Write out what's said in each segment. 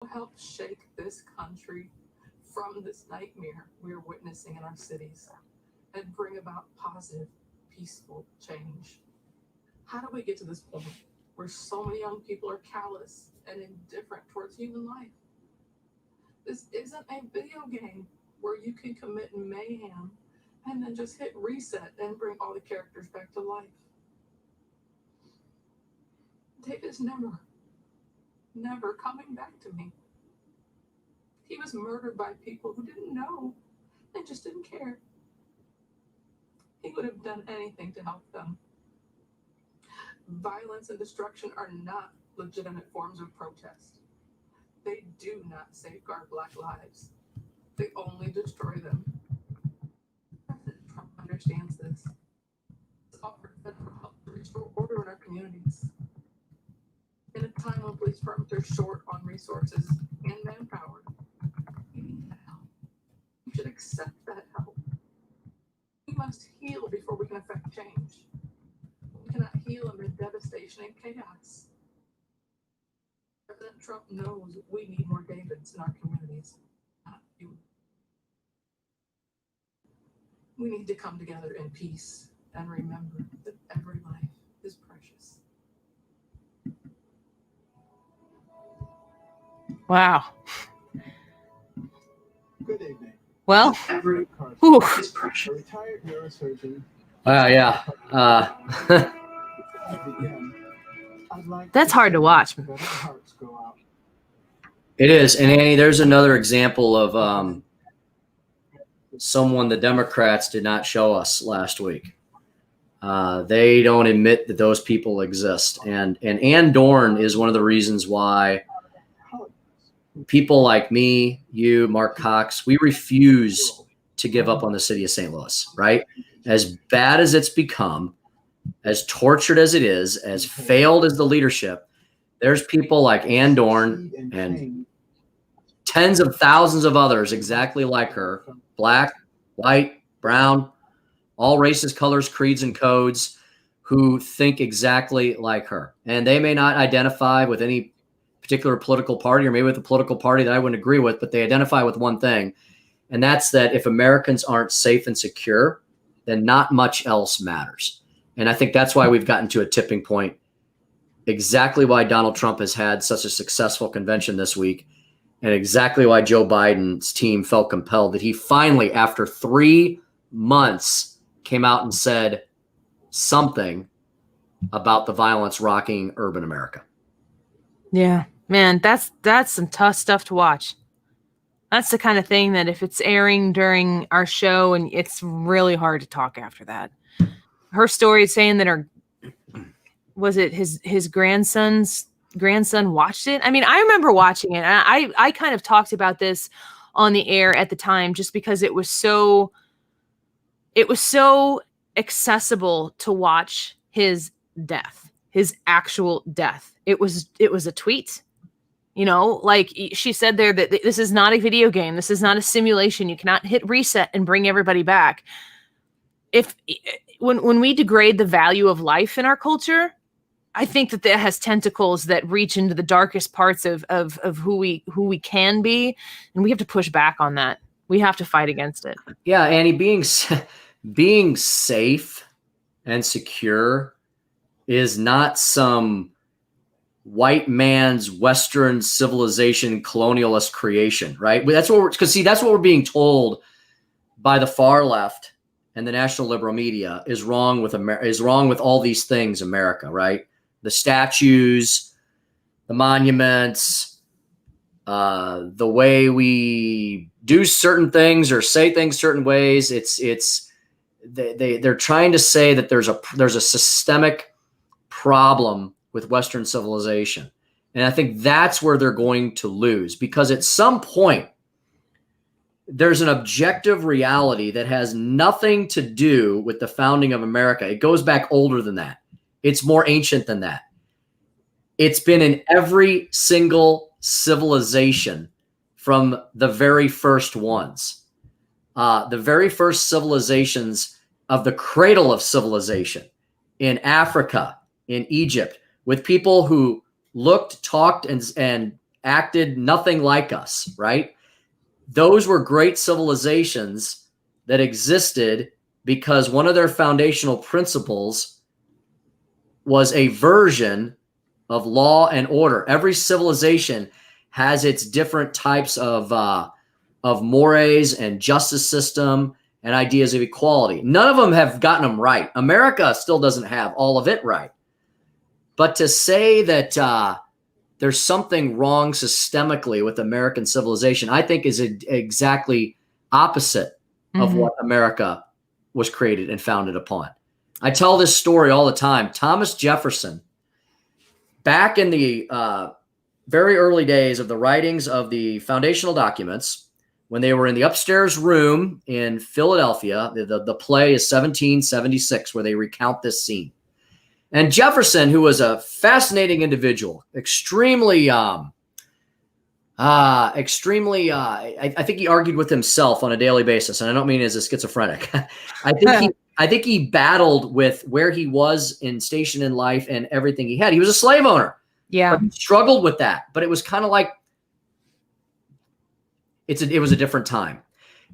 Help shake this country from this nightmare we're witnessing in our cities and bring about positive, peaceful change. How do we get to this point where so many young people are callous and indifferent towards human life? This isn't a video game where you can commit mayhem and then just hit reset and bring all the characters back to life. David's never coming back to me. He was murdered by people who didn't know and just didn't care. He would have done anything to help them. Violence and destruction are not legitimate forms of protest. They do not safeguard Black lives. They only destroy them. President Trump understands this. He's offered federal help to restore order in our communities. In a time when police departments are short on resources and manpower, we need that help. We should accept that help. We must heal before we can affect change. We cannot heal amid devastation and chaos. President Trump knows we need more Davids in our communities, not you. We need to come together in peace and remember that every life is precious. Wow. Good evening. Well, Everett Carson, whew. a retired neurosurgeon. Wow, yeah. I'd like That's hard to watch. let our hearts go out. It is. And Annie, there's another example of someone the Democrats did not show us last week. They don't admit that those people exist. And Ann Dorn is one of the reasons why people like me, you, Mark Cox, we refuse to give up on the city of St. Louis, right? As bad as it's become, as tortured as it is, as failed as the leadership, there's people like Ann Dorn and tens of thousands of others exactly like her, black, white, brown, all races, colors, creeds, and codes, who think exactly like her. And they may not identify with any particular political party, or maybe with a political party that I wouldn't agree with, but they identify with one thing, and that's that if Americans aren't safe and secure, then not much else matters. And I think that's why we've gotten to a tipping point, exactly why Donald Trump has had such a successful convention this week, and exactly why Joe Biden's team felt compelled that he finally, after 3 months, came out and said something about the violence rocking urban America. Yeah, man, that's some tough stuff to watch. That's the kind of thing that if it's airing during our show, and it's really hard to talk after that. Her story saying that was it his grandson watched it? I mean, I remember watching it. And I kind of talked about this on the air at the time just because it was so accessible to watch his death, his actual death. It was a tweet. You know, like she said there that this is not a video game. This is not a simulation. You cannot hit reset and bring everybody back. When we degrade the value of life in our culture, I think that has tentacles that reach into the darkest parts of who we can be, and we have to push back on that. We have to fight against it. Yeah, Annie, being safe and secure is not some white man's Western civilization colonialist creation, right? That's what that's what we're being told by the far left and the national liberal media is wrong with all these things, America, right? The statues, the monuments, the way we do certain things or say things certain ways. They're trying to say that there's a systemic problem with Western civilization. And I think that's where they're going to lose, because at some point, there's an objective reality that has nothing to do with the founding of America. It goes back older than that. It's more ancient than that. It's been in every single civilization from the very first ones. The very first civilizations of the cradle of civilization in Africa, in Egypt, with people who looked, talked, and acted nothing like us, right? Those were great civilizations that existed because one of their foundational principles was a version of law and order. Every civilization has its different types of mores and justice system and ideas of equality. None of them have gotten them right. America still doesn't have all of it right. But to say that there's something wrong systemically with American civilization, I think is exactly opposite of what America was created and founded upon. I tell this story all the time. Thomas Jefferson, back in the very early days of the writings of the foundational documents, when they were in the upstairs room in Philadelphia, the play is 1776, where they recount this scene. And Jefferson, who was a fascinating individual, extremely, I think he argued with himself on a daily basis. And I don't mean as a schizophrenic. I think he battled with where he was in station in life and everything he had. He was a slave owner. Yeah. But he struggled with that, but it was kind of like, it was a different time.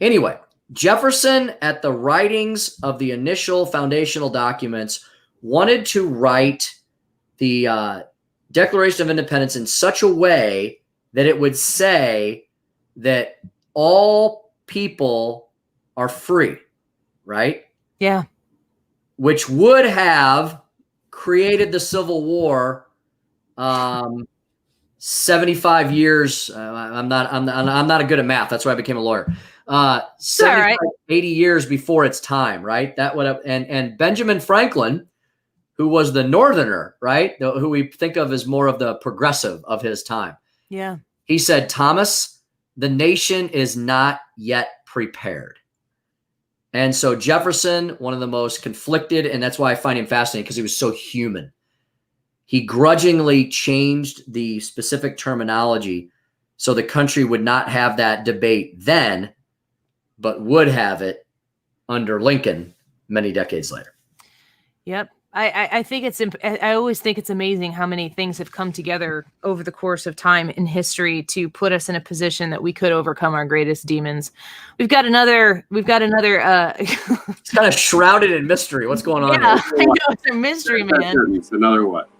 Anyway, Jefferson, at the writings of the initial foundational documents, wanted to write the Declaration of Independence in such a way that it would say that all people are free, right? Yeah. Which would have created the Civil War 75 years. I'm not good at math. That's why I became a lawyer. 75, 80 years before its time, right? That would have, and Benjamin Franklin, who was the Northerner, right? Who we think of as more of the progressive of his time. Yeah. He said, Thomas, the nation is not yet prepared. And so Jefferson, one of the most conflicted, and that's why I find him fascinating, because he was so human. He grudgingly changed the specific terminology so the country would not have that debate then, but would have it under Lincoln many decades later. Yep. I think I always think it's amazing how many things have come together over the course of time in history to put us in a position that we could overcome our greatest demons. We've got another It's kind of shrouded in mystery. What's going on yeah, here? I know it's a mystery, man. It's another what?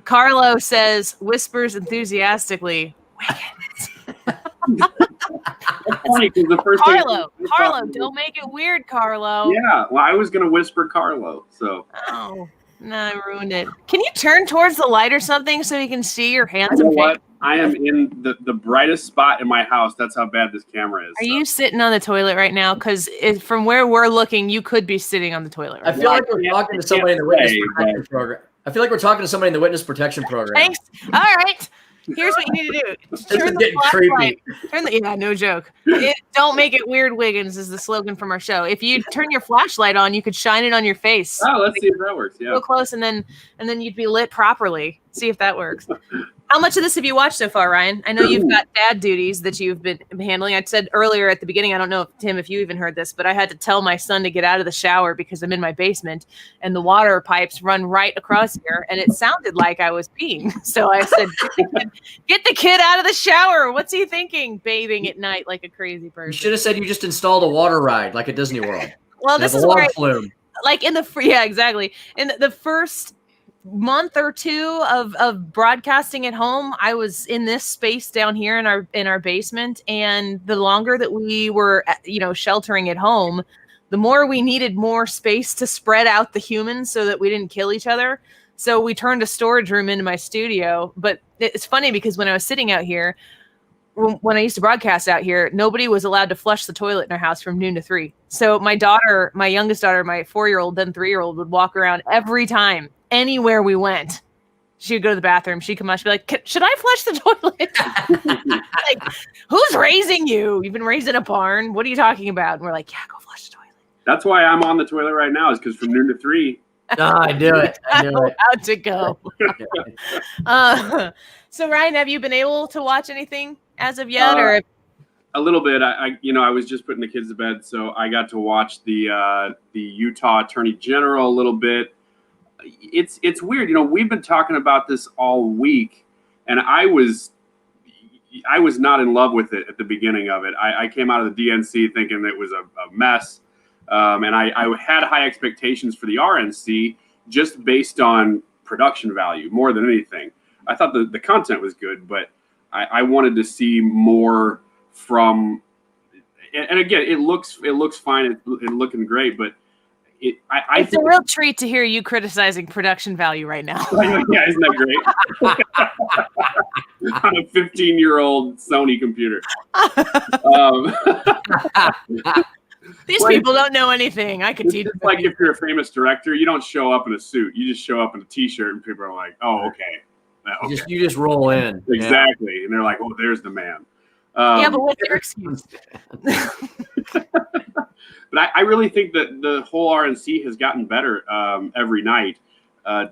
Carlo says, whispers enthusiastically, That's funny because the first Carlo, don't make it weird, Carlo. Yeah, well, I was gonna whisper Carlo, so. Oh, no, I ruined it. Can you turn towards the light or something so you can see your handsome You know face? what? I am in the brightest spot in my house. That's how bad this camera is. Are you sitting on the toilet right now? Because from where we're looking, you could be sitting on the toilet right I feel like we're talking to somebody in the witness protection but- program. I feel like we're talking to somebody in the witness protection program. Thanks. All right. Here's what you need to do. This is getting creepy. Yeah, no joke. Don't make it weird, Wiggins is the slogan from our show. If you turn your flashlight on, you could shine it on your face. Oh, let's see if that works. Yeah. Go close, and then you'd be lit properly. See if that works. How much of this have you watched so far, Ryan? I know you've got dad duties that you've been handling. I said earlier at the beginning, I don't know, Tim, if you even heard this, but I had to tell my son to get out of the shower because I'm in my basement and the water pipes run right across here, and it sounded like I was peeing. So I said, get the kid out of the shower. What's he thinking? Bathing at night like a crazy person. You should have said you just installed a water ride like at Disney World. Well, this is where flume. like in the yeah, exactly. In the first month or two of broadcasting at home, I was in this space down here in our basement, and the longer that we were sheltering at home, the more we needed more space to spread out the humans so that we didn't kill each other. So we turned a storage room into my studio. But it's funny because when I was sitting out here, when I used to broadcast out here, nobody was allowed to flush the toilet in our house from noon to 3. So my youngest daughter, my 4-year-old, then 3-year-old, would walk around every time, anywhere we went. She would go to the bathroom. She'd come out. She'd be like, should I flush the toilet? Like, who's raising you? You've been raised in a barn. What are you talking about? And we're like, yeah, go flush the toilet. That's why I'm on the toilet right now, is because from noon to 3. I do it. How to go. So Ryan, have you been able to watch anything as of yet, or? A little bit. I was just putting the kids to bed, so I got to watch the Utah Attorney General a little bit. It's weird. We've been talking about this all week, and I was I was not in love with it at the beginning of it. I came out of the DNC thinking it was a mess. And I had high expectations for the RNC just based on production value more than anything. I thought the content was good, but I wanted to see more from. And again, it looks fine. It's looking great, but It's a real treat to hear you criticizing production value right now. Yeah, isn't that great? On a 15-year-old Sony computer. These people don't know anything. I could teach them. Like if you're a famous director, you don't show up in a suit. You just show up in a T-shirt, and people are like, "Oh, okay." You just roll in. Exactly, and they're like, "Oh, there's the man." Yeah, but what's their excuse? But I really think that the whole RNC has gotten better every night,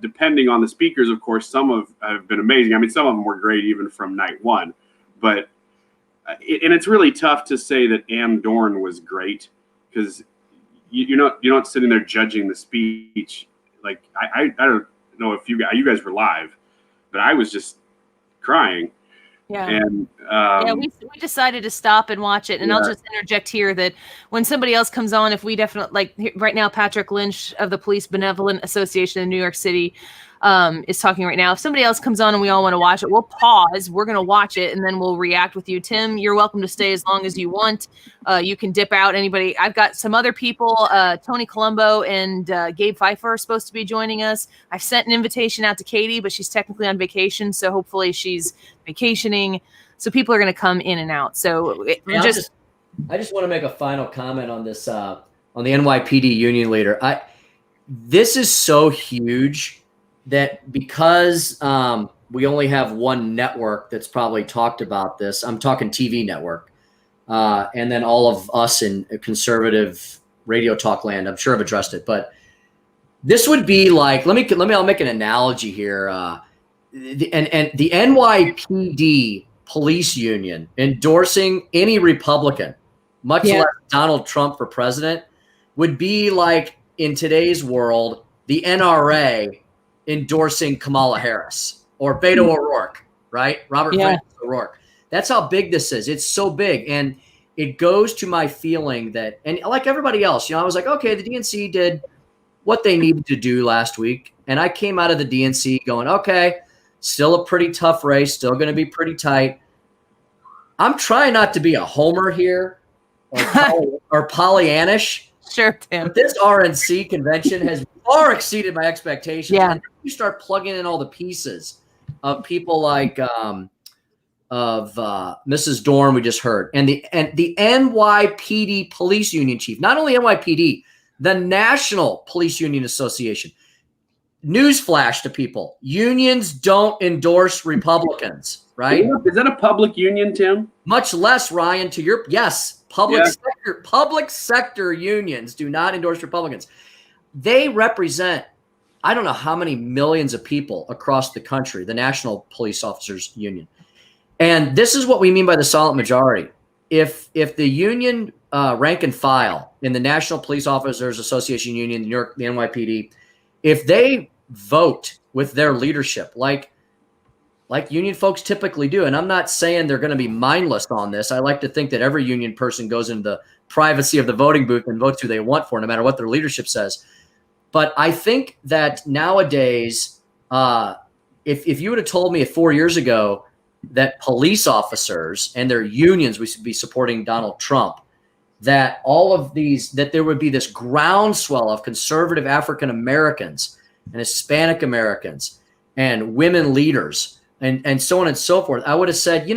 depending on the speakers. Of course, some have been amazing. I mean, some of them were great even from night one. But and it's really tough to say that Ann Dorn was great because you're not sitting there judging the speech. Like I don't know if you guys were live, but I was just crying. Yeah. And we decided to stop and watch it. And I'll just interject here that when somebody else comes on, if we definitely, like right now, Patrick Lynch of the Police Benevolent Association in New York City is talking right now. If somebody else comes on and we all want to watch it, we'll pause. We're going to watch it and then we'll react with you. Tim, you're welcome to stay as long as you want. You can dip out. Anybody, I've got some other people, Tony Colombo and Gabe Pfeiffer are supposed to be joining us. I've sent an invitation out to Katie, but she's technically on vacation. So hopefully she's vacationing. So people are going to come in and out. So I just want to make a final comment on this, on the NYPD union leader. This is so huge that because we only have one network that's probably talked about this, I'm talking TV network, and then all of us in conservative radio talk land, I'm sure have addressed it. But this would be like, I'll make an analogy here. The NYPD police union endorsing any Republican, much less Donald Trump for president, would be like in today's world, the NRA endorsing Kamala Harris or Beto O'Rourke, right? Robert Francis O'Rourke. That's how big this is. It's so big. And it goes to my feeling that, and like everybody else, I was like, okay, the DNC did what they needed to do last week. And I came out of the DNC going, okay, still a pretty tough race, still going to be pretty tight. I'm trying not to be a homer here or Pollyannish. Sure, Tim. But this RNC convention has far exceeded my expectations. Yeah. And you start plugging in all the pieces of people like Mrs. Dorn we just heard, and the NYPD police union chief, not only NYPD, the National Police Union Association. Newsflash to people: unions don't endorse Republicans, right? Is that a public union, Tim? Much less, Ryan, to your public sector unions do not endorse Republicans. They represent, I don't know how many millions of people across the country, the National Police Officers Union. And this is what we mean by the silent majority. If the union rank and file in the National Police Officers Association Union, the NYPD, if they vote with their leadership, like union folks typically do, and I'm not saying they're going to be mindless on this. I like to think that every union person goes into the privacy of the voting booth and votes who they want for, no matter what their leadership says. But I think that nowadays, if you would have told me 4 years ago that police officers and their unions would be supporting Donald Trump, that all of these, that there would be this groundswell of conservative African Americans and Hispanic Americans and women leaders and so on and so forth, I would have said,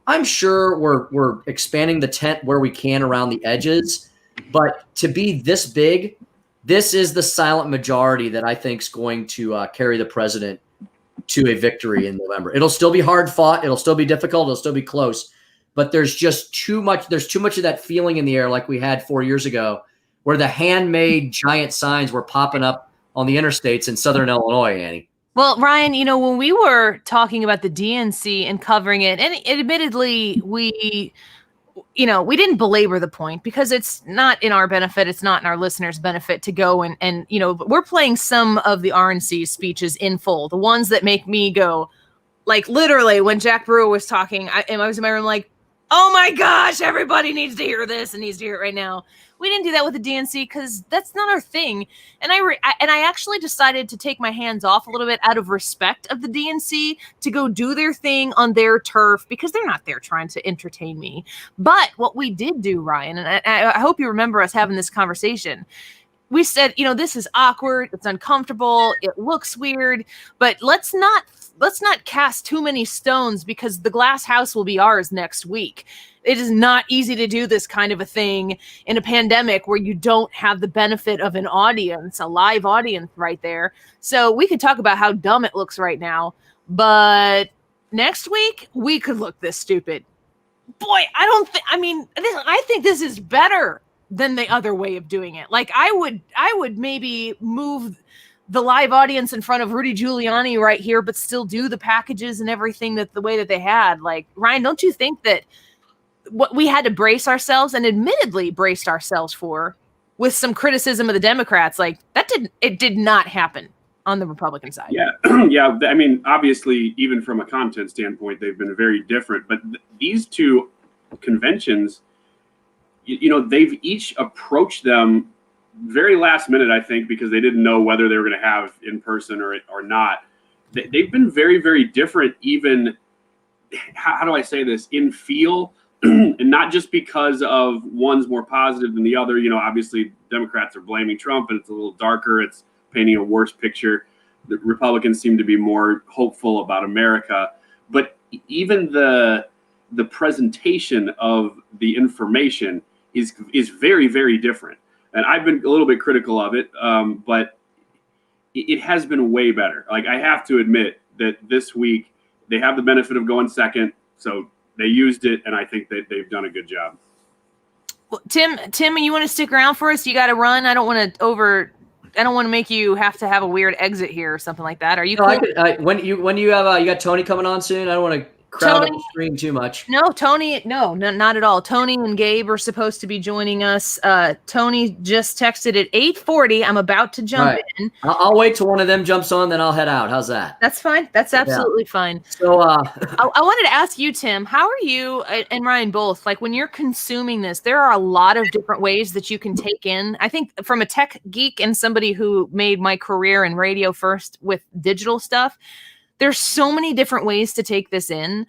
I'm sure we're expanding the tent where we can around the edges, but to be this big, this is the silent majority that I think is going to carry the president to a victory in November. It'll still be hard fought. It'll still be difficult. It'll still be close, but there's just too much. There's too much of that feeling in the air like we had 4 years ago, where the handmade giant signs were popping up on the interstates in Southern Illinois, Annie. Well, Ryan, when we were talking about the DNC and covering it, and admittedly, we didn't belabor the point because it's not in our benefit. It's not in our listeners' benefit to go and we're playing some of the RNC speeches in full, the ones that make me go, Like literally when Jack Brewer was talking, I was in my room like, oh my gosh, everybody needs to hear this and needs to hear it right now. We didn't do that with the DNC because that's not our thing. And I actually decided to take my hands off a little bit out of respect of the DNC to go do their thing on their turf because they're not there trying to entertain me. But what we did do, Ryan, and I hope you remember us having this conversation. We said, this is awkward, it's uncomfortable, it looks weird, but let's not cast too many stones because the glass house will be ours next week. It is not easy to do this kind of a thing in a pandemic where you don't have the benefit of an audience, a live audience right there. So we could talk about how dumb it looks right now, but next week we could look this stupid. Boy, I think this is better than the other way of doing it. Like I would maybe move the live audience in front of Rudy Giuliani right here, but still do the packages and everything that the way that they had. Like, Ryan, don't you think that what we had to brace ourselves and admittedly braced ourselves for with some criticism of the Democrats, like it did not happen on the Republican side. Yeah. Yeah. I mean, obviously, even from a content standpoint, they've been very different, but these two conventions, they've each approached them very last minute, I think, because they didn't know whether they were going to have in person or not. They've been very, very different, even, how do I say this, in feel, and not just because of one's more positive than the other. Obviously Democrats are blaming Trump and it's a little darker. It's painting a worse picture. The Republicans seem to be more hopeful about America, but even the presentation of the information is very, very different. And I've been a little bit critical of it, but it has been way better. Like, I have to admit that this week they have the benefit of going second, so they used it, and I think that they've done a good job. Well, Tim, you want to stick around for us? You got to run. I don't want to make you have to have a weird exit here or something like that. Are you? No, cool? when you have you got Tony coming on soon. I don't want to crowd up the stream too much. No, Tony, no, not at all. Tony and Gabe are supposed to be joining us. Tony just texted at 8:40. I'm about to jump in. I'll wait till one of them jumps on, then I'll head out. How's that? That's fine. That's absolutely fine. So I wanted to ask you, Tim, how are you and Ryan both, like when you're consuming this, there are a lot of different ways that you can take in. I think from a tech geek and somebody who made my career in radio first with digital stuff, there's so many different ways to take this in.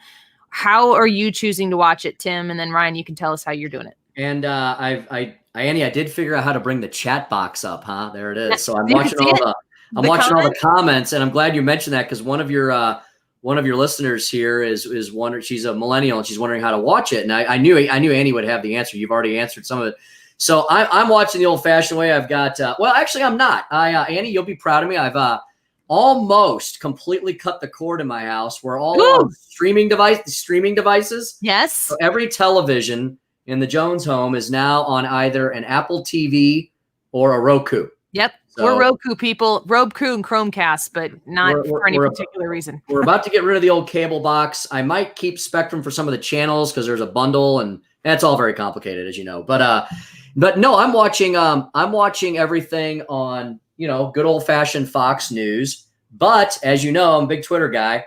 How are you choosing to watch it, Tim? And then Ryan, you can tell us how you're doing it. And Annie, I did figure out how to bring the chat box up, huh? There it is. So I'm You watching all the comments, and I'm glad you mentioned that because one of your listeners here is wondering. She's a millennial and she's wondering how to watch it. And I knew Annie would have the answer. You've already answered some of it. So I'm watching the old-fashioned way. I've got well, actually, I'm not. Annie, you'll be proud of me. I've almost completely cut the cord in my house. We're all on streaming devices. Yes. So every television in the Jones home is now on either an Apple TV or a Roku. Yep. So we're Roku people, Roku and Chromecast, but not for any particular reason. We're about to get rid of the old cable box. I might keep Spectrum for some of the channels because there's a bundle, and that's all very complicated, as you know. But no, I'm watching everything on good old fashioned Fox News. But as you know, I'm a big Twitter guy.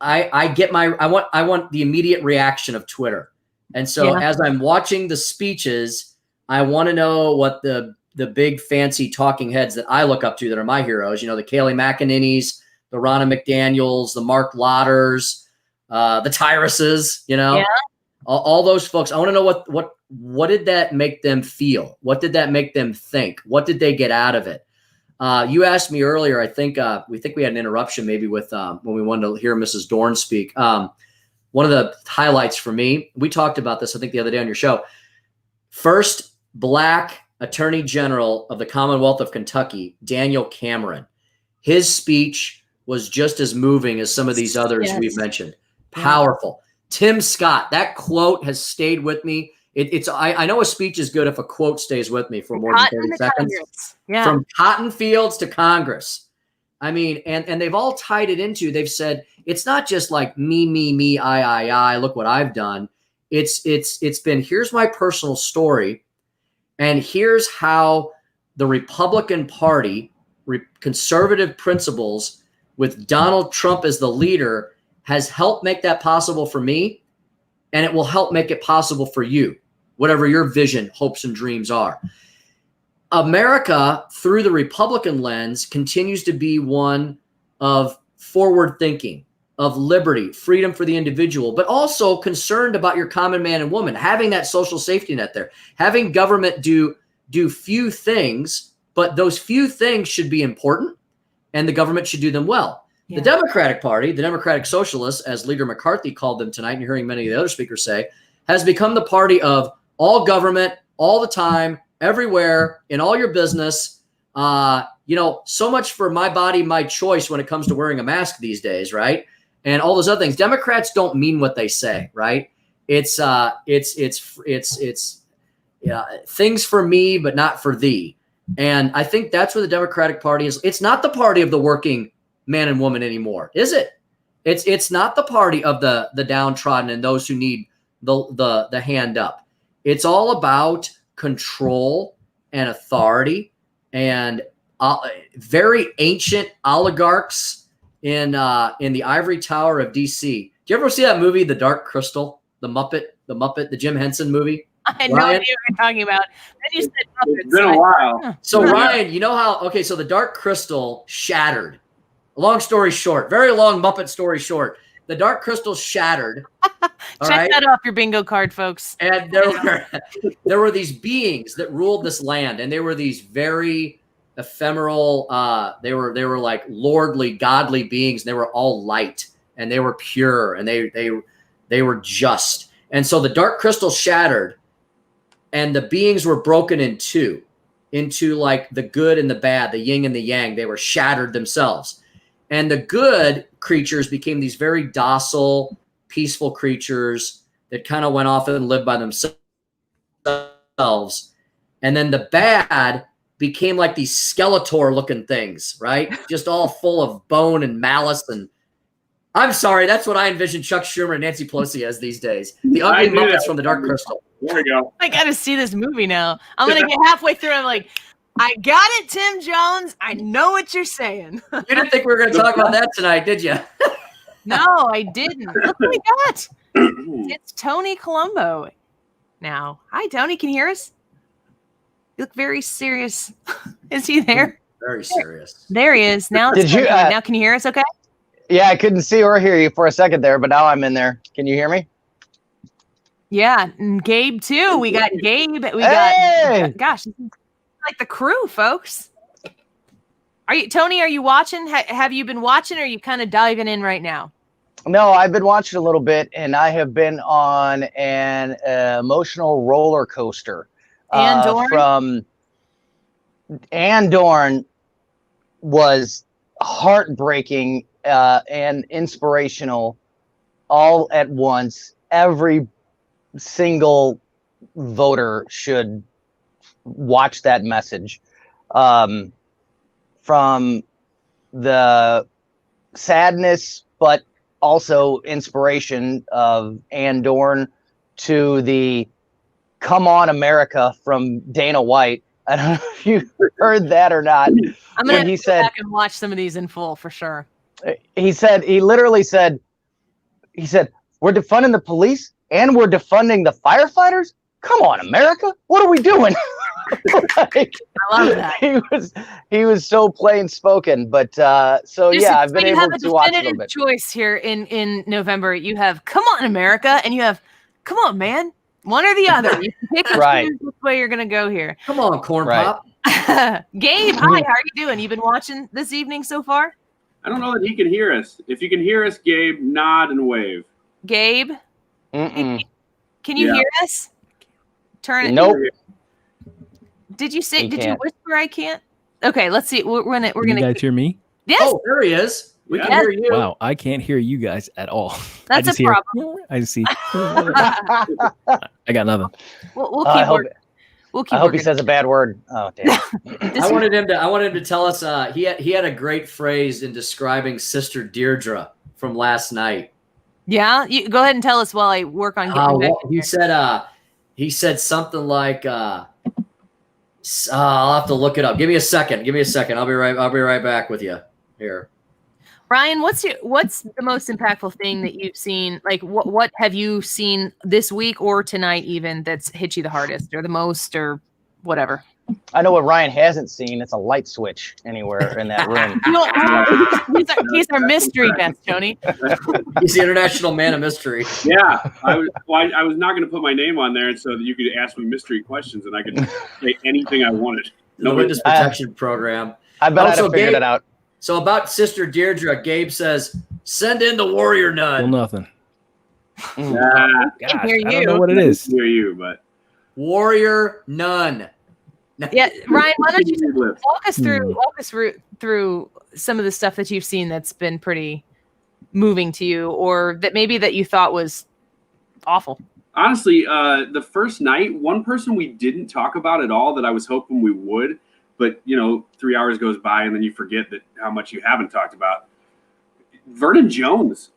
I want the immediate reaction of Twitter. And so as I'm watching the speeches, I want to know what the big fancy talking heads that I look up to that are my heroes, the Kayleigh McEnany's, the Ronna McDaniels, the Mark Lotters, the Tyruses, all those folks. I want to know what did that make them feel? What did that make them think? What did they get out of it? You asked me earlier, I think we had an interruption maybe with when we wanted to hear Mrs. Dorn speak. One of the highlights for me, we talked about this, I think, the other day on your show. First Black Attorney General of the Commonwealth of Kentucky, Daniel Cameron. His speech was just as moving as some of these others we've mentioned. Powerful. Tim Scott, that quote has stayed with me. I know a speech is good if a quote stays with me for more than 30 seconds. Yeah. From cotton fields to Congress. I mean, and they've all tied it into, they've said, it's not just like me, I, look what I've done. It's been, here's my personal story. And here's how the Republican Party, conservative principles with Donald Trump as the leader, has helped make that possible for me, and it will help make it possible for you, whatever your vision, hopes, and dreams are. America, through the Republican lens, continues to be one of forward thinking, of liberty, freedom for the individual, but also concerned about your common man and woman, having that social safety net there, having government do few things, but those few things should be important, and the government should do them well. Yeah. The Democratic Party, the Democratic Socialists, as Leader McCarthy called them tonight, and you're hearing many of the other speakers say, has become the party of all government, all the time, everywhere, in all your business. So much for my body, my choice when it comes to wearing a mask these days, right? And all those other things. Democrats don't mean what they say, right? It's things for me, but not for thee. And I think that's where the Democratic Party is. It's not the party of the working man and woman anymore, is it? It's not the party of the downtrodden and those who need the hand up. It's all about control and authority and very ancient oligarchs in the ivory tower of DC. Do you ever see that movie, The Dark Crystal, the Muppet, the Jim Henson movie? I had no idea what you're talking about. Then you said It's been a while. So Ryan, you know how, okay, so the Dark Crystal shattered. Long story short, very long Muppet story short. The Dark Crystal shattered. Check that off your bingo card, folks. And there were these beings that ruled this land, and they were these very ephemeral, they were like lordly, godly beings. And they were all light, and they were pure, and they were just. And so the Dark Crystal shattered, and the beings were broken in two, into like the good and the bad, the yin and the yang. They were shattered themselves. And the good creatures became these very docile, peaceful creatures that kind of went off and lived by themselves. And then the bad became like these Skeletor looking things, right? Just all full of bone and malice. And I'm sorry, that's what I envision Chuck Schumer and Nancy Pelosi as these days. The ugly Muppets from the Dark Crystal. There we go. I got to see this movie now. I'm going to get halfway through. I'm like, I got it, Tim Jones. I know what you're saying. You didn't think we were going to talk about that tonight, did you? No, I didn't. Look what we got. It's Tony Colombo now. Hi, Tony. Can you hear us? You look very serious. Is he there? Very serious. There he is. Now, now can you hear us okay? Yeah, I couldn't see or hear you for a second there, but now I'm in there. Can you hear me? Yeah, and Gabe too. We got Gabe. We Hey! got gosh, this is like the crew, folks. Are you Tony? Are you watching? Have you been watching? Or are you kind of diving in right now? No, I've been watching a little bit, and I have been on an emotional roller coaster. Ann Dorn? From Ann Dorn was heartbreaking and inspirational all at once. Every single voter should watch that message. From the sadness, but also inspiration of Ann Dorn to the "Come On America" from Dana White. I don't know if you heard that or not. I'm going to go back and watch some of these in full for sure. He literally said, we're defunding the police and we're defunding the firefighters? Come on, America. What are we doing? I love that. He was so plain spoken, but I've been able to watch a little bit. You have a definitive choice here in November. You have "Come On, America" and you have "Come On, Man." One or the other. You can pick which way you're going to go here. Come on, Corn Pop. Gabe, hi. How are you doing? You been watching this evening so far? I don't know that he can hear us. If you can hear us, Gabe, nod and wave. Gabe? Mm-mm. Can you hear us? Turn it. Nope. Did you say? Did you whisper? I can't. Okay, let's see. We're gonna. You guys hear me? Yes. Oh, there he is. We can hear you. Wow, I can't hear you guys at all. That's a problem. I just see. I got nothing. We'll keep working. I hope he says a bad word. Oh damn! I wanted him to tell us. He had a great phrase in describing Sister Deirdre from last night. Yeah, you go ahead and tell us while I work on getting back. He said something like, "I'll have to look it up. Give me a second. I'll be right back with you here." Ryan, what's the most impactful thing that you've seen? Like, what have you seen this week or tonight even that's hit you the hardest or the most or whatever? I know what Ryan hasn't seen. It's a light switch anywhere in that room. He's our mystery guest, Tony. He's the international man of mystery. Yeah, I was not going to put my name on there so that you could ask me mystery questions and I could say anything I wanted. The witness protection program. I bet I'd Also, have figured Gabe- it out. So about Sister Deirdre, Gabe says, "Send in the warrior Well, nun." nothing. Nah, Gosh, hear I don't you. know what it I is. hear you, but Warrior nun. Yeah, Ryan, why don't you Lips. walk us through some of the stuff that you've seen that's been pretty moving to you, or that maybe that you thought was awful. Honestly, the first night, one person we didn't talk about at all that I was hoping we would, but 3 hours goes by and then you forget that how much you haven't talked about. Vernon Jones,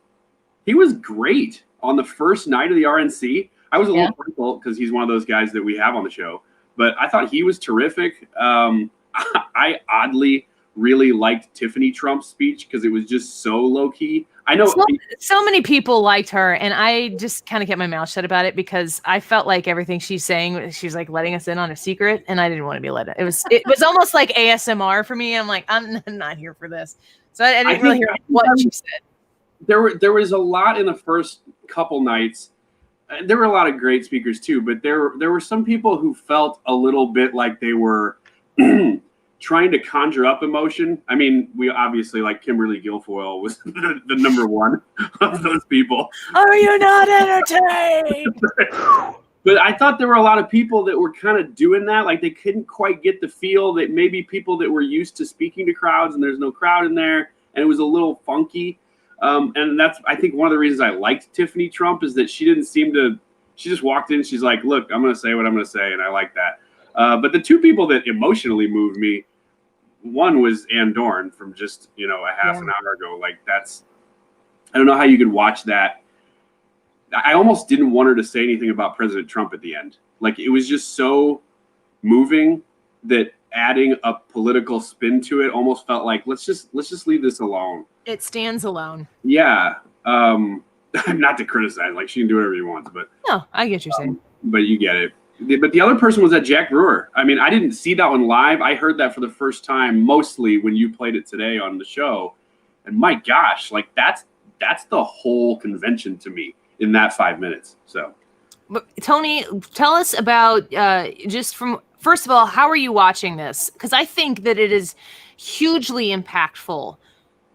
he was great on the first night of the RNC. I was a little critical because he's one of those guys that we have on the show, but I thought he was terrific. I oddly really liked Tiffany Trump's speech because it was just so low key. I know So many people liked her, and I just kind of kept my mouth shut about it because I felt like everything she's saying, she's like letting us in on a secret, and I didn't want to be let in. It was almost like ASMR for me. I'm like, I'm not here for this, so I didn't really hear what she said. There was a lot in the first couple nights. There were a lot of great speakers too, but there were some people who felt a little bit like they were trying to conjure up emotion. I mean, we obviously, like, Kimberly Guilfoyle was the number one of those people. Are you not entertained? But I thought there were a lot of people that were kind of doing that. Like, they couldn't quite get the feel that maybe people that were used to speaking to crowds and there's no crowd in there, and it was a little funky. And that's, I think, one of the reasons I liked Tiffany Trump is that she didn't seem to, she just walked in, she's like, look, I'm going to say what I'm going to say, and I like that. But the two people that emotionally moved me, one was Ann Dorn from just, a half an hour ago. Like, that's, I don't know how you could watch that. I almost didn't want her to say anything about President Trump at the end. Like, it was just so moving that adding a political spin to it almost felt like, let's just leave this alone. It stands alone. Yeah. Not to criticize, like, she can do whatever she wants, but No, I get what you're saying. but you get it. But the other person was that Jack Brewer. I mean, I didn't see that one live. I heard that for the first time, mostly when you played it today on the show. And my gosh, like, that's the whole convention to me in that 5 minutes. So, But Tony, tell us about just from, first of all, how are you watching this? Because I think that it is hugely impactful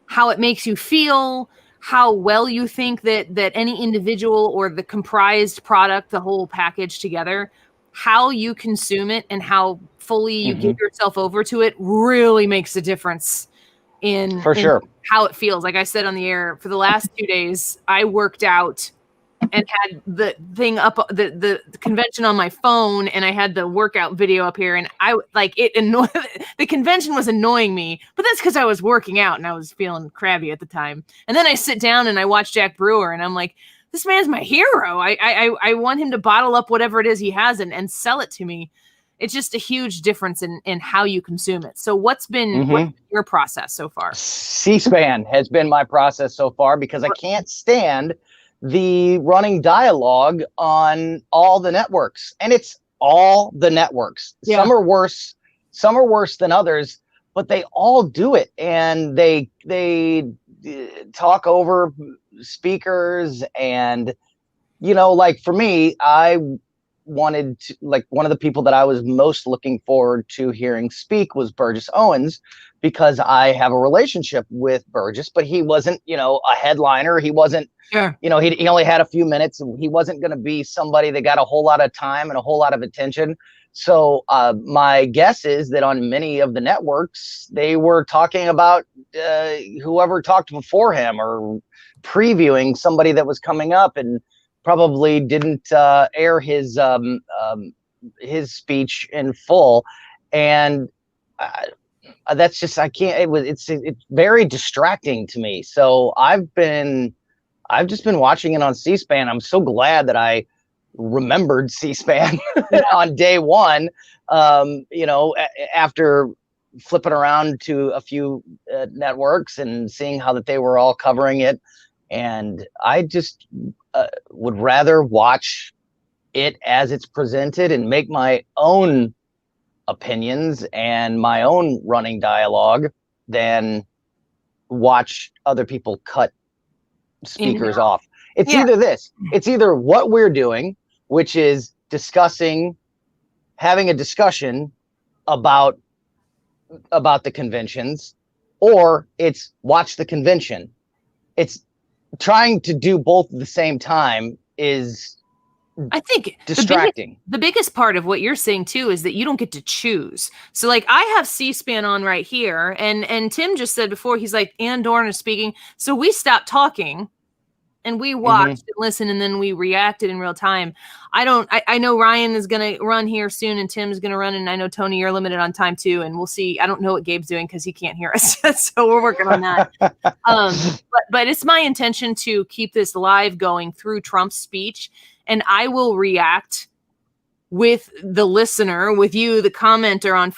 how it makes you feel, how well you think that any individual or the comprised product, the whole package together, how you consume it and how fully you give yourself over to it really makes a difference in how it feels. Like I said on the air, for the last 2 days, I worked out and had the thing up, the convention on my phone, and I had the workout video up here, and I like it annoyed. The convention was annoying me, but that's because I was working out and I was feeling crabby at the time. And then I sit down and I watch Jack Brewer, and I'm like, this man's my hero. I want him to bottle up whatever it is he has and sell it to me. It's just a huge difference in how you consume it. So what's been your process so far? C-SPAN has been my process so far because I can't stand the running dialogue on all the networks, and it's all the networks. Yeah. Some are worse than others, but they all do it, and they talk over speakers. And like, for me, I wanted to, like, one of the people that I was most looking forward to hearing speak was Burgess Owens, because I have a relationship with Burgess, but he wasn't, a headliner. He wasn't, he only had a few minutes. He wasn't going to be somebody that got a whole lot of time and a whole lot of attention. So my guess is that on many of the networks, they were talking about whoever talked before him or previewing somebody that was coming up, and probably didn't air his speech in full. And that's just, I can't, it's very distracting to me. So I've just been watching it on C-SPAN. I'm so glad that I remembered C-SPAN on day one, after flipping around to a few networks and seeing how that they were all covering it, and I just would rather watch it as it's presented and make my own opinions and my own running dialogue than watch other people cut speakers off. It's either this, it's either what we're doing, which is having a discussion about the conventions, or it's watch the convention. It's trying to do both at the same time is, I think, distracting. The biggest part of what you're saying too is that you don't get to choose. So like I have C-SPAN on right here, and Tim just said before, he's like, Ann Dorn is speaking. So we stopped talking and we watched and listened, and then we reacted in real time. I know Ryan is going to run here soon, and Tim's going to run, and I know, Tony, you're limited on time too, and we'll see. I don't know what Gabe's doing because he can't hear us, so we're working on that. But it's my intention to keep this live going through Trump's speech, and I will react with the listener, with you, the commenter on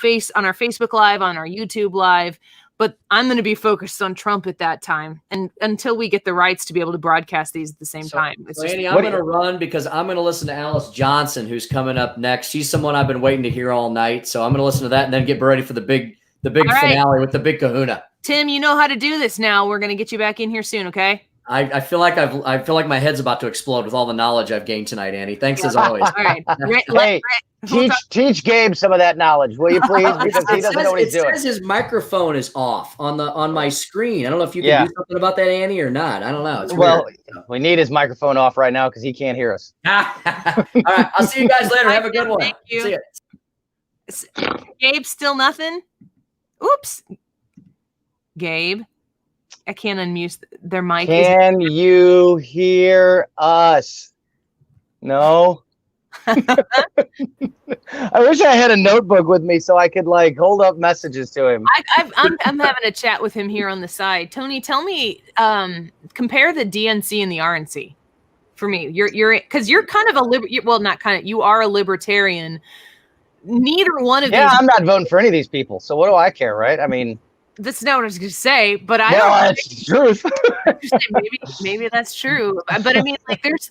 our Facebook Live, on our YouTube Live. But I'm going to be focused on Trump at that time, and until we get the rights to be able to broadcast these at the same time. So Andy, I'm going to run because I'm going to listen to Alice Johnson, who's coming up next. She's someone I've been waiting to hear all night. So I'm going to listen to that and then get ready for the big finale with the big kahuna. Tim, you know how to do this now. We're going to get you back in here soon, okay? I feel like my head's about to explode with all the knowledge I've gained tonight, Andy. Thanks as always. All right. Hey, teach Gabe some of that knowledge, will you please? Because he doesn't know what he's doing. It says his microphone is off on my screen. I don't know if you can do something about that, Andy, or not. I don't know. It's weird. We need his microphone off right now because he can't hear us. All right. I'll see you guys later. Have a good one. Thank you. See ya. Gabe, still nothing? Oops. Gabe, I can't unmute their mic. Can you hear us? No. I wish I had a notebook with me so I could hold up messages to him. I'm having a chat with him here on the side. Tony, tell me, compare the DNC and the RNC for me. You're because you're kind of you are a libertarian. Neither one of these. Yeah, I'm not voting for any of these people. So what do I care, right? I mean, that's not what I was going to say, but that's the truth. maybe that's true. But I mean,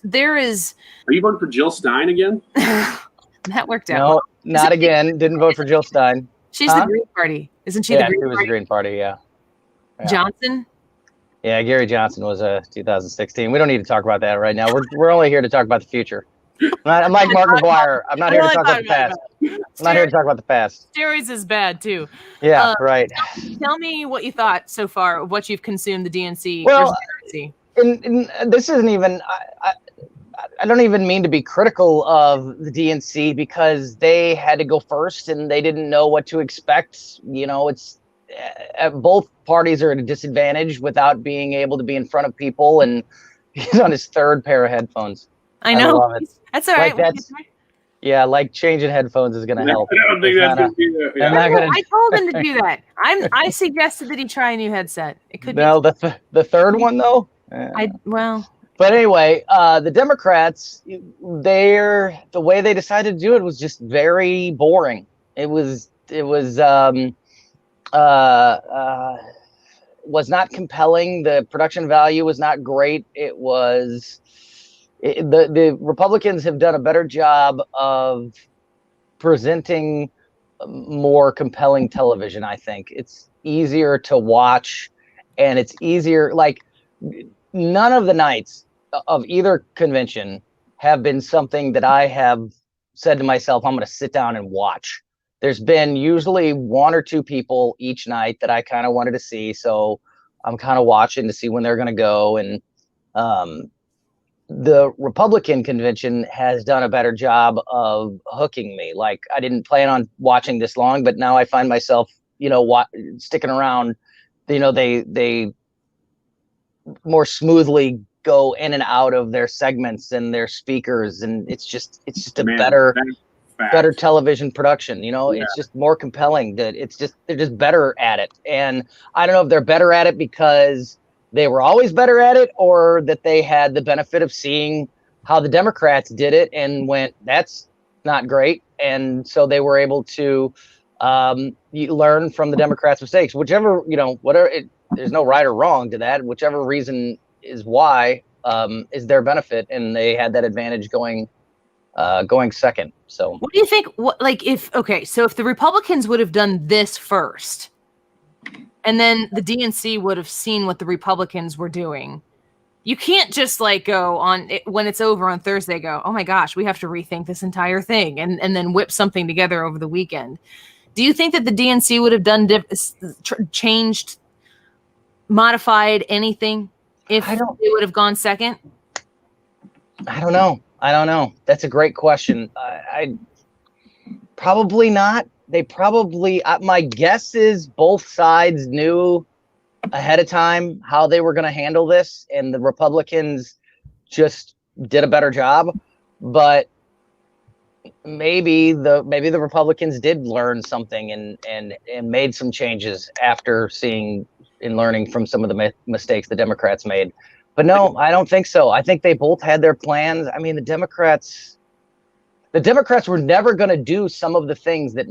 there is. Are you voting for Jill Stein again? That worked out. No, not again. Didn't vote for Jill Stein. She's the Green Party, isn't she? Yeah, the Green she was Party? the Green Party. Yeah. Johnson. Yeah, Gary Johnson was 2016. We don't need to talk about that right now. We're only here to talk about the future. I'm like Mark McGuire. I'm not here to talk about the past. I'm not here to talk about the past. Steroids is bad too. Yeah, right. Tell me what you thought so far of what you've consumed the DNC. Well, and this isn't even. I don't even mean to be critical of the DNC because they had to go first and they didn't know what to expect. You know, it's both parties are at a disadvantage without being able to be in front of people. And he's on his third pair of headphones. I know. I love it. That's all right. Yeah, changing headphones is going to help. I don't think that's going to be there. Yeah. I told him to do that. I suggested that he try a new headset. It could be the third one though. But anyway, the Democrats, the way they decided to do it was just very boring. It was not compelling. The production value was not great. The Republicans have done a better job of presenting more compelling television. I think it's easier to watch, and it's easier. None of the nights of either convention have been something that I have said to myself, I'm going to sit down and watch. There's been usually one or two people each night that I kind of wanted to see. So I'm kind of watching to see when they're going to go. And the Republican convention has done a better job of hooking me. I didn't plan on watching this long, but now I find myself, sticking around. They more smoothly go in and out of their segments and their speakers, and it's just a better television production. It's just more compelling. That they're just better at it. And I don't know if they're better at it because they were always better at it, or that they had the benefit of seeing how the Democrats did it and went, that's not great. And so they were able to You learn from the Democrats' mistakes, whichever, there's no right or wrong to that. Whichever reason is why is their benefit, and they had that advantage going second. So what do you think? So if the Republicans would have done this first, and then the DNC would have seen what the Republicans were doing, you can't just go on it, when it's over on Thursday, go, oh my gosh, we have to rethink this entire thing and then whip something together over the weekend. Do you think that the DNC would have done changed, modified anything if they would have gone second? I don't know. That's a great question. I probably not. They probably, my guess is both sides knew ahead of time how they were going to handle this, and the Republicans just did a better job. But maybe the Republicans did learn something and made some changes after seeing and learning from some of the mistakes the Democrats made. But no, I don't think so. I think they both had their plans. I mean, the Democrats were never going to do some of the things that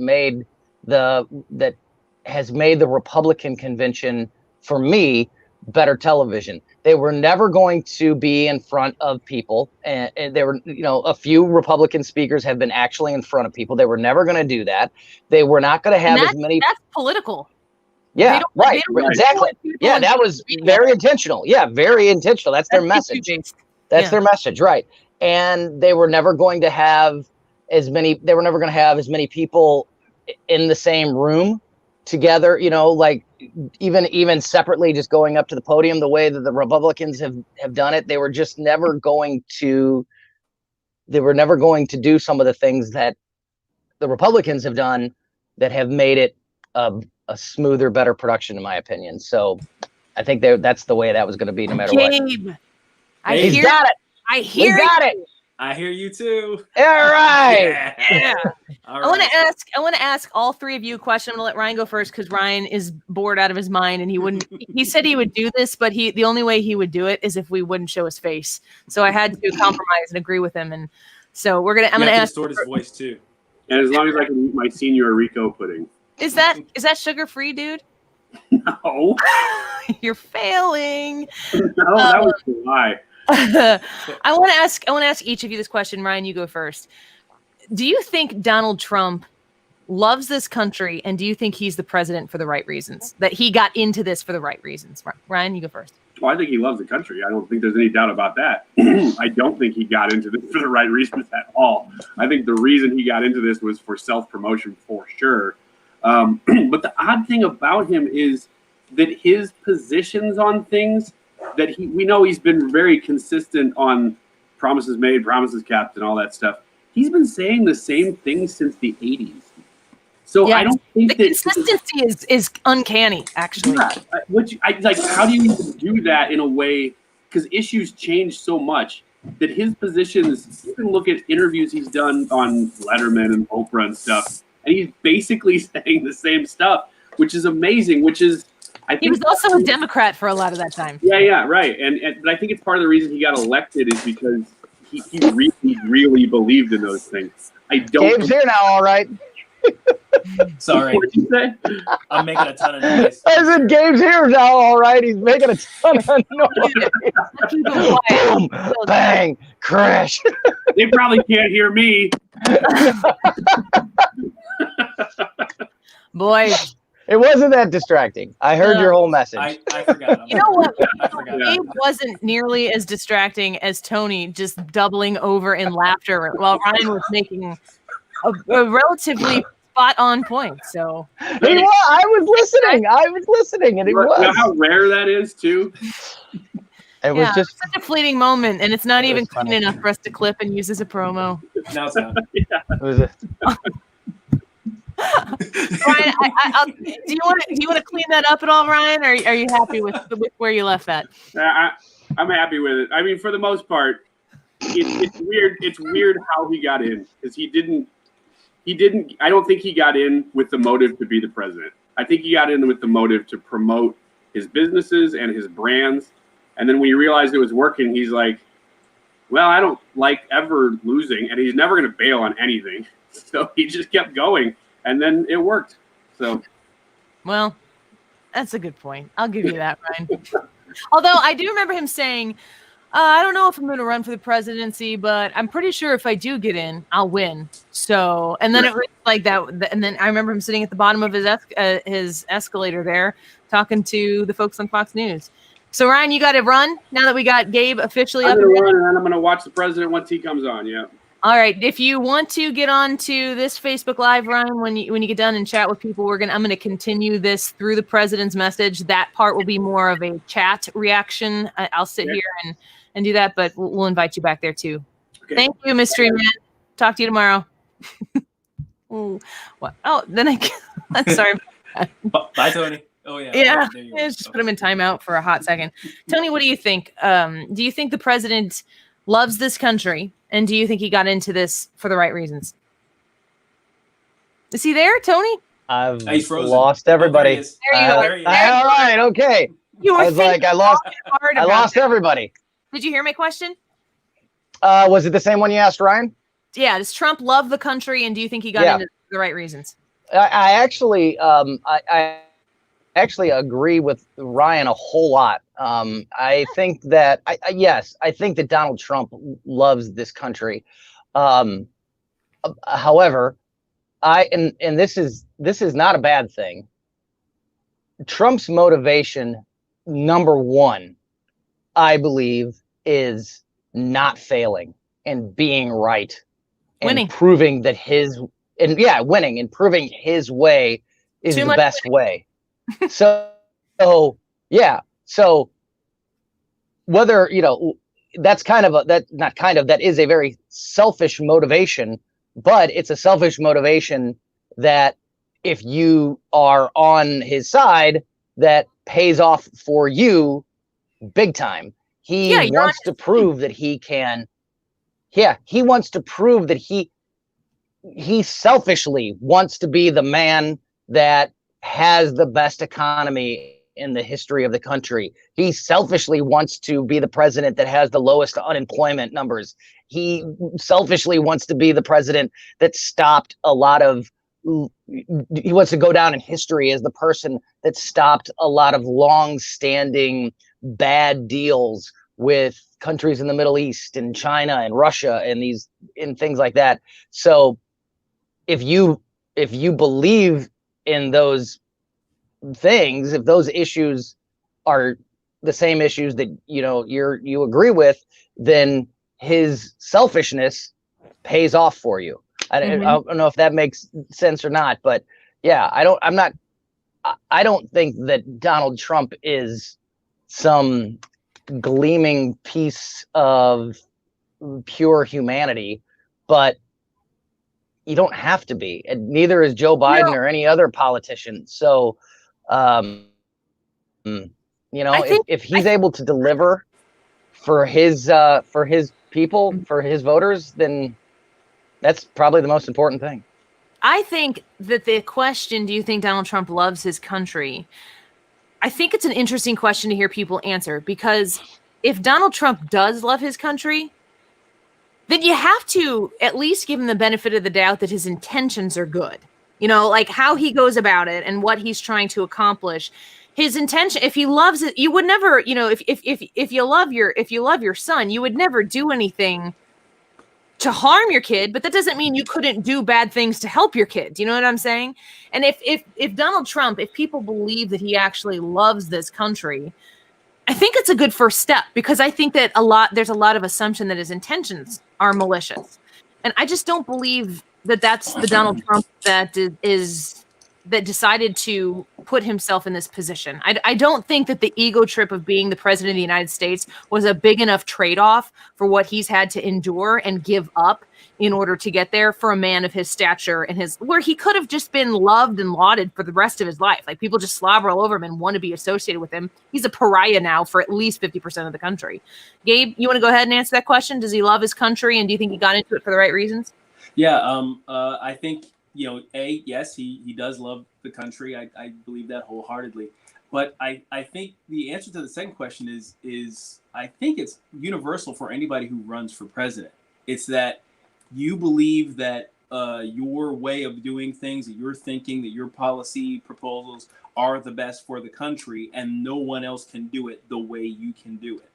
has made the Republican convention, for me, better television. They were never going to be in front of people, and there were, a few Republican speakers have been actually in front of people. They were never going to do that. They were not going to have as many. That's political. Yeah, right. Exactly. Yeah, that was very intentional. Yeah, very intentional. That's their message. That's their message, right? And they were never going to have as many. They were never going to have as many people in the same room together. Even separately, just going up to the podium the way that the Republicans have done it. They were just never going to. They were never going to do some of the things that the Republicans have done that have made it a smoother, better production, in my opinion. So I think that's the way that was going to be, no matter what. He's got it. I hear it. I hear you too. All right. Yeah. All I want right. to ask all three of you a question. I'm gonna let Ryan go first because Ryan is bored out of his mind, and he said he would do this, but the only way he would do it is if we wouldn't show his face. So I had to compromise and agree with him. And so I'm gonna ask. Distort his voice too. And as long as I can eat my Senior Rico pudding. Is that sugar free, dude? No. You're failing. No, that was a lie. I want to ask each of you this question. Ryan, you go first. Do you think Donald Trump loves this country, and do you think he's the president for the right reasons? That he got into this for the right reasons? Ryan, you go first. Well, I think he loves the country. I don't think there's any doubt about that. I don't think he got into this for the right reasons at all. I think the reason he got into this was for self-promotion for sure. But the odd thing about him is that his positions on things that we know he's been very consistent on promises made, promises kept, and all that stuff. He's been saying the same thing since the 80s. So I don't think the consistency is uncanny, actually. Yeah, how do you even do that in a way? Because issues change so much that his positions, you can look at interviews he's done on Letterman and Oprah and stuff, and he's basically saying the same stuff, which is amazing, I think he was also a Democrat for a lot of that time. Yeah, right. But I think it's part of the reason he got elected is because he really believed in those things. Gabe's here now, all right. Sorry. What did you say? I'm making a ton of noise. I said Gabe's here now, all right. He's making a ton of noise. Boom, bang, crash. They probably can't hear me. Boy. It wasn't that distracting. I heard your whole message. I forgot. You know what? I forgot. Gabe wasn't nearly as distracting as Tony, just doubling over in laughter while Ryan was making a relatively spot-on point. So I was listening, and it was. You know how rare that is, too? It was just such a fleeting moment, and it's not even clean funny. enough for us to clip and use as a promo. Now it's not. it was Ryan, do you want to clean that up at all, Ryan? Or are you happy with where you left that? I'm happy with it. I mean, for the most part, it's weird. It's weird how he got in because he didn't. I don't think he got in with the motive to be the president. I think he got in with the motive to promote his businesses and his brands. And then when he realized it was working, he's like, "Well, I don't like ever losing," and he's never going to bail on anything. So he just kept going. and then it worked. So Well, that's a good point. I'll give you that, Ryan. Although I do remember him saying, I don't know if I'm going to run for the presidency, but I'm pretty sure if I do get in, I'll win. So, and then it was like that. And then I remember him sitting at the bottom of his escalator there, talking to the folks on Fox News. So, Ryan, you got to run now that we got Gabe officially I'm up. going to run, and then I'm going to watch the president once he comes on. Yeah. All right. If you want to get on to this Facebook Live, Ryan, when you get done and chat with people, I'm going to continue this through the president's message. That part will be more of a chat reaction. I'll sit here and do that, but we'll invite you back there too. Okay. Thank you, Mystery Man. Talk to you tomorrow. Ooh, what? Oh, then I'm sorry. Bye, Tony. Oh yeah. Yeah, There you go. just put him in timeout for a hot second. Tony, what do you think? Do you think the president loves this country, and do you think he got into this for the right reasons? Is he there, Tony? I've He's frozen. lost everybody. Oh, there he is. There you go. There he is. All right, okay. You were I was like, thinking I lost hard I about lost that. everybody. Did you hear my question? Was it the same one you asked, Ryan? Yeah. Does Trump love the country, and do you think he got Yeah. into it for the right reasons? I actually, I actually agree with Ryan a whole lot. I think that, yes, I think that Donald Trump loves this country. However, and this is not a bad thing. Trump's motivation, number one, I believe, is not failing and being right and Winning. proving that winning and proving his way is Too the much best way. So whether, that's that is a very selfish motivation, but it's a selfish motivation that if you are on his side, that pays off for you big time. He Yeah, you're on wants to prove that he can. Yeah, he wants to prove that he selfishly wants to be the man that has the best economy in the history of the country. He selfishly wants to be the president that has the lowest unemployment numbers. He selfishly wants to be the president that stopped a lot of, he wants to go down in history as the person that stopped a lot of long-standing bad deals with countries in the Middle East and China and Russia and things like that. So if you believe in those things, if those issues are the same issues that you agree with, then his selfishness pays off for you. I don't know if that makes sense or not, but yeah, I don't think that Donald Trump is some gleaming piece of pure humanity, but you don't have to be, and neither is Joe Biden or any other politician. So, if he's able to deliver for his people, for his voters, then that's probably the most important thing. I think that the question, do you think Donald Trump loves his country? I think it's an interesting question to hear people answer, because if Donald Trump does love his country, then you have to at least give him the benefit of the doubt that his intentions are good. Like how he goes about it and what he's trying to accomplish. His intention, if he loves it, you would never, if you love your son, you would never do anything to harm your kid, but that doesn't mean you couldn't do bad things to help your kid. You know what I'm saying? And if Donald Trump, if people believe that he actually loves this country, I think it's a good first step, because I think that there's a lot of assumption that his intentions are malicious. And I just don't believe that that's the Donald Trump that decided to put himself in this position. I don't think that the ego trip of being the president of the United States was a big enough trade-off for what he's had to endure and give up in order to get there for a man of his stature and where he could have just been loved and lauded for the rest of his life. Like, people just slobber all over him and want to be associated with him. He's a pariah now for at least 50% of the country. Gabe, you want to go ahead and answer that question? Does he love his country, and do you think he got into it for the right reasons? Yeah, I think, yes, he does love the country. I believe that wholeheartedly. But I think the answer to the second question is I think it's universal for anybody who runs for president. It's that you believe that your way of doing things, that you're thinking that your policy proposals are the best for the country, and no one else can do it the way you can do it.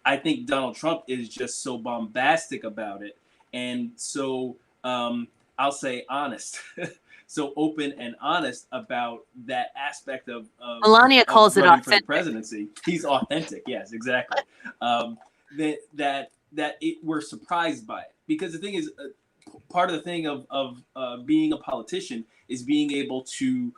I think Donald Trump is just so bombastic about it, and so I'll say honest, so open and honest about that aspect of Melania calls it running for the authentic. presidency. He's authentic, yes, exactly. We're surprised by it, because the thing is, part of the thing of being a politician is being able to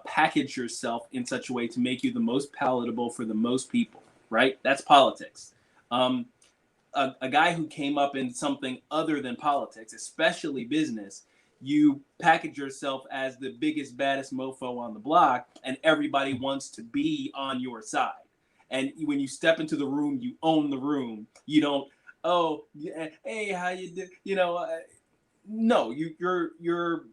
package yourself in such a way to make you the most palatable for the most people, right? That's politics. A guy who came up in something other than politics, especially business, you package yourself as the biggest, baddest mofo on the block, and everybody wants to be on your side. And when you step into the room, you own the room. You don't, oh, hey, how you do? No, you're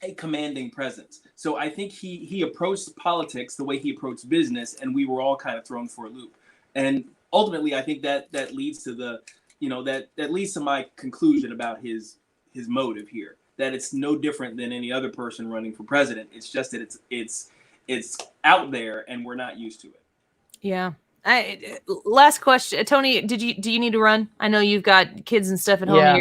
a commanding presence. So I think he approached politics the way he approached business, and we were all kind of thrown for a loop. And ultimately, I think that leads to that leads to my conclusion about his motive here. That it's no different than any other person running for president. It's just that it's out there, and we're not used to it. Yeah. Last question, Tony. Do you need to run? I know you've got kids and stuff at home. Yeah.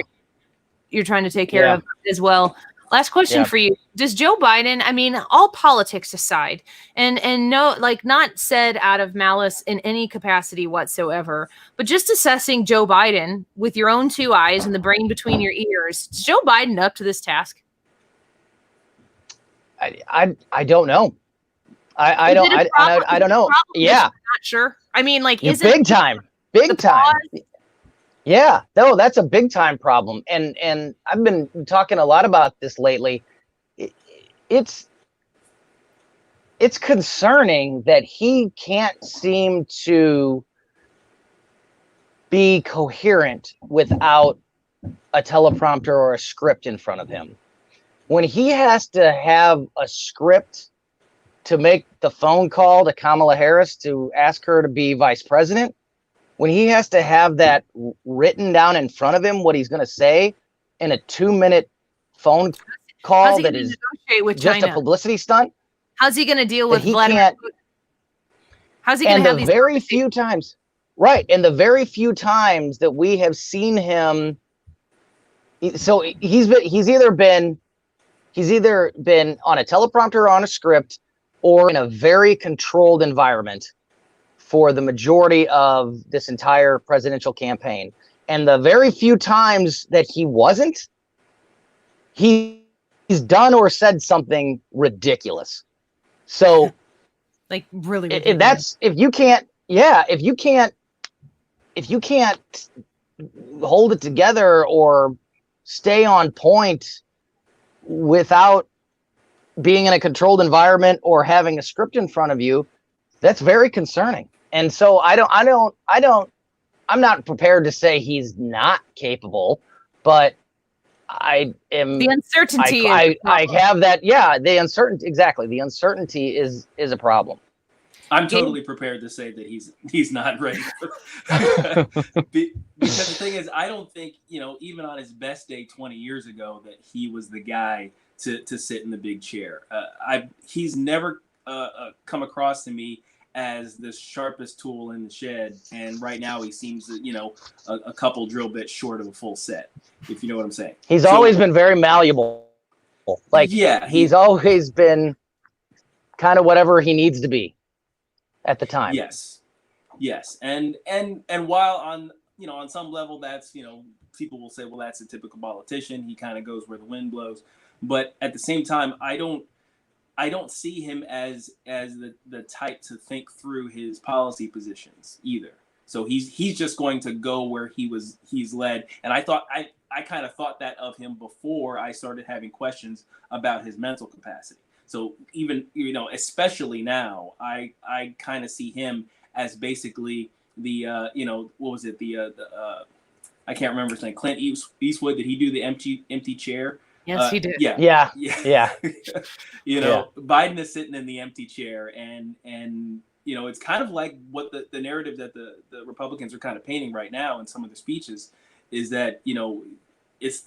You're trying to take care of as well. Last question for you. Does Joe Biden, I mean, all politics aside, and no, like, not said out of malice in any capacity whatsoever, but just assessing Joe Biden with your own two eyes and the brain between your ears, is Joe Biden up to this task? I don't know. I don't know. Yeah. Not sure. I mean, like, is big it time? Big time. Yeah, no, that's a big time problem. And I've been talking a lot about this lately. It's concerning that he can't seem to be coherent without a teleprompter or a script in front of him. When he has to have a script to make the phone call to Kamala Harris to ask her to be vice president, when he has to have that written down in front of him, what he's going to say in a 2-minute phone call that is with just China? A publicity stunt. How's he going to deal with he Vladimir can't, Putin? How's he going to have these very few times, right? And the very few times that we have seen him, so he's either been on a teleprompter or on a script, or in a very controlled environment for the majority of this entire presidential campaign. And the very few times that he wasn't, he's done or said something ridiculous. So like really if you can't hold it together or stay on point without being in a controlled environment or having a script in front of you, that's very concerning. And so I'm not prepared to say he's not capable, but I am the uncertainty. I have that. Yeah, the uncertainty. Exactly. The uncertainty is a problem. I'm totally prepared to say that he's not ready. Because the thing is, I don't think, even on his best day 20 years ago, that he was the guy to sit in the big chair. He's never come across to me as the sharpest tool in the shed, and right now he seems, a couple drill bits short of a full set, if you know what I'm saying. He's always been very malleable. Like, yeah, he's always been kind of whatever he needs to be at the time. Yes, and while on some level that's, people will say, well, that's a typical politician. He kind of goes where the wind blows, but at the same time, I don't see him as the type to think through his policy positions either. So he's just going to go where he's led. And I kind of thought that of him before I started having questions about his mental capacity. So even, especially now, I kind of see him as basically the, what was it? I can't remember his name. Clint Eastwood. Did he do the empty chair? Yes, he did. Yeah. Biden is sitting in the empty chair, and it's kind of like what the narrative that the Republicans are kind of painting right now in some of the speeches is that, it's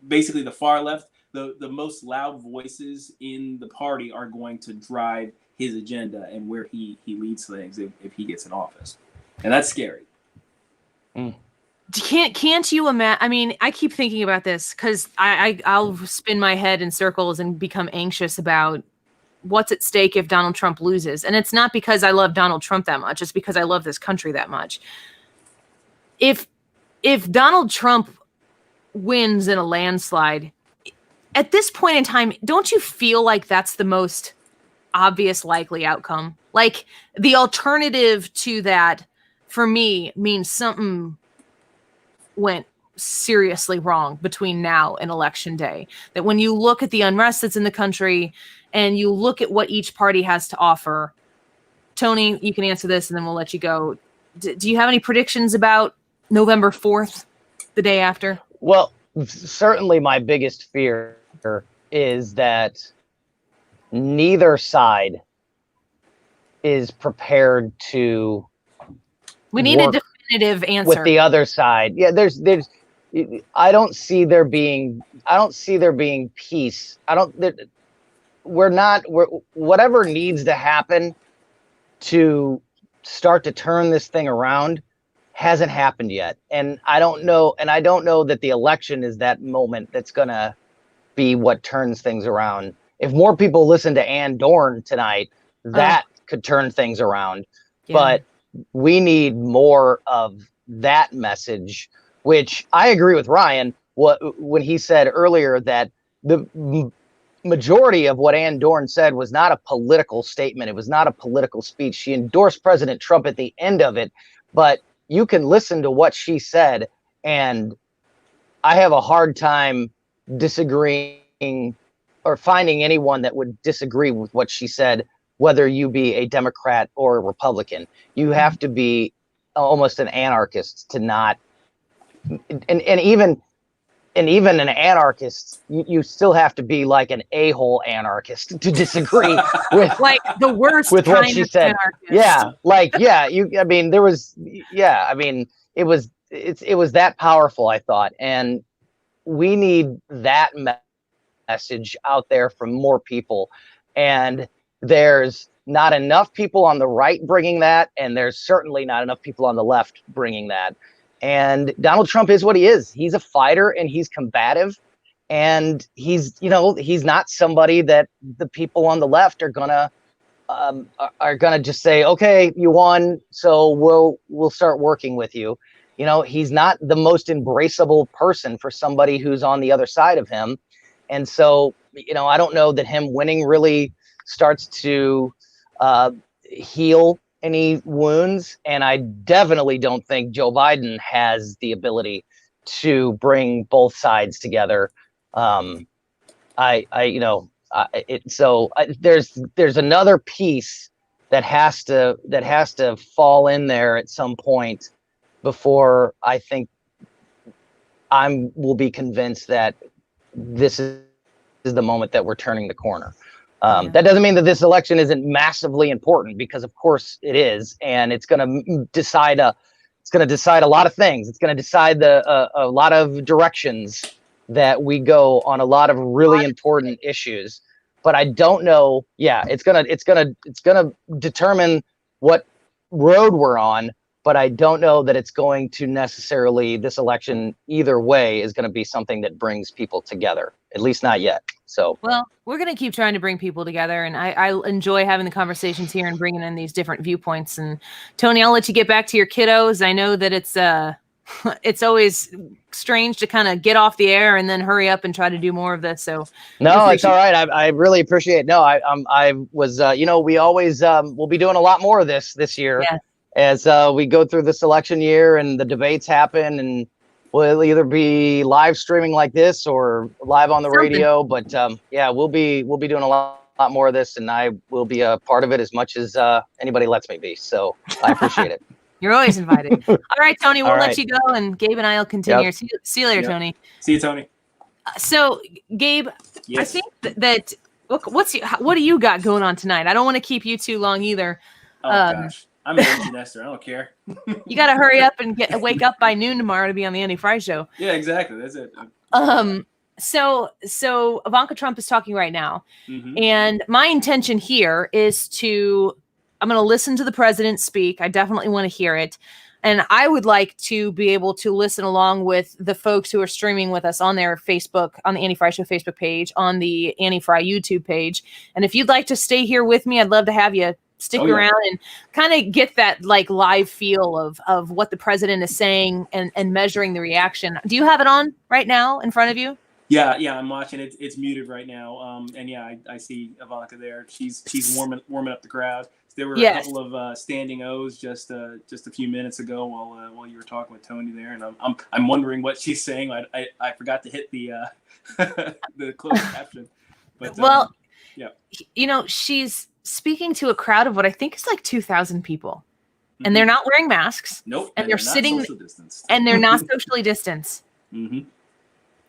basically the far left, the most loud voices in the party are going to drive his agenda and where he leads things if he gets in office, and that's scary. Can't you imagine? I mean, I keep thinking about this because I'll spin my head in circles and become anxious about what's at stake if Donald Trump loses. And it's not because I love Donald Trump that much. It's because I love this country that much. If Donald Trump wins in a landslide, at this point in time, don't you feel like that's the most obvious likely outcome? Like the alternative to that for me means something went seriously wrong between now and election day. That when you look at the unrest that's in the country and you look at what each party has to offer, Tony, you can answer this and then we'll let you go. Do you have any predictions about November 4th, the day after? Well, certainly my biggest fear is that neither side is prepared to We need a work definitive answer. with the other side. Yeah, there's I don't see there being peace. Whatever needs to happen to start to turn this thing around hasn't happened yet. And I don't know that the election is that moment that's going to be what turns things around. If more people listen to Ann Dorn tonight, that could turn things around. Yeah. But we need more of that message, which I agree with Ryan when he said earlier that the majority of what Ann Dorn said was not a political statement. It was not a political speech. She endorsed President Trump at the end of it, but you can listen to what she said, and I have a hard time disagreeing or finding anyone that would disagree with what she said, whether you be a Democrat or a Republican. You have to be almost an anarchist to not, and even an anarchist, you still have to be like an a-hole anarchist to disagree with like the worst with kind what she of said. anarchist. It was that powerful, I thought, and we need that message out there from more people. And there's not enough people on the right bringing that, and there's certainly not enough people on the left bringing that. And Donald Trump is what he is. He's a fighter and he's combative, and he's not somebody that the people on the left are gonna just say, okay, you won, so we'll start working with you. He's not the most embraceable person for somebody who's on the other side of him. And so, I don't know that him winning really starts to heal any wounds. And I definitely don't think Joe Biden has the ability to bring both sides together. There's another piece that has to fall in there at some point before I think will be convinced that this is the moment that we're turning the corner. That doesn't mean that this election isn't massively important, because of course it is, and it's going to decide a lot of things. It's going to decide a lot of directions that we go on a lot of really important issues. But I don't know. Yeah, it's gonna determine what road we're on. But I don't know that it's going to necessarily, this election either way is going to be something that brings people together, at least not yet. So, well, we're going to keep trying to bring people together, and I enjoy having the conversations here and bringing in these different viewpoints. And Tony, I'll let you get back to your kiddos. I know that it's always strange to kind of get off the air and then hurry up and try to do more of this. So no, it's all right. I really appreciate it. No, I was, we always, we'll be doing a lot more of this year. Yes. As we go through this election year and the debates happen, and we'll either be live streaming like this or live on the radio. But we'll be doing a lot more of this, and I will be a part of it as much as anybody lets me be. So I appreciate it. You're always invited. All right, Tony, we'll let you go, and Gabe and I will continue. Yep. See you later, Tony. See you, Tony. So, Gabe, Yes. I think that what do you got going on tonight? I don't want to keep you too long either. Oh gosh. I'm an empty nester. I don't care. You got to hurry up and wake up by noon tomorrow to be on the Annie Fry show. Yeah, exactly. That's it. So Ivanka Trump is talking right now. Mhm. And my intention here is I'm going to listen to the president speak. I definitely want to hear it. And I would like to be able to listen along with the folks who are streaming with us on their Facebook, on the Annie Fry Show Facebook page, on the Annie Fry YouTube page. And if you'd like to stay here with me, I'd love to have you stick around and kind of get that like live feel of what the president is saying and measuring the reaction. Do you have it on right now in front of you? Yeah, I'm watching it. It's muted right now. And yeah, I see Ivanka there. She's warming up the crowd. There were a couple of standing O's just a few minutes ago while you were talking with Tony there, and I'm wondering what she's saying. I forgot to hit the the closed caption. But she's speaking to a crowd of what I think is like 2,000 people, and they're not wearing masks. Nope, and they're sitting distanced. and they're not socially distanced. Mm-hmm.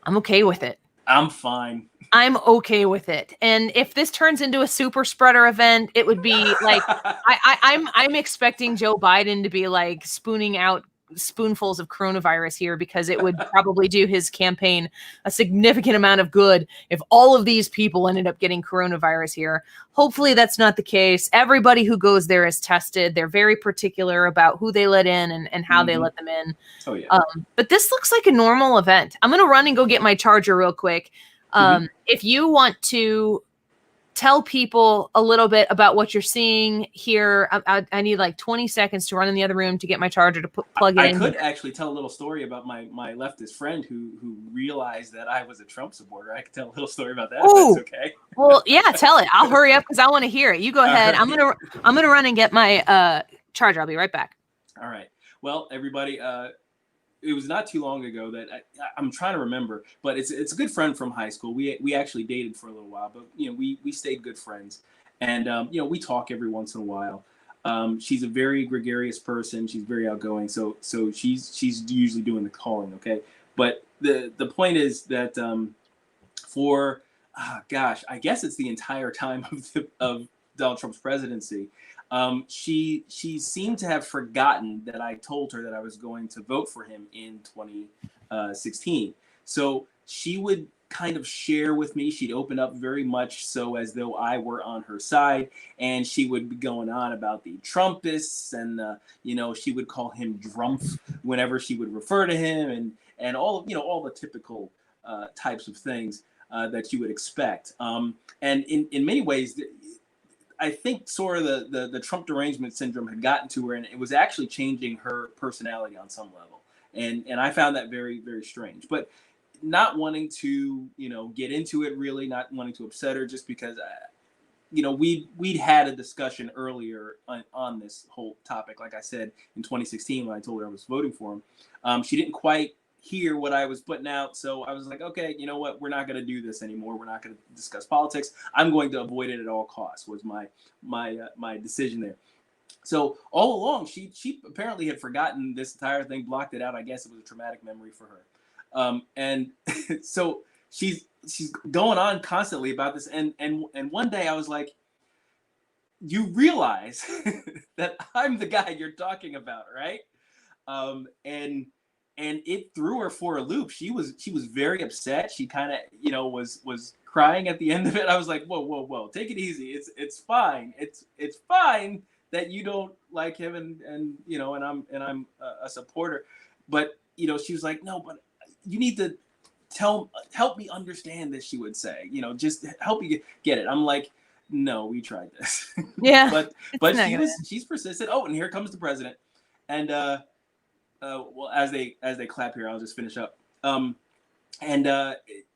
I'm okay with it. I'm fine. I'm okay with it. And if this turns into a super spreader event, it would be like I'm expecting Joe Biden to be like spooning out spoonfuls of coronavirus here, because it would probably do his campaign a significant amount of good if all of these people ended up getting coronavirus here. Hopefully that's not the case. Everybody who goes there is tested. They're very particular about who they let in and how they let them in. Oh yeah. But this looks like a normal event. I'm going to run and go get my charger real quick. If you want to tell people a little bit about what you're seeing here, I need like 20 seconds to run in the other room to get my charger to plug it in. I could actually tell a little story about my leftist friend who realized that I was a Trump supporter. I could tell a little story about that. If that's okay. Well, yeah, tell it. I'll hurry up because I want to hear it. You go ahead. I'm gonna run and get my charger. I'll be right back. All right. Well, everybody, it was not too long ago that I'm trying to remember, but it's a good friend from high school. We actually dated for a little while, but we stayed good friends, and we talk every once in a while. She's a very gregarious person. She's very outgoing. So she's usually doing the calling. Okay, but the point is that for I guess it's the entire time of Donald Trump's presidency. She seemed to have forgotten that I told her that I was going to vote for him in 2016. So she would kind of share with me. She'd open up very much so as though I were on her side, and she would be going on about the Trumpists, and she would call him Drumpf whenever she would refer to him, and all the typical types of things that you would expect. And in many ways, I think sort of the Trump derangement syndrome had gotten to her, and it was actually changing her personality on some level. And I found that very, very strange. But not wanting to, get into it, really not wanting to upset her, just because, we'd had a discussion earlier on this whole topic. Like I said, in 2016, when I told her I was voting for him, she didn't quite hear what I was putting out. So I was like, okay, you know what? We're not going to do this anymore. We're not going to discuss politics. I'm going to avoid it at all costs, was my decision there. So all along, she apparently had forgotten this entire thing, blocked it out. I guess it was a traumatic memory for her. And so she's going on constantly about this. And one day I was like, you realize that I'm the guy you're talking about, right? And it threw her for a loop. She was very upset. She kind of, was crying at the end of it. I was like, whoa, take it easy. It's fine. It's fine that you don't like him, and I'm a supporter. But she was like, no, but you need to help me understand this. She would say, just help you get it. I'm like, no, we tried this. Yeah, but she's persistent. Oh, and here comes the president, and. Well, as they clap here, I'll just finish up.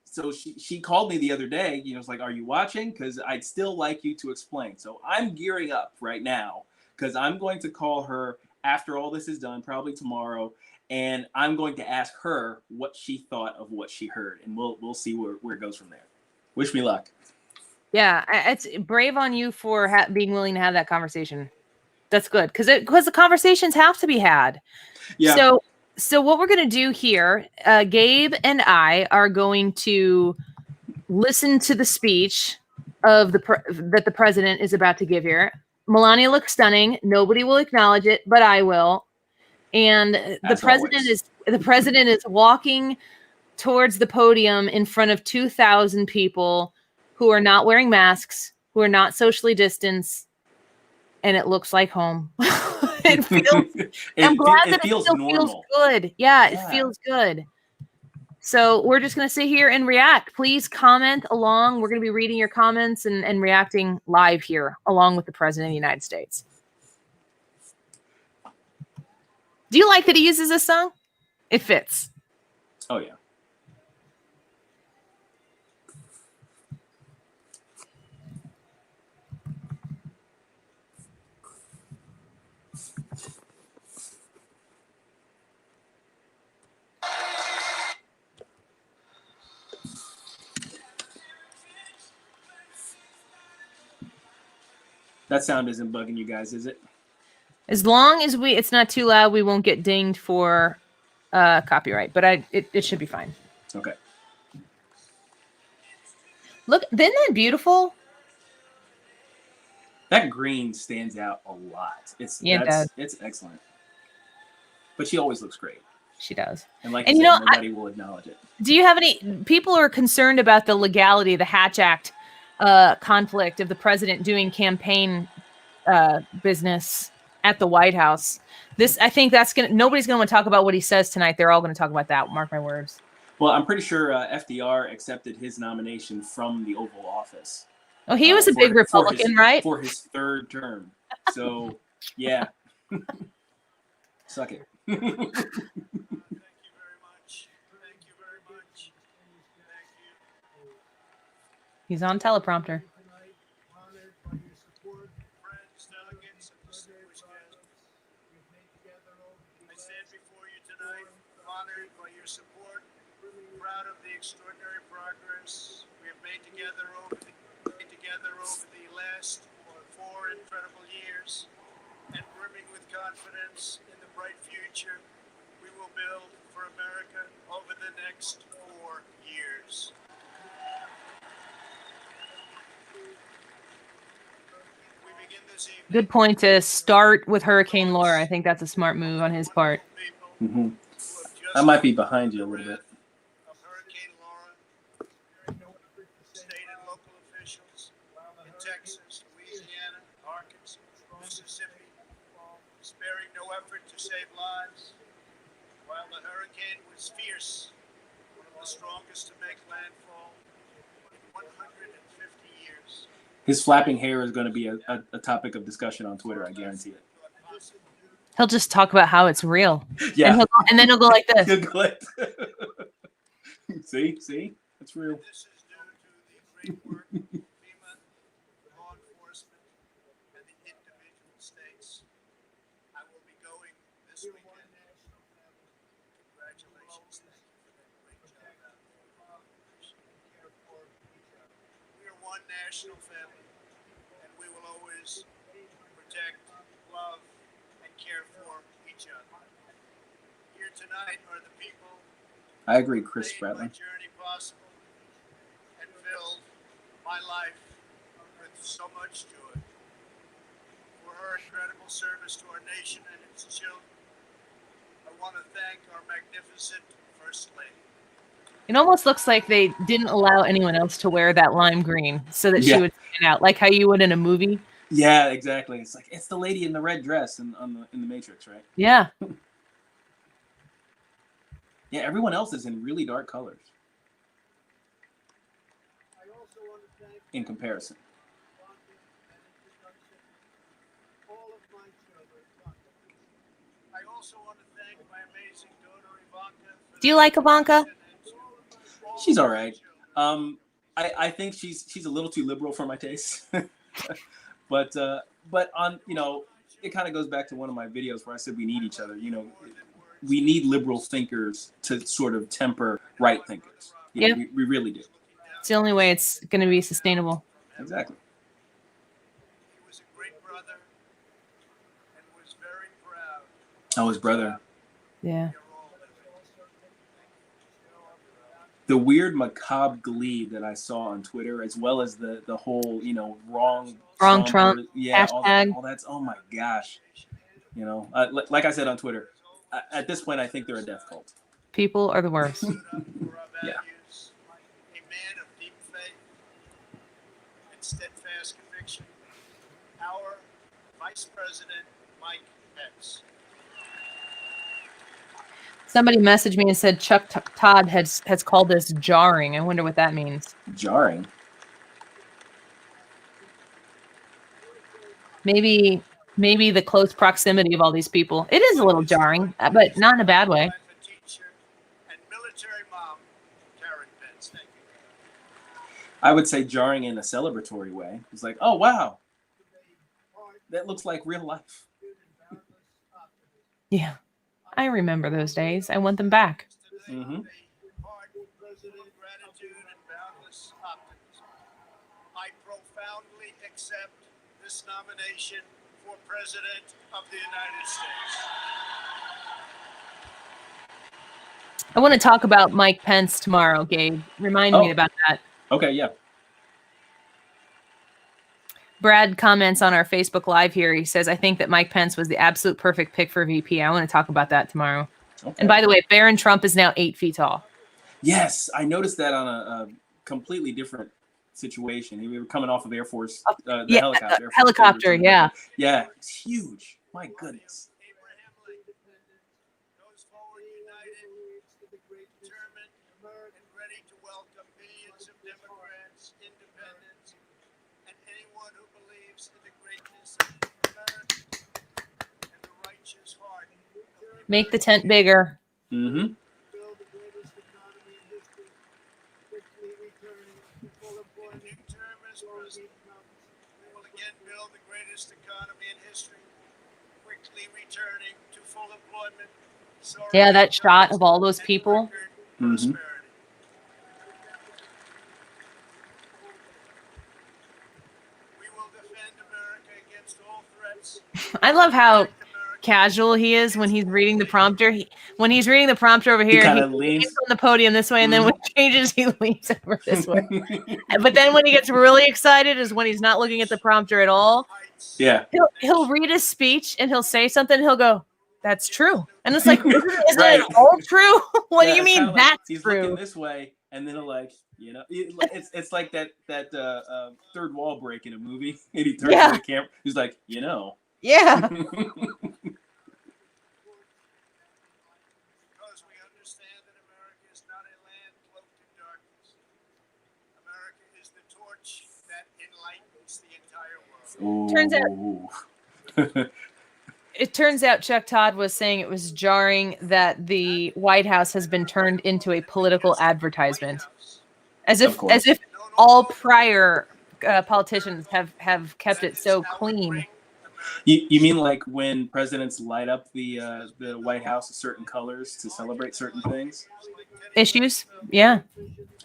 So she called me the other day. Was like, "Are you watching? Because I'd still like you to explain." So I'm gearing up right now because I'm going to call her after all this is done, probably tomorrow, and I'm going to ask her what she thought of what she heard, and we'll see where it goes from there. Wish me luck. Yeah, it's brave on you for being willing to have that conversation. That's good because the conversations have to be had. Yeah. So what we're going to do here, Gabe and I are going to listen to the speech of that the president is about to give here. Melania looks stunning. Nobody will acknowledge it, but I will. And As the president is walking towards the podium in front of 2,000 people who are not wearing masks, who are not socially distanced, and it looks like home. It feels, I'm glad that it feels still normal. feels good. Yeah, it Yeah. feels good. So we're just going to sit here and react. Please comment along. We're going to be reading your comments and reacting live here along with the President of the United States. Do you like that he uses this song? It fits. Oh yeah. That sound isn't bugging you guys, is it? As long as it's not too loud, we won't get dinged for copyright, but it should be fine. Okay. Look, isn't that beautiful? That green stands out a lot. It's excellent. But she always looks great. She does. And like And you you said, know, nobody will acknowledge it. Do you have any people are concerned about the legality, the Hatch Act conflict of the president doing campaign business at the White House? I think nobody's gonna want to talk about what he says tonight. They're all gonna talk about that. Mark my words. Well, I'm pretty sure FDR accepted his nomination from the Oval Office. Oh, he was a big Republican, right? For his third term. So, yeah. Suck it. Thank you very much. Thank you very much. Thank you. He's on teleprompter. Honored by your support, friends, delegates, and distinguished guests. I stand before you tonight, honored by your support, proud of the extraordinary progress we have made together over the last 4 incredible years, and brimming with confidence in the bright future we will build for America over the next 4 years. We begin this evening. Good point to start with Hurricane Laura. I think that's a smart move on his part. Mm-hmm. I might be behind you a little bit. Of Hurricane Laura, state and local officials in Texas, Louisiana, Arkansas, Mississippi, sparing no effort to save lives. While the hurricane was fierce, one of the strongest to make landfall in 150 years. His flapping hair is going to be a topic of discussion on Twitter. I guarantee it. He'll just talk about how it's real. Yeah. And then he'll go like this. He'll go like see, that's real. This is due to the great work of FEMA, law enforcement, and the individual states. I will be going this weekend. Congratulations. Thank you for that great job. We are one national family, and we will always protect, love, and care for each other. Here tonight are the people I agree, Chris made my Spratlin. journey possible and filled my life with so much joy. For her incredible service to our nation and its children, I want to thank our magnificent First Lady. It almost looks like they didn't allow anyone else to wear that lime green so that she Yeah. would stand out, like how you would in a movie. Yeah, exactly. It's like it's the lady in the red dress in the Matrix, right? Yeah. Yeah, everyone else is in really dark colors I also want to thank in comparison. all of my children. I also want to thank my amazing daughter Ivanka. Do you like Ivanka? She's all right. I think she's a little too liberal for my taste. but on it kind of goes back to one of my videos where I said we need each other. We need liberal thinkers to sort of temper right thinkers. Yeah. We really do. It's the only way it's going to be sustainable. Exactly. He was a great brother and was very proud. Oh, his brother. Yeah. the weird macabre glee that I saw on Twitter, as well as the whole, wrong Wrong somber- Trump yeah, all hashtag. that's, oh my gosh, like I said on Twitter, at this point I think they're a death cult. People are the worst. For our Yeah. values, a man of deep faith and steadfast conviction, our Vice President Mike Pence. Somebody messaged me and said Chuck Todd has called this jarring. I wonder what that means. Jarring. Maybe the close proximity of all these people. It is a little jarring, but not in a bad way. Teacher and military mom, Karen Pence. Thank you. I would say jarring in a celebratory way. It's like, oh wow, that looks like real life. Yeah, I remember those days. I want them back. Mm-hmm. Gratitude and boundless optimism. I profoundly accept this nomination for President of the United States. I want to talk about Mike Pence tomorrow, Gabe. Remind me about that. Okay, yeah. Brad comments on our Facebook Live here. He says, I think that Mike Pence was the absolute perfect pick for VP. I want to talk about that tomorrow. Okay. And by the way, Barron Trump is now 8 feet tall. Yes, I noticed that on a completely different situation. We were coming off of Air Force, the helicopter. Air Force helicopter, Base or yeah. something. Yeah, it's huge. My goodness. Abraham Lincoln goes forward united, determined, and ready to welcome millions of Democrats, independents, and anyone who believes in the greatness of America and the righteous heart. Make the tent bigger. Mm-hmm. Build the greatest economy in history, quickly returning to full employment. New term as president, we will again build the greatest economy in history, quickly returning to full employment. Yeah, that shot of all those people. Mm-hmm. We will defend America against all threats. I love how casual he is when he's reading the prompter. When he's reading the prompter over here, kinda he leans. on the podium this way, and then when he changes, he leans over this way. But then when he gets really excited is when he's not looking at the prompter at all. Yeah. He'll read his speech and he'll say something. And he'll go, "That's true," and it's like, isn't Right. it all true? What do Yeah, you it's mean kinda like that's he's true? looking this way, and then he'll it's like that third wall break in a movie, and he turns Yeah. to the camera. He's like, Yeah. Because we understand that America is not a land cloaked in darkness. America is the torch that enlightens the entire world. It turns out Chuck Todd was saying it was jarring that the White House has been turned into a political advertisement, as Of if course. all prior politicians have kept it so clean. You mean like when presidents light up the White House with certain colors to celebrate certain things? Issues? Yeah,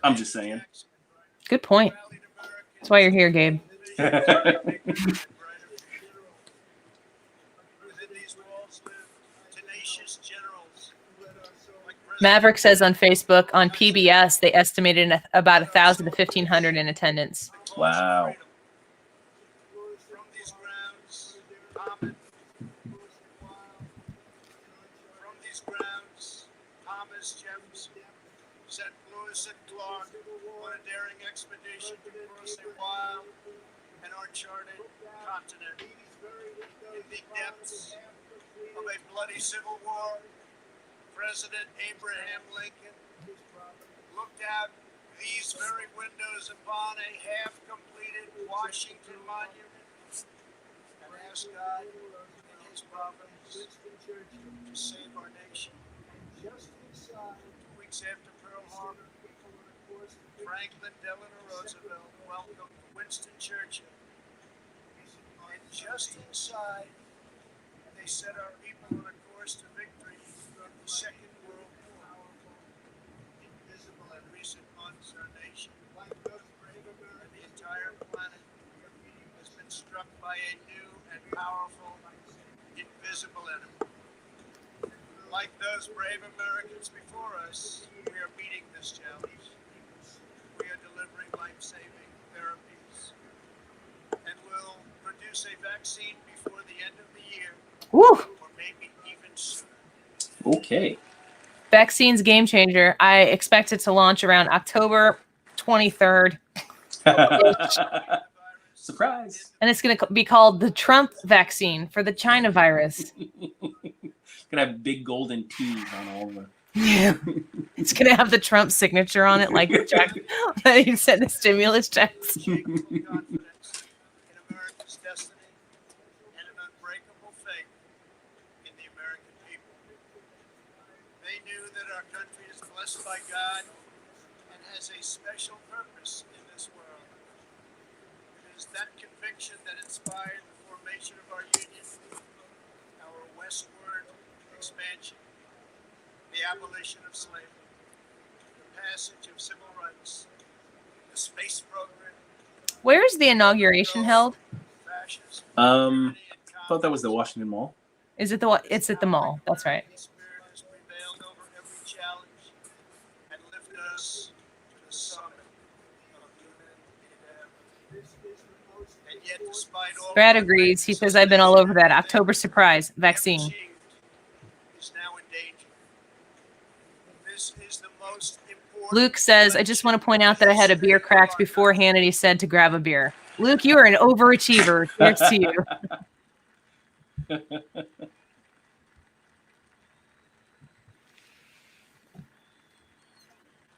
I'm just saying. good point. That's why you're here, Gabe. Within these walls live tenacious generals like Maverick says on Facebook, on PBS, they estimated about 1,000 to 1,500 in attendance. Wow. From these grounds, Thomas Jefferson sent Lewis and Clark on a daring expedition to cross a wild and uncharted continent. In the depths of a bloody civil war, President Abraham Lincoln looked out these very windows upon a half-completed Washington monument and asked God in his providence to save our nation. 2 weeks after Pearl Harbor, Franklin Delano Roosevelt welcomed Winston Churchill. And just inside, they set our people on a course to victory from the Second World War. Invisible in recent months, our nation and the entire planet has been struck by a new and powerful invisible enemy. Like those brave Americans before us, we are meeting this challenge. We are delivering life-saving therapies and will produce a vaccine before the end of the year, Woo! or maybe even sooner. Okay. Vaccine's game changer. I expect it to launch around October 23rd. Surprise. And it's going to be called the Trump vaccine for the China virus. Gonna have big golden T's on all of them. Yeah. It's going to have the Trump signature on it, like Jack, that he sent the stimulus checks. Confidence in America's destiny and an unbreakable faith in the American people. They knew that our country is blessed by God and has a special purpose in this world. It is that conviction that inspired the formation of our union, our westward expansion, the abolition of slavery, the passage of civil rights, the space program. Where's the inauguration held? Fascism, Thought that was the Washington Mall. Is it the one? It's at the mall. That's right. The Spirit has prevailed over every challenge and lifted us to the summit of human endeavor. And yet, despite all Brad that agrees. He says, I've been all over that. October surprise vaccine. achieved is now in danger. This is the most important. Luke says, I just want to point out that I had a beer cracked before Hannity said to grab a beer. Luke, you are an overachiever. Here's to you.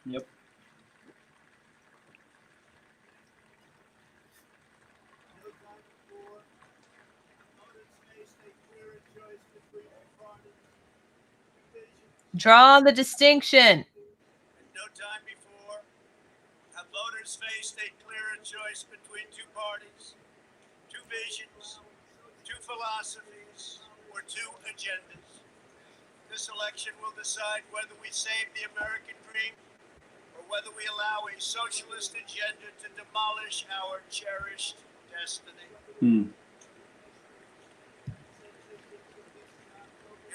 Yep. No time before, voters faced a clear choice between two parties. Division. Draw the distinction. No time before, have voters faced a clearer choice between two parties, two visions, two philosophies, or two agendas. This election will decide whether we save the American dream or whether we allow a socialist agenda to demolish our cherished destiny.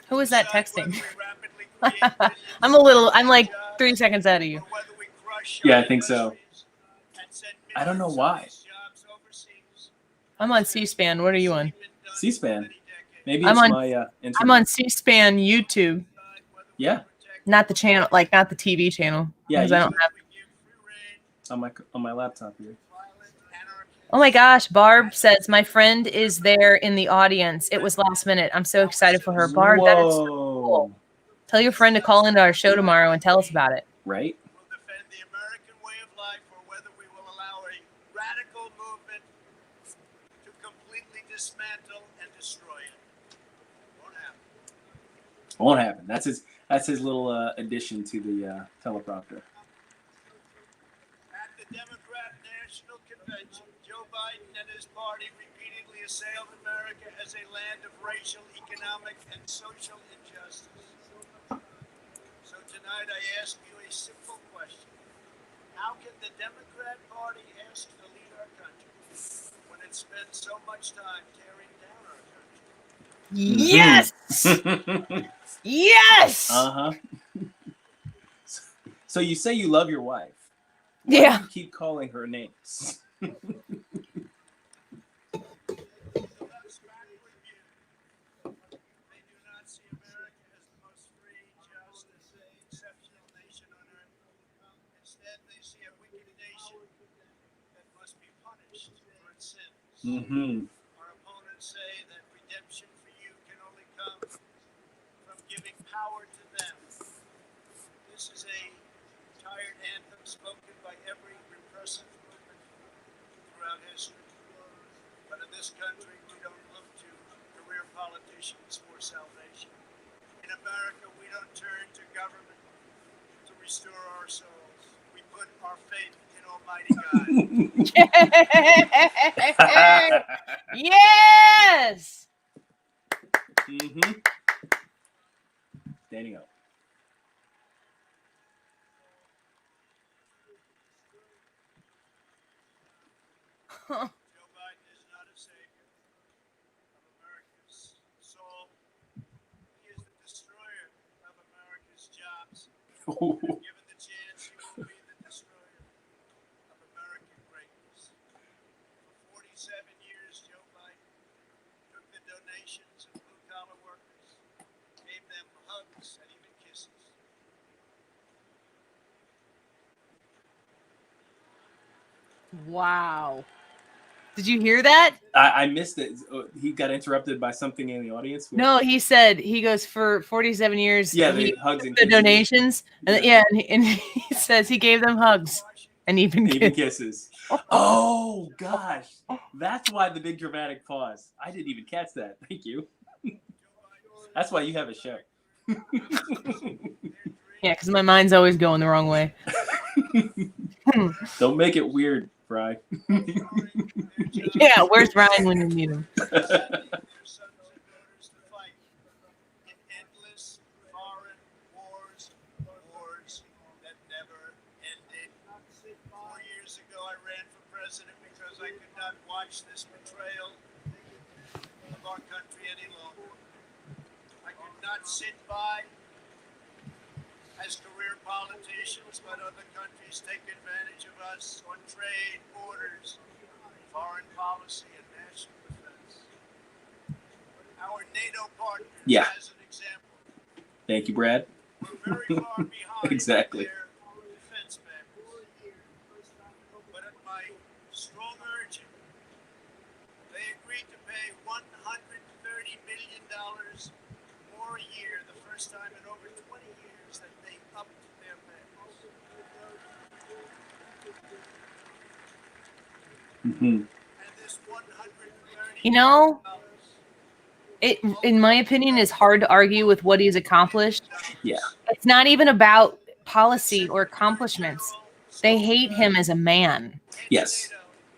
Who is that texting? I'm I'm like 3 seconds out of you. Yeah, I think so. I don't know why. I'm on C-SPAN. What are you on? C-SPAN. Maybe I'm it's on- my internet. I'm on C-SPAN YouTube, Yeah, not the channel, like not the TV channel. Yeah, because I don't YouTube. have. on my laptop here. Oh my gosh, Barb says my friend is there in the audience. It was last minute. I'm so excited for her. Barb, that is so cool. Tell your friend to call into our show tomorrow and tell us about it. Right? Will defend the American way of life, or whether we will allow a radical movement to completely dismantle and destroy it. Won't happen. Won't happen. That's his little addition to the teleprompter. At the Democrat National Convention, Joe Biden and his party repeatedly assailed America as a land of racial, economic, and social injustice. So tonight I ask you a simple question. How can the Democrat Party ask to lead our country when it spends so much time tearing down our country? Yes! Yes! Uh-huh. So you say you love your wife. Why do Yeah. you keep calling her names? Let's backward view. They do not see America as the most free, just, exceptional nation on earth. Instead, they see a wicked nation that must be punished for its sins. Mm-hmm. Our opponents say that redemption for you can only come from giving power to them. This is a tired anthem spoken by every repressive movement throughout history. But in this country, we don't look to career politicians for salvation. In America, we don't turn to government to restore our souls. We put our faith in Almighty God. Yes! Mm-hmm. Standing up. Joe Biden is not a savior of America's soul. He is the destroyer Given the chance, he will be the destroyer of American greatness. For 47 years, Joe Biden took the donations of blue-collar workers, gave them hugs and even kisses. Wow. Did you hear that? I missed it. He got interrupted by something in the audience. No, he said he goes for 47 years. Yeah, he the hugs and the kisses. donations, and and he says he gave them hugs and even Even kisses. kisses. Oh gosh, that's why the big dramatic pause. I didn't even catch that. Thank you. That's why you have a show. Yeah, because my mind's always going the wrong way. Don't make it weird, Fry. Yeah, where's Ryan when you need him? Their sons and daughters to fight in endless foreign wars that never ended. 4 years ago, I ran for president because I could not watch this betrayal of our country any longer. I could not sit by as career politicians let other countries take advantage of us on trade, borders, foreign policy, and national defense. Our NATO partners, Yeah. as an example, Thank you, Brad. were very far behind Exactly. their defense members. But at my strong urging, they agreed to pay $130 million more a year, the first time in over 20 years that they upped their payments. Mm-hmm. And this $130 You know, million it, in my opinion, is hard to argue with what he's accomplished. Yeah. It's not even about policy or accomplishments. They hate him as a man, Yes.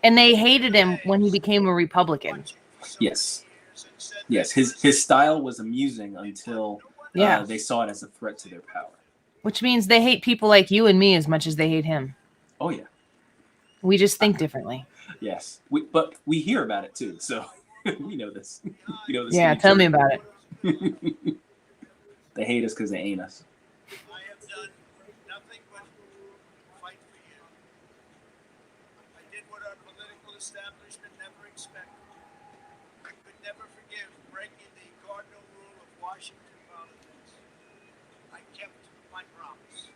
and they hated him when he became a Republican. Yes. Yes. His style was amusing until Yeah. they saw it as a threat to their power. Which means they hate people like you and me as much as they hate him. Oh yeah. We just think differently. Yes. But we hear about it too, so we know this. We know this. Yeah, to be tell true. me about it. They hate us because they ain't us. I have done nothing but fight for you. I did what our political establishment never expected. I could never forgive breaking the cardinal rule of Washington politics. I kept my promise.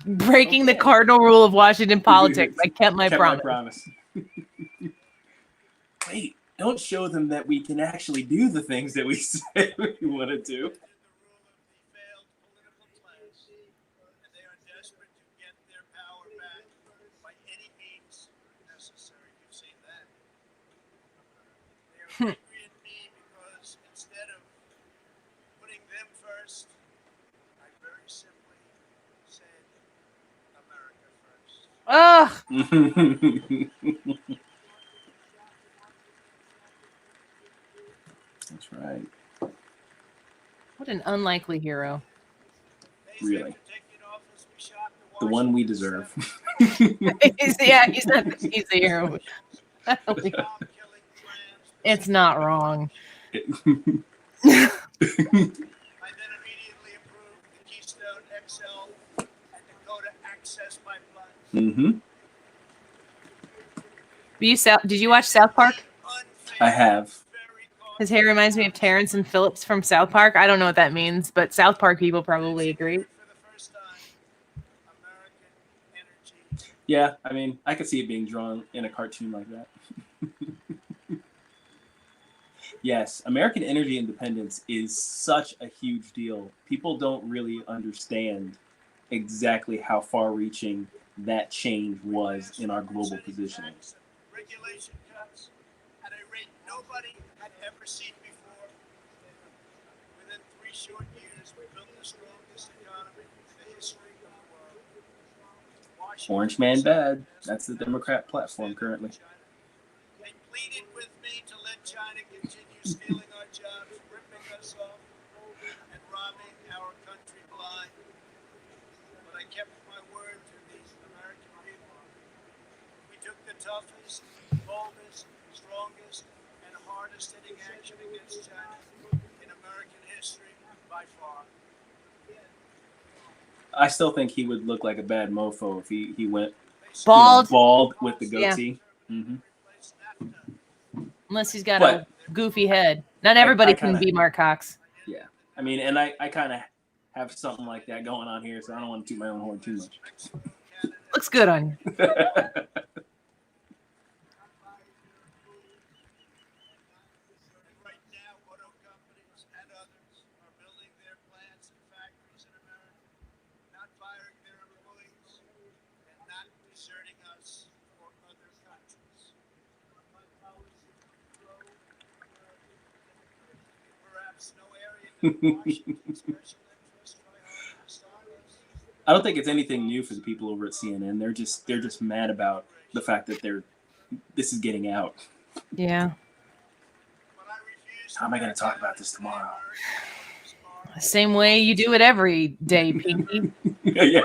Breaking the cardinal rule of Washington politics. I kept my Kept promise. Wait, don't show them that we can actually do the things that we say we want to do. The rule of the failed political class, and they are desperate to get their power back by any means necessary. You've seen that. They are angry at me because instead of putting them first, I very simply said America first. Ugh. That's right. What an unlikely hero. Really. After taking office, we shot The one we deserve. He's not. He's a hero. It's not wrong. I then immediately approved the Keystone XL and Dakota Access Pipeline. Mm-hmm. Did you watch South Park? I have. His hair reminds me of Terrence and Phillips from South Park. I don't know what that means, but South Park people probably agree. For the first time, American energy. Yeah, I mean, I could see it being drawn in a cartoon like that. Yes, American energy independence is such a huge deal. People don't really understand exactly how far-reaching that change was in our global positioning. Regulation cuts at a rate nobody had ever seen before. Within 3 short years, we built the strongest economy in the history of the world. Orange man bad. That's the Democrat platform currently. They pleaded with me to let China continue stealing our jobs, ripping us off, and robbing our country blind. But I kept my word to the American people. We took the toughest, boldest, strongest, and hardest hitting action against China history by far. I still think he would look like a bad mofo if he went Bald, bald with the Yeah. goatee. Hmm. unless he's got But- a goofy head. Not everybody I can kinda- be Mark Cox. Yeah, I mean, and I kind of have something like that going on here, so I don't want to toot my own horn too much. Looks good on you. Right now, auto companies and others are building their plants and factories in America, not firing their employees, and not deserting us for other countries. Perhaps no area that Washington's special interests try hard to stop us. I don't think it's anything new for the people over at CNN. They're just mad about the fact that this is getting out. Yeah. But I refuse How am I going to talk about this tomorrow? Same way you do it every day, Pinky. Yeah.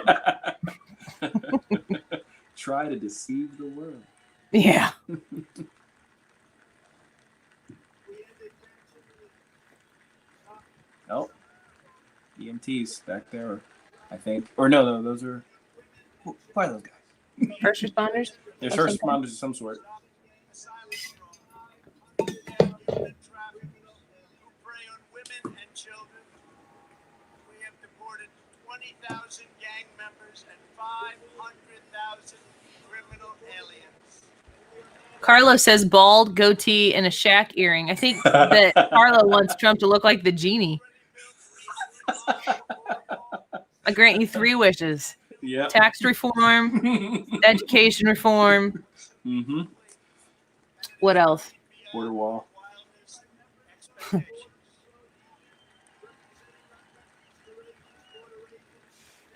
Try to deceive the world. Yeah. Oh, EMTs back there, I think. Or no, those are. Who are those guys? First responders? They're first responders of some sort. who prey on women and children. We have deported 20,000 gang members and 500,000 criminal aliens. Carlo says bald, goatee, and a shack earring. I think that Carlo wants Trump to look like the genie. I grant you 3 wishes: Yeah. tax reform, education reform. Mm-hmm. What else? Border wall.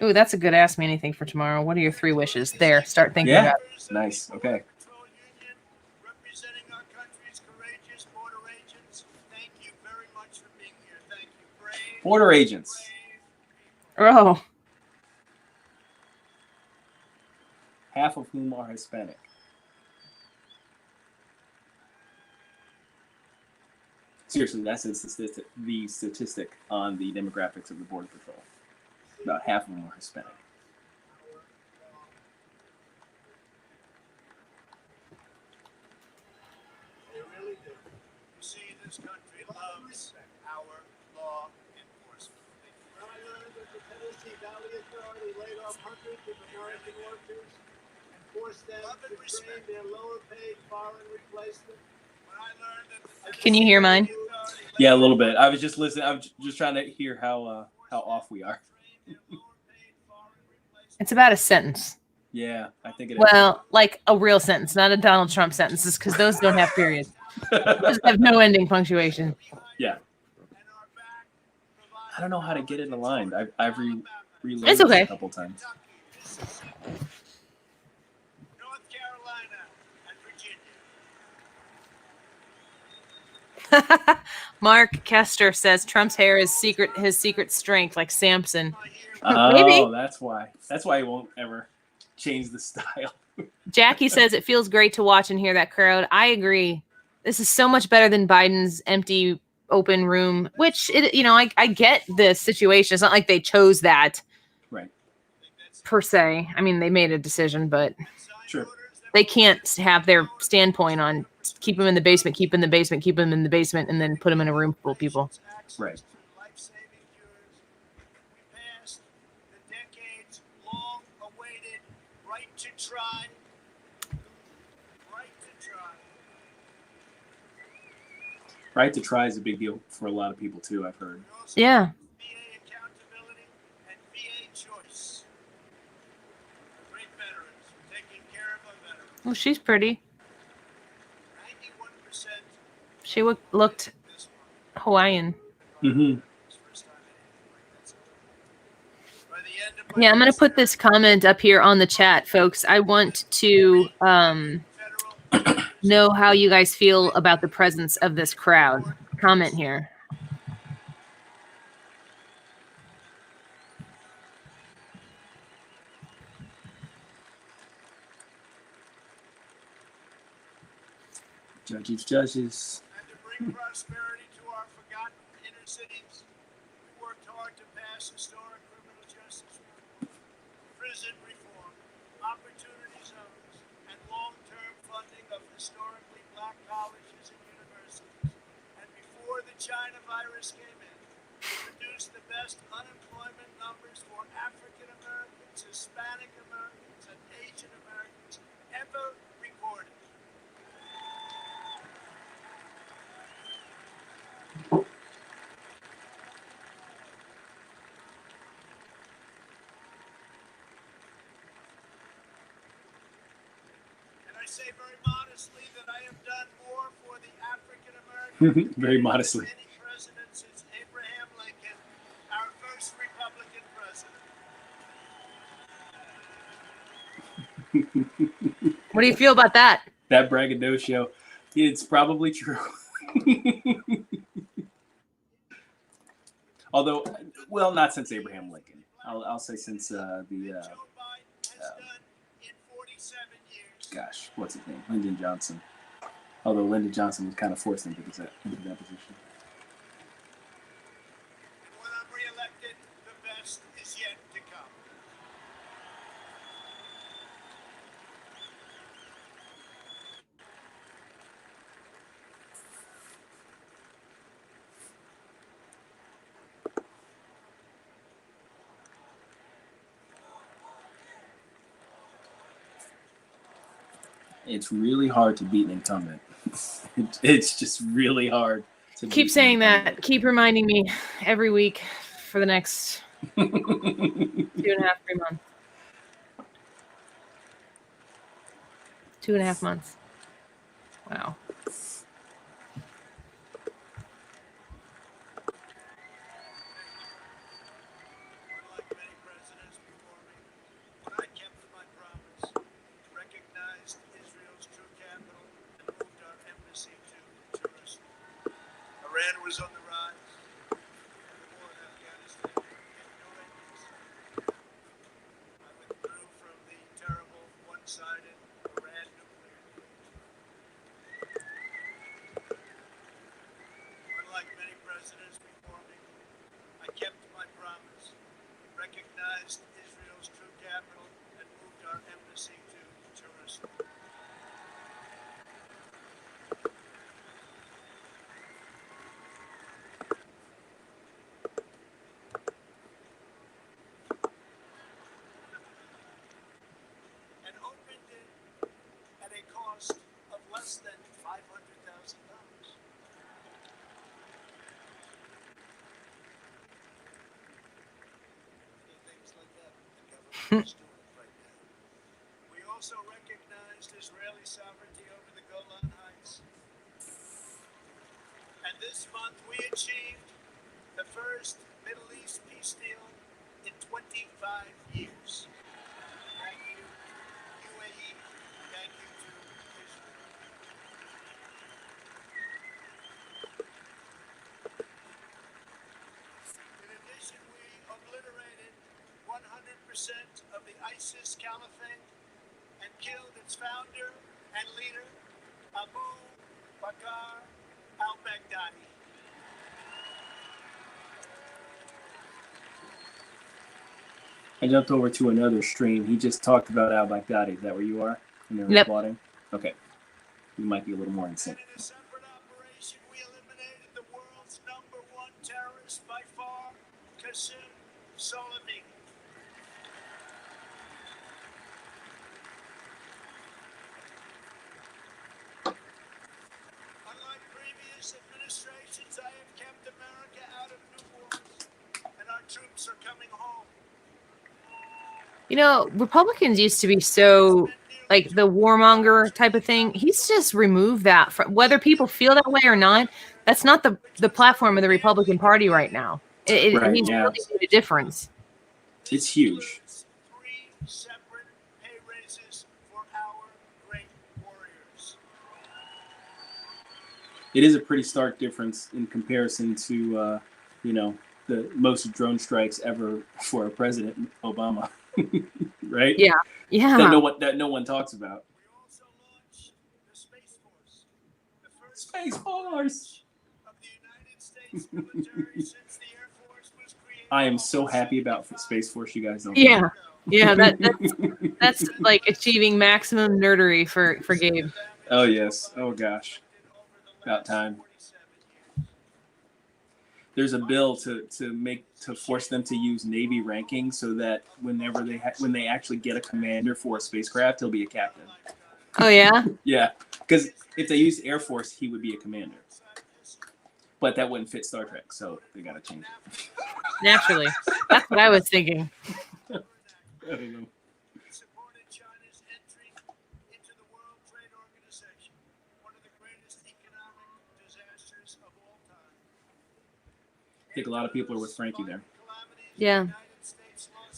Ooh, that's a good ask me anything for tomorrow. What are your 3 wishes? There, start thinking Yeah. about it. Nice. Okay. Representing our country's courageous border agents, thank you very much for being here. Thank you, brave. Border agents. Oh, Half of whom are Hispanic. Seriously, that's the statistic on the demographics of the Border Patrol. About half of them are Hispanic. They really do. You see, this country loves our law enforcement. When I learned that the Tennessee Valley Authority laid off hundreds of American workers and forced them Love and to train respect. their lower-paid foreign replacement. When I learned that the Can you hear mine? Tennessee Valley Authority Yeah, a laid little off bit. I was just listening. I'm just trying to hear how off we are. train their lower-paid foreign replacement. it's about a sentence. Yeah, I think it is. Well, like a real sentence, not a Donald Trump sentences, because those don't have periods. Those have no ending punctuation. Yeah. I don't know how to get it aligned. I've reloaded It's okay. it a couple times. North Carolina and Virginia. Mark Kester says Trump's hair is his secret strength, like Samson. Oh, Maybe. that's why. That's why he won't ever change the style. Jackie says it feels great to watch and hear that crowd. I agree. This is so much better than Biden's empty open room, which I get the situation. It's not like they chose that Right. per se. I mean, they made a decision, but Sure. they can't have their standpoint on keep them in the basement, keep them in the basement, keep them in the basement, and then put them in a room full of people. Right. Life-saving cures. We passed the decades-long-awaited right to try. Right to try. Right to try is a big deal for a lot of people too, I've heard. We also Yeah. have VA accountability and VA choice. Great veterans taking care of our veterans. Well, she's pretty. 91% She looked this month. Hawaiian. Mm-hmm. It's the first time anything like that's happened. By the end of my Yeah, I'm going to put this comment up here on the chat, folks. I want to federal know how you guys feel about the presence of this crowd. Comment here. Judges. and to bring prosperity to our forgotten inner cities, Congress historic criminal justice reform, prison reform, opportunity zones, and long-term funding of historically black colleges and universities. And before the China virus came in, we produced the best unemployment numbers for African Americans, Hispanic Americans, and Asian Americans ever recorded. And I say very modestly that I have done more for the African American Very modestly. than any president since Abraham Lincoln, our first Republican president. What do you feel about that? That braggadocio. It's probably true. Although, well, not since Abraham Lincoln. I'll say since Joe Biden has done in 47 years. gosh, what's his name? Lyndon Johnson. Although Lyndon Johnson was kind of forced into that position. And when I'm reelected, the best is yet to come. It's really hard to beat an incumbent. It's just really hard to Keep beat saying an that. Keep reminding me every week for the next 2.5, 3 months. 2.5 months. Wow. Unlike many presidents before me, I kept my promise, recognized Israel's true capital, and moved our embassy to Jerusalem. Iran was on the rise, and the war in Afghanistan kept going. I withdrew from the terrible one-sided Iran nuclear deal. Unlike many presidents before me, I kept my promise, recognized Israel's true capital, and moved our embassy to Jerusalem. And opened it at a cost of less than $500,000. Things like that. The government is doing it right now. We also recognized Israeli sovereignty over the Golan Heights. And this month we achieved the first Middle East peace deal in 25 years. Thank you, UAE. Thank you to Israel. In addition, we obliterated 100% of the ISIS caliphate and killed its founder and leader, Abu Bakr al-Baghdadi. I jumped over to another stream. He just talked about al-Baghdadi. Is that where you are? And they're Yep. applauding? Okay. You might be a little more in And sync. in a separate operation, we eliminated the world's #1 terrorist by far, Qasem Soleimani. Unlike previous administrations, I have kept America out of new wars, and our troops are coming home. You know, Republicans used to be so like the warmonger type of thing. He's just removed that from whether people feel that way or not. That's not the platform of the Republican Party right now. Right, He's yeah. really made a difference. It's huge. Includes 3 separate pay raises for our great warriors. It is a pretty stark difference in comparison to, the most drone strikes ever for a president, Obama. Right? Yeah. Yeah. That no one talks about. We also launched the Space Force, the first Space Force. of the United States military since the Air Force was created I am so happy about Space Force. You guys don't. Yeah. Yeah, that's like achieving maximum nerdery for Gabe. Oh yes. Oh gosh. About time. There's a bill to force them to use Navy ranking so that whenever when they actually get a commander for a spacecraft, he'll be a captain. Oh yeah. Yeah, because if they used Air Force, he would be a commander. But that wouldn't fit Star Trek, so they gotta change it. Naturally, that's what I was thinking. I don't know. He supported China's entry into the World Trade Organization, one of the greatest economic disasters of all time. I think a lot of people are with Frankie there. Yeah.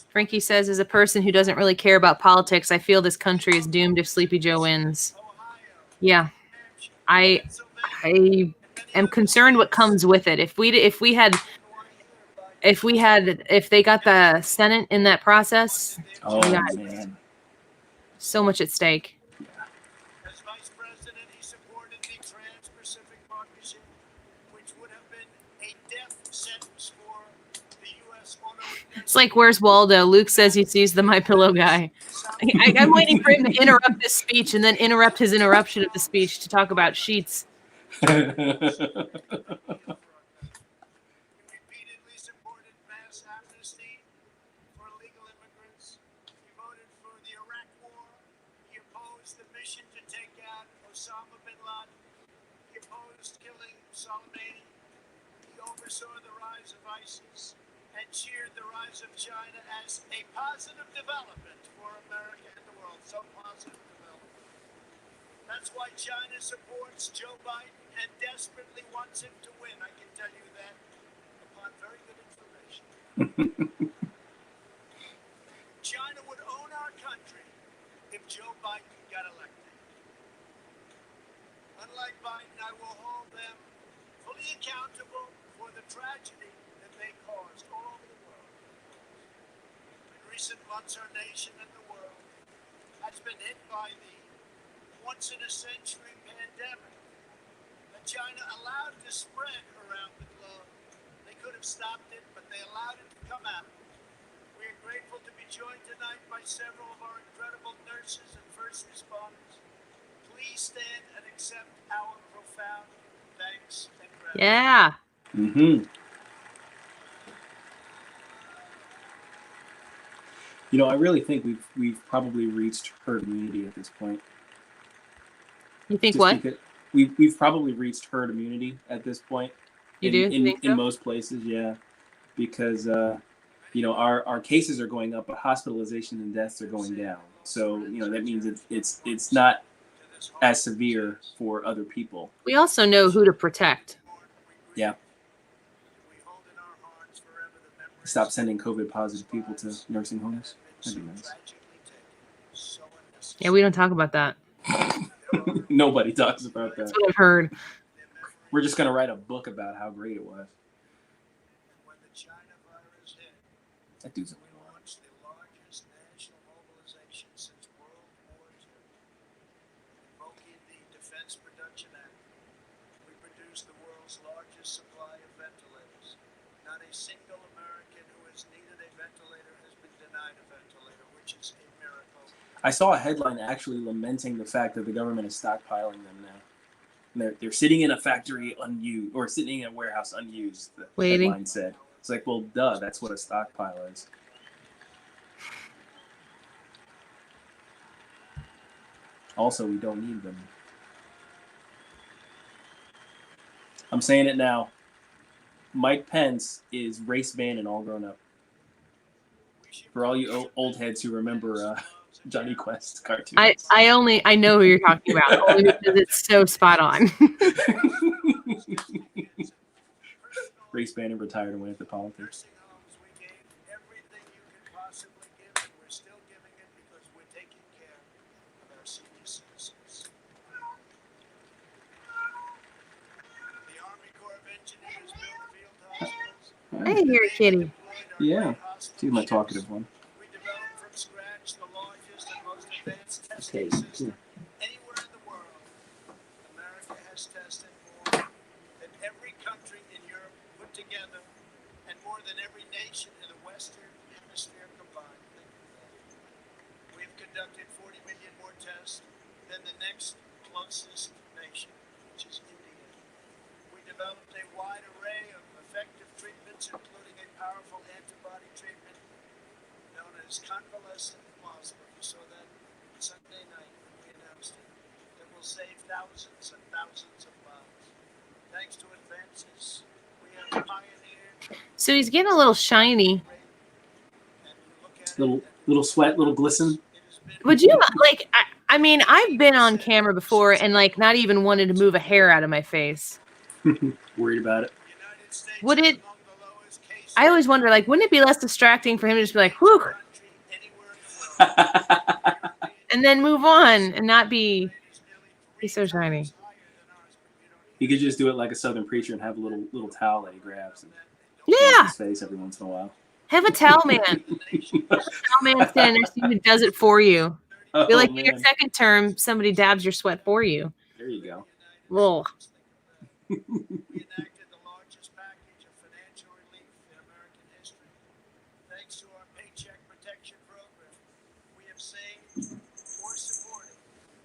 Frankie says, as a person who doesn't really care about politics, I feel this country is doomed if Sleepy Joe wins. Yeah. I am concerned what comes with it. If they got the Senate in that process, Oh we got man. so much at stake. As vice president, he supported the Trans-Pacific Partnership, which would have been a death sentence for the U.S. auto industry. It's like, where's Waldo? Luke says he sees the My Pillow guy. I'm waiting for him to interrupt this speech and then interrupt his interruption of the speech to talk about sheets. Repeatedly supported mass amnesty for illegal immigrants. He voted for the Iraq War. He opposed the mission to take out Osama bin Laden. He opposed killing Soleimani. He oversaw the rise of ISIS and cheered the rise of China as a positive development for America and the world. So positive development. That's why China supports Joe Biden and desperately wants him to win. I can tell you that upon very good information. China would own our country if Joe Biden got elected. Unlike Biden, I will hold them fully accountable for the tragedy that they caused all over the world. In recent months, our nation and the world has been hit by the once-in-a-century pandemic that China allowed to spread around the globe. They could have stopped it, but they allowed it to come out. We are grateful to be joined tonight by several of our incredible nurses and first responders. Please stand and accept our profound thanks and gratitude. Yeah. Mm-hmm. You know, I really think we've probably reached herd immunity at this point. You think Just what? because we've probably reached herd immunity at this point. You do? You think so? In most places, yeah, because you know our cases are going up, but hospitalizations and deaths are going down. So you know that means it's not as severe for other people. We also know who to protect. Yeah. Stop sending COVID positive people to nursing homes. That'd be nice. Yeah, we don't talk about that. Nobody talks about that. That's what I've heard. We're just gonna write a book about how great it was. When the China virus hit, That dude's we launched the largest national mobilization since World War II. Invoking the Defense Production Act, we produced the world's largest supply of ventilators. Not a single American who has needed a ventilator has been denied a ventilator, which is a miracle. I saw a headline actually lamenting the fact that the government is stockpiling them now. And they're sitting in a factory unused, or sitting in a warehouse unused. The Waiting. headline said. It's like, well, duh, that's what a stockpile is. Also, we don't need them. I'm saying it now. Mike Pence is race banned and all grown up. For all you old heads who remember Johnny Quest cartoons. I know who you're talking about only because it's so spot on. Race banned and retired and went into politics. Nursing homes, we gave everything you could possibly give, and we're still giving it because we're taking care of our senior citizens. The Army Corps of Engineers built field hospitals. I hear a kitty. Yeah. She's my talkative one. We developed from scratch the largest and most advanced Okay, testing cool. system anywhere in the world. America has tested more than every country in Europe put together, and more than every nation in the Western Hemisphere combined. We've conducted 40 million more tests than the next closest nation, which is India. We developed a wide array of effective treatments, including a powerful antibody treatment known as convalescent plasma. You saw that Sunday night when we announced it. That will save thousands and thousands of lives. Thanks to advances we have pioneered. So he's getting a little shiny. Little sweat, little glisten. Would you like? I mean, I've been on camera before and like not even wanted to move a hair out of my face. Worried about it. Would it? I always wonder, like, wouldn't it be less distracting for him to just be like, "Whew," and then move on and not be? He's so shiny. He could just do it like a Southern preacher and have a little towel that he grabs and Yeah, his face every once in a while. have a towel man. Have a towel man standing next to you who does it for you. Be like, in your man. second term, somebody dabs your sweat for you. There you go. Whoa. We enacted the largest package of financial relief in American history. Thanks to our Paycheck Protection Program, we have saved or supported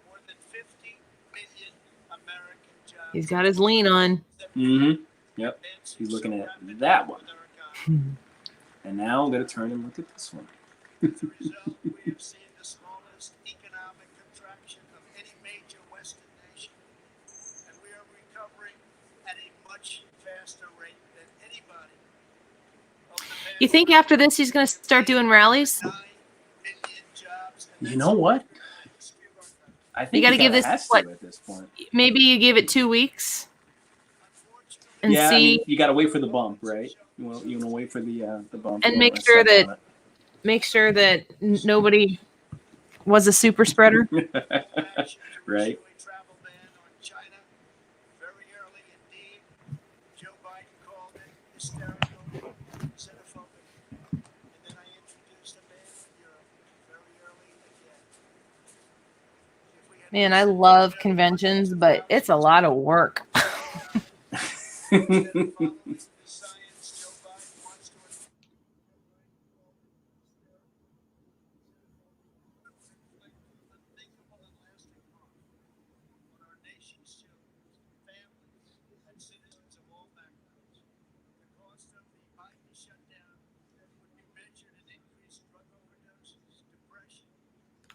more than 50 million American jobs. He's got his lean on. Mm-hmm. Yep. He's looking at that one. And now I'm going to turn and look at this one. As a result, we have seen the smallest economic contraction of any major Western nation, and we are recovering at a much faster rate than anybody. You think after this he's going to start doing rallies? 9 million jobs, and You know what? I think You gotta he give kinda this, has to what, at this point. Maybe you give it 2 weeks and Yeah, see, I mean, you got to wait for the bump, right? You want to wait for the bump and You make wanna sure step that nobody was a super spreader. on it. Right. travel ban on China very early indeed. Joe Biden called it hysterical, xenophobic, and then I introduced a ban on Europe very early again. If we had Man, I love conventions, but it's a lot of work. following the science, Joe Biden wants to unthinkable and lasting harm on our nation's children, families, and citizens of all backgrounds. The cost of the Biden shutdown would be measured in increased drug overdoses, depression,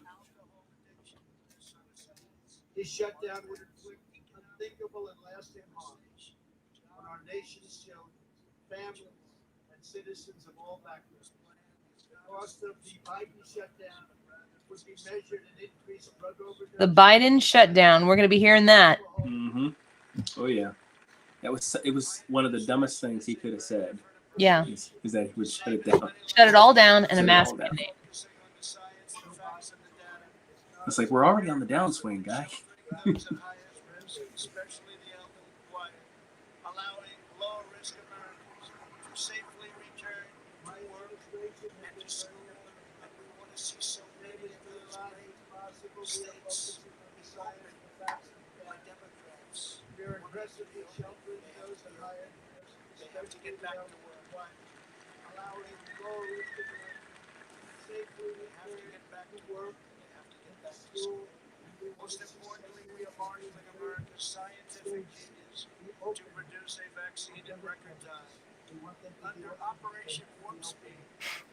alcohol addiction, and suicides. His shutdown would inflict unthinkable and lasting harm on our nation's children, families, and citizens of all backgrounds. The cost of the Biden shutdown would be measured in increased drug overdoses. The Biden shutdown. We're going to be hearing that. Mm-hmm. Oh yeah. It was one of the dumbest things he could have said. Yeah. Is that he would shut it down. Shut it all down and Shut a it mask all down. mandate. It's like we're already on the downswing, guy. Especially the elderly quiet, allowing low risk Americans to safely return to work and to school. And we want to see so many of those great states open by Democrats. We're aggressively sheltering those in higher. They have to get back to work. Allowing low risk Americans safely have to get back to work. They have to get back to school. Most importantly, we are marshaling America's scientific genius to produce a vaccine in record time. Under Operation Warp Speed,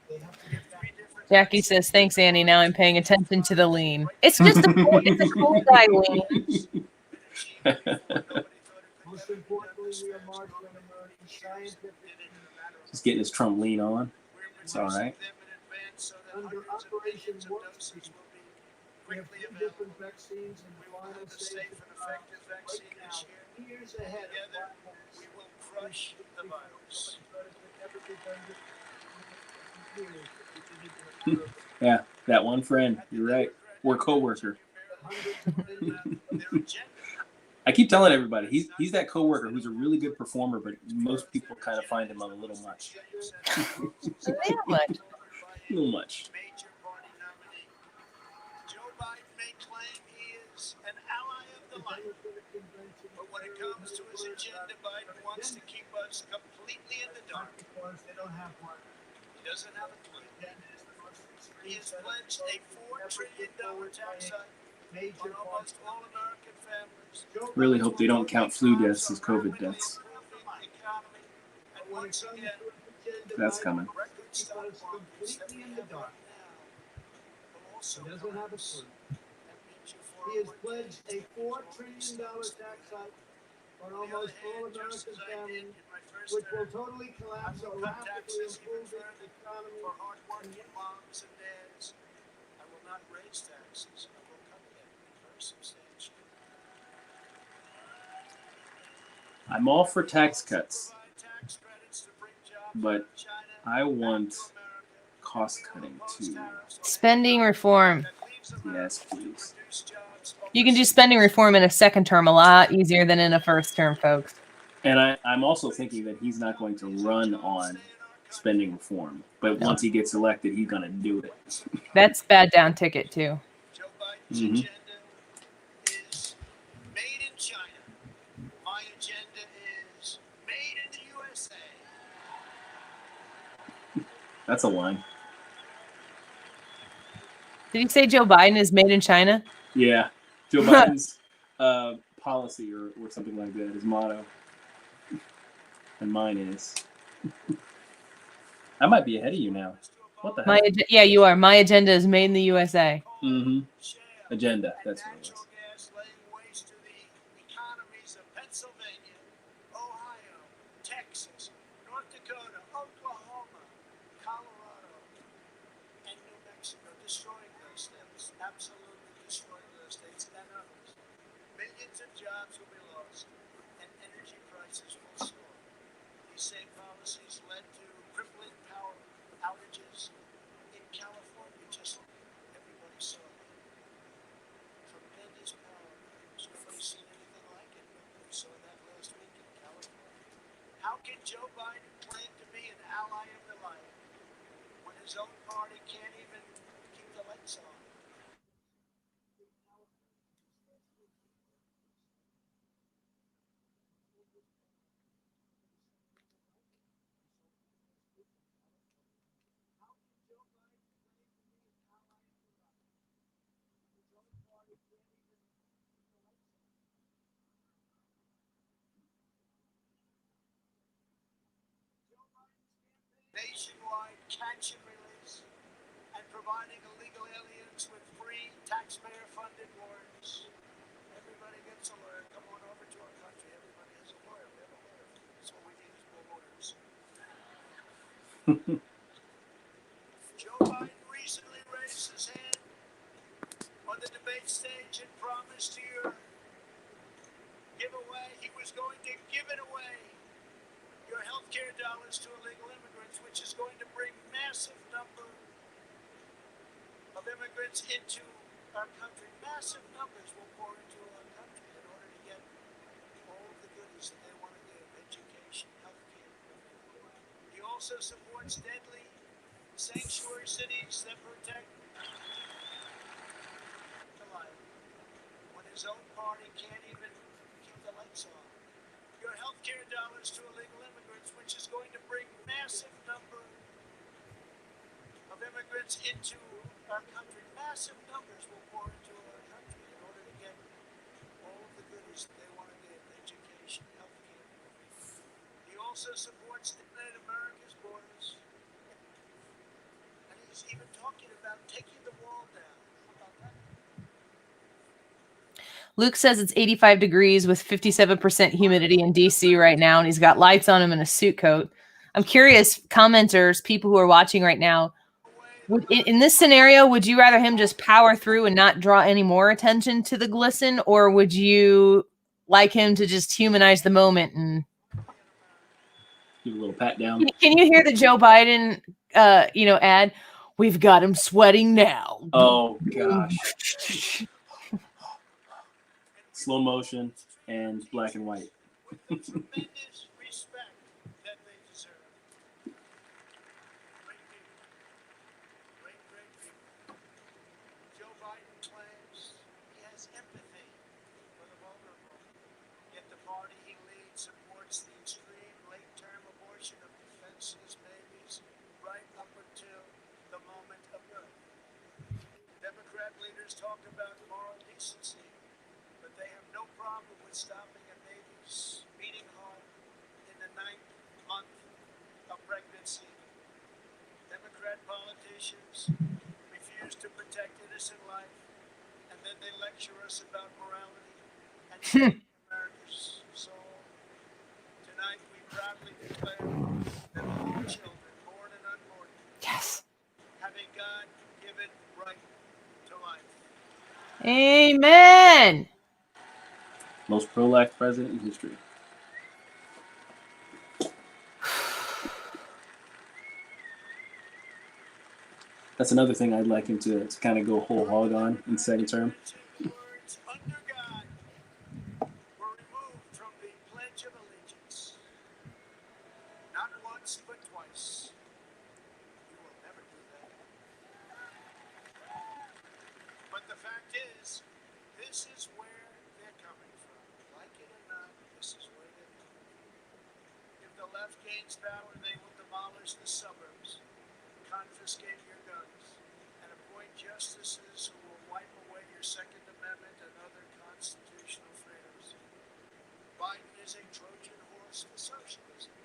they have to get 3 different. Jackie says, "Thanks, Annie. Now I'm paying attention to the lean. It's just it's a cool guy lean." Most importantly, we are marshaling America's scientific He's getting his Trump lean on. It's all right. Under Operation Warp Speed, we have 3 different vaccines and we want a safe and effective vaccine this year. Years ahead, together, we will crush the virus. Yeah, that one friend. You're right. We're coworker. I keep telling everybody he's that coworker who's a really good performer, but most people kind of find him a little much. A little much. A little much. Major party nominee. Joe Biden may claim he is is an ally of the light. But when it comes to his agenda, Biden wants to keep us completely in the dark. They don't have one. He doesn't have a clue. He has pledged a $4 trillion tax hike on almost all American families. Really hope they don't count flu deaths as COVID deaths. And once again, That's coming. record stock markets that we have right now will also He doesn't have a collapse. clue. That means your He has 401k pledged a $4 trillion tax hike on almost all American families, which will totally collapse or rapidly improve the economy. for hardworking moms and dads. I will not raise taxes. I will cut them very substantially. I'm all for tax cuts, Provide tax credits to bring jobs but from China I want to America. cost cutting too. Spending reform. That leaves America Yes, to please. produce jobs You can do overseas. spending reform in a second term a lot easier than in a first term, folks. And I'm also thinking that he's not going to run on spending reform. But once he gets elected, he's going to do it. That's bad down ticket too. Joe Biden's Mhm. agenda is made in China. My agenda is made in the USA. That's a line. Did you say Joe Biden is made in China? Yeah. Joe Biden's policy or something like that, his motto. And mine is. I might be ahead of you now. What the My heck? yeah, you are. My agenda is made in the USA. Mm-hmm. Agenda. That's what it was. Natural gas laying waste to the economies of Pennsylvania, Ohio, Texas, North Dakota, Oklahoma, Colorado, and New Mexico, destroying those states, absolutely destroying those states and others. Millions of jobs will be lost, and energy prices will soar. These same policies led to crippling power outages in California, just everybody saw that. Tremendous power outages. Nobody's seen anything like it, but we saw that last week in California. How can Joe Biden claim to be an ally of the light when his own party can't even keep the lights on? Nationwide catch and release and providing illegal aliens with free taxpayer-funded lawyers. Everybody gets a lawyer. Come on over to our country. Everybody has a lawyer. We have a lawyer. That's what we need is more lawyers. Joe Biden recently raised his hand on the debate stage and promised your giveaway. He was going to give it away. Your health care dollars to illegal immigrants, which is going to bring massive number of immigrants into our country. Massive numbers will pour into our country in order to get all of the goodies that they want to give, education, health care. He also supports deadly sanctuary cities that protect the life when his own party can't even keep the lights on. Your health care dollars to illegal immigrants, which is going to bring massive number of immigrants into our country. Massive numbers will pour into our country in order to get all of the goodies that they want to give, education, health care. He also supports Native America's borders. And he's even talking about taking the wall down. How about that? Luke says it's 85 degrees with 57% humidity in DC right now, and he's got lights on him in a suit coat. I'm curious, commenters, people who are watching right now, in this scenario, would you rather him just power through and not draw any more attention to the glisten, or would you like him to just humanize the moment? And Give a little pat down. can you hear the Joe Biden, ad? We've got him sweating now. Oh, gosh. Slow motion and black and white. With tremendous respect that they deserve. Great people. Great people. Joe Biden claims he has empathy leaders talk about moral decency, but they have no problem with stopping a baby's beating heart in the 9th month of pregnancy. Democrat politicians refuse to protect innocent life, and then they lecture us about morality and saving America's soul. Tonight, we proudly declare that all children, born and unborn, Yes. have a God-given right to life. Amen. Most pro-life president in history. That's another thing I'd like him to kind of go whole hog on in second term. Words under God were removed from the Pledge of Allegiance. Not once, but twice. You will never do that. But the fact is, this is where they're coming from. Like it or not, this is where they're coming from. If the left gains power, they will demolish the suburbs, confiscate your guns, and appoint justices who will wipe away your Second Amendment and other constitutional freedoms. Biden is a Trojan horse for socialism.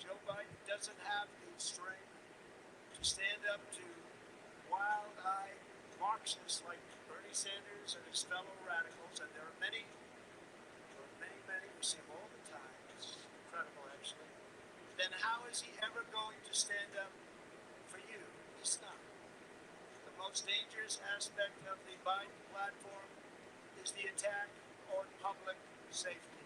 Joe Biden doesn't have the strength to stand up to wild-eyed Marxists like Bernie Sanders and his fellow radicals, and there are many, we see them all the time. It's incredible, actually. Then how is he ever going to stand up for you? He's not. The most dangerous aspect of the Biden platform is the attack on public safety.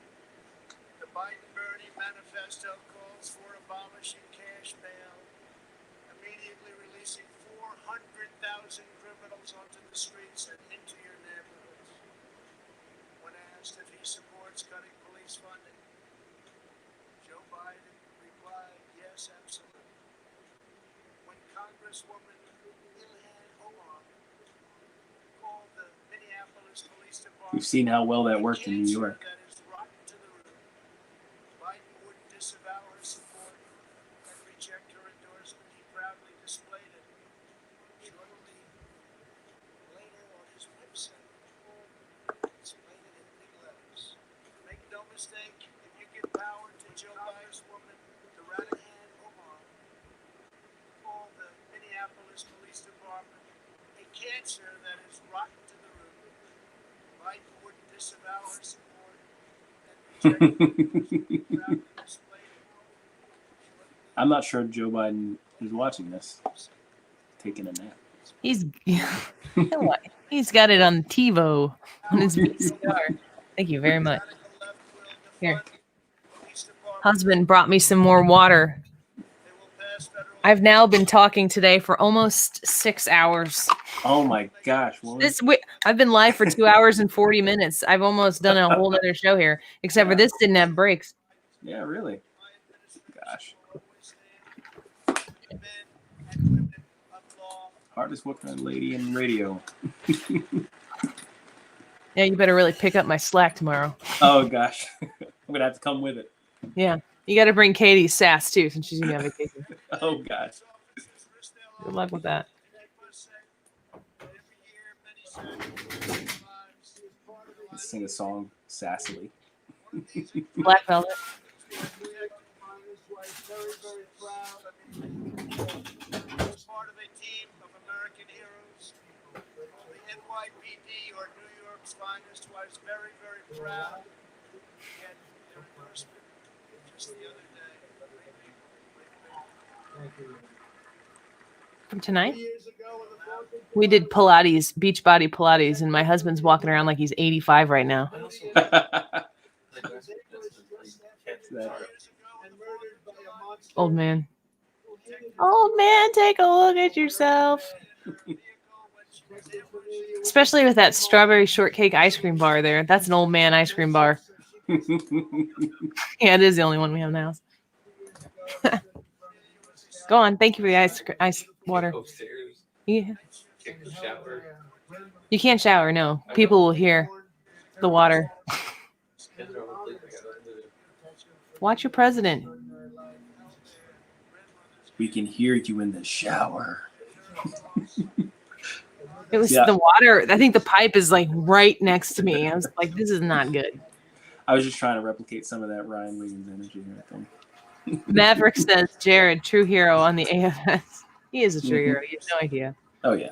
The Biden-Bernie manifesto calls for abolishing cash bail, immediately releasing 400,000 criminals onto the streets and into your neighborhoods. When asked if he supports cutting police funding, Joe Biden replied, yes, absolutely. When Congresswoman Ilhan Omar called the Minneapolis Police Department, We've seen how well that worked in New York. that is rotten to the root, Biden wouldn't disavow her support and reject her endorsement. He proudly displayed it. Shortly later on his website, displayed it in big letters. Make no mistake, if you give power to Joe Biden's woman, the Ilhan Omar, call the Minneapolis Police Department a cancer that is rotten to the root. Biden wouldn't disavow her support and reject her endorsement. He proudly displayed it. I'm not sure Joe Biden is watching this, taking a nap. He's he's got it on TiVo on his VCR. Thank you very much. Here. Husband brought me some more water. I've now been talking today for almost 6 hours. Oh my gosh. Woman. I've been live for 2 hours and 40 minutes. I've almost done a whole other show here, except for this didn't have breaks. Yeah, really. Gosh. Hardest working lady in radio. Yeah, you better really pick up my slack tomorrow. Oh gosh. I'm gonna have to come with it. Yeah. You got to bring Katie's sass too, since she's gonna have vacation. Oh gosh. Good luck with that. Let's sing a song sassily. Black Velvet. As part of a team of American heroes, the NYPD or New York's finest, who I was very, very proud to get their endorsement just the other day. From tonight, we did Pilates, Beachbody Pilates, and my husband's walking around like he's 85 right now. Old man. Old man, take a look at yourself. Especially with that strawberry shortcake ice cream bar there. That's an old man ice cream bar. Yeah, it is the only one we have in the house. Go on. Thank you for the ice water. Yeah. You can't shower, no. People will hear the water. Watch your president. We can hear you in the shower. It was Yeah. the water. I think the pipe is like right next to me. I was like, this is not good. I was just trying to replicate some of that Ryan Williams energy right there. Maverick says, Jared, true hero on the AFS. He is a true hero. You have no idea. Oh yeah.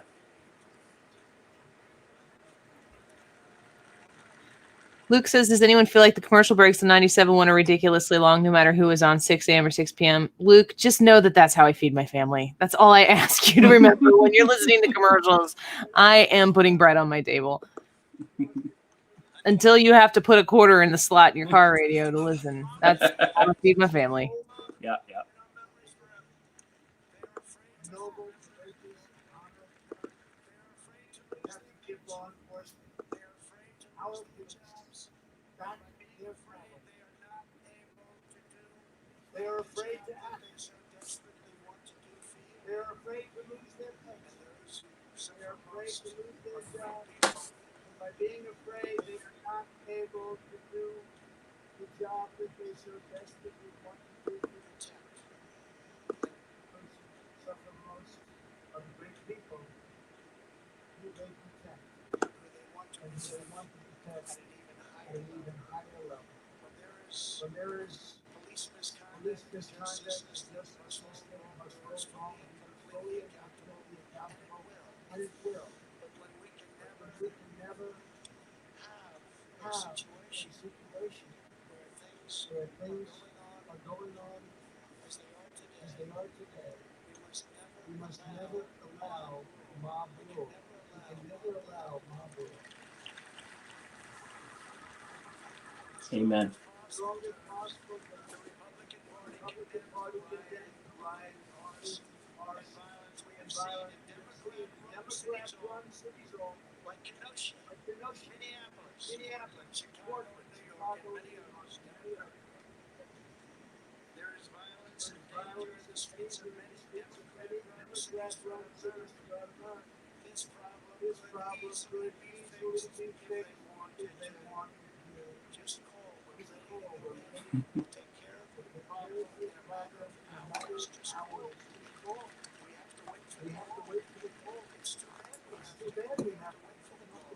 Luke says, does anyone feel like the commercial breaks in 97.1 are ridiculously long, no matter who is on 6 a.m. or 6 p.m.? Luke, just know that that's how I feed my family. That's all I ask you to remember when you're listening to commercials. I am putting bread on my table. Until you have to put a quarter in the slot in your car radio to listen. That's how I feed my family. Yeah, yeah. Noble, courageous, honored. Have to give law enforcement our jobs back their freedom. They are afraid to act. They are afraid to lose their pensions. They are afraid to lose their jobs. And by being afraid, they are not able to do the job that they so desperately want to do for the town. Suffer most of the great people who they protect, and who they want to protect at an even higher level. When there is police misconduct, justice must go wrong, fully accountable, and it will. But when we can never have a situation where things are going on as they are today, we must never allow mob rule. We can never allow mob rule. Amen. Strongest possible, the Republican Party condemns the riot, arson, and violence. Democrats run cities all like Kenosha, Minneapolis, Portland, Chicago, and many others. There is violence and danger in the streets of many Democrats run cities throughout America. This problem could easily be fixed if they want to. Just call when they take care of the problem in a matter of hours. Just call. We have to wait for the call. It's too bad we have to wait for the call.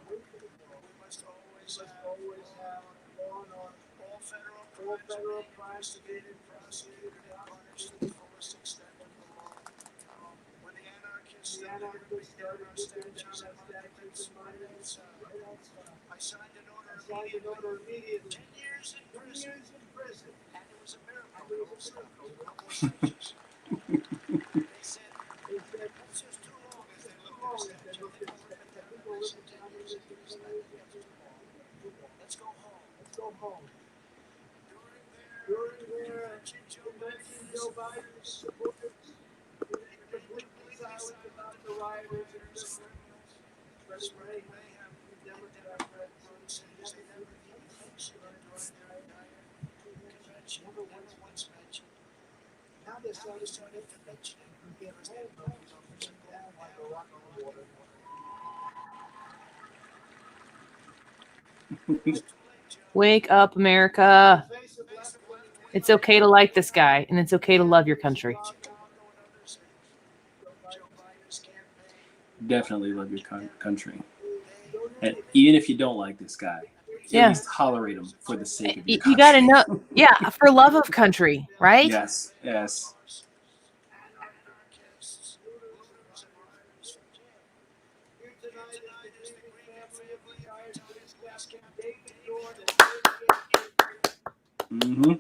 We must always have all federal investigated, prosecuted, and punished to the fullest extent of the law. When the anarchists started our statutes and violence, I signed an order immediately. 10 years in prison. And it was a miracle. They said, that's just too long as they looked at Let's go home. During their convention, Joe Biden's supporters completely silent about the rioters and criminals. Spreading mayhem from Democrat friends and never even mentioned during their convention. Never once mentioned. Now they're starting to mention it. We can't stand it. Down like a rock on the water. Wake up, America. It's okay to like this guy, and it's okay to love your country. Definitely love your country. And even if you don't like this guy, at least tolerate him for the sake of your country. You got to know. Yeah, for love of country, right? Yes, yes. Mm-hmm.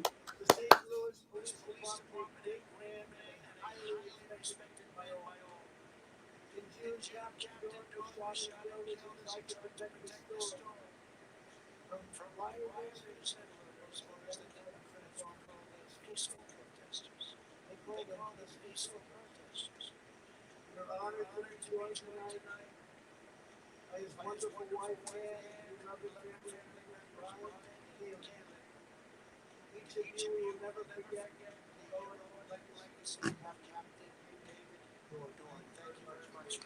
We're honored to be joined tonight by his wonderful wife, Ann, and another family member, Brian Keelan. Each of you will never forget the Lord legacy of Captain David Dorn. Thank you very much.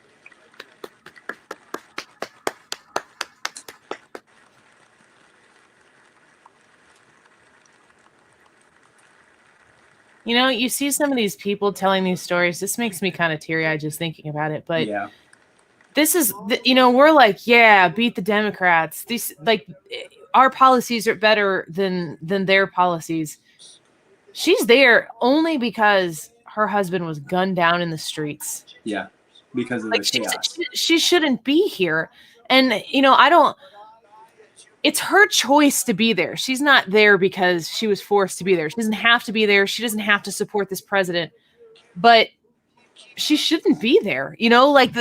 You know, you see some of these people telling these stories. This makes me kind of teary-eyed just thinking about it. But yeah. this is we're like, yeah, beat the Democrats. These like our policies are better than their policies. She's there only because her husband was gunned down in the streets. Yeah, because of Like the chaos. she shouldn't be here. And I don't. It's her choice to be there. She's not there because she was forced to be there. She doesn't have to be there. She doesn't have to support this president. But she shouldn't be there. Like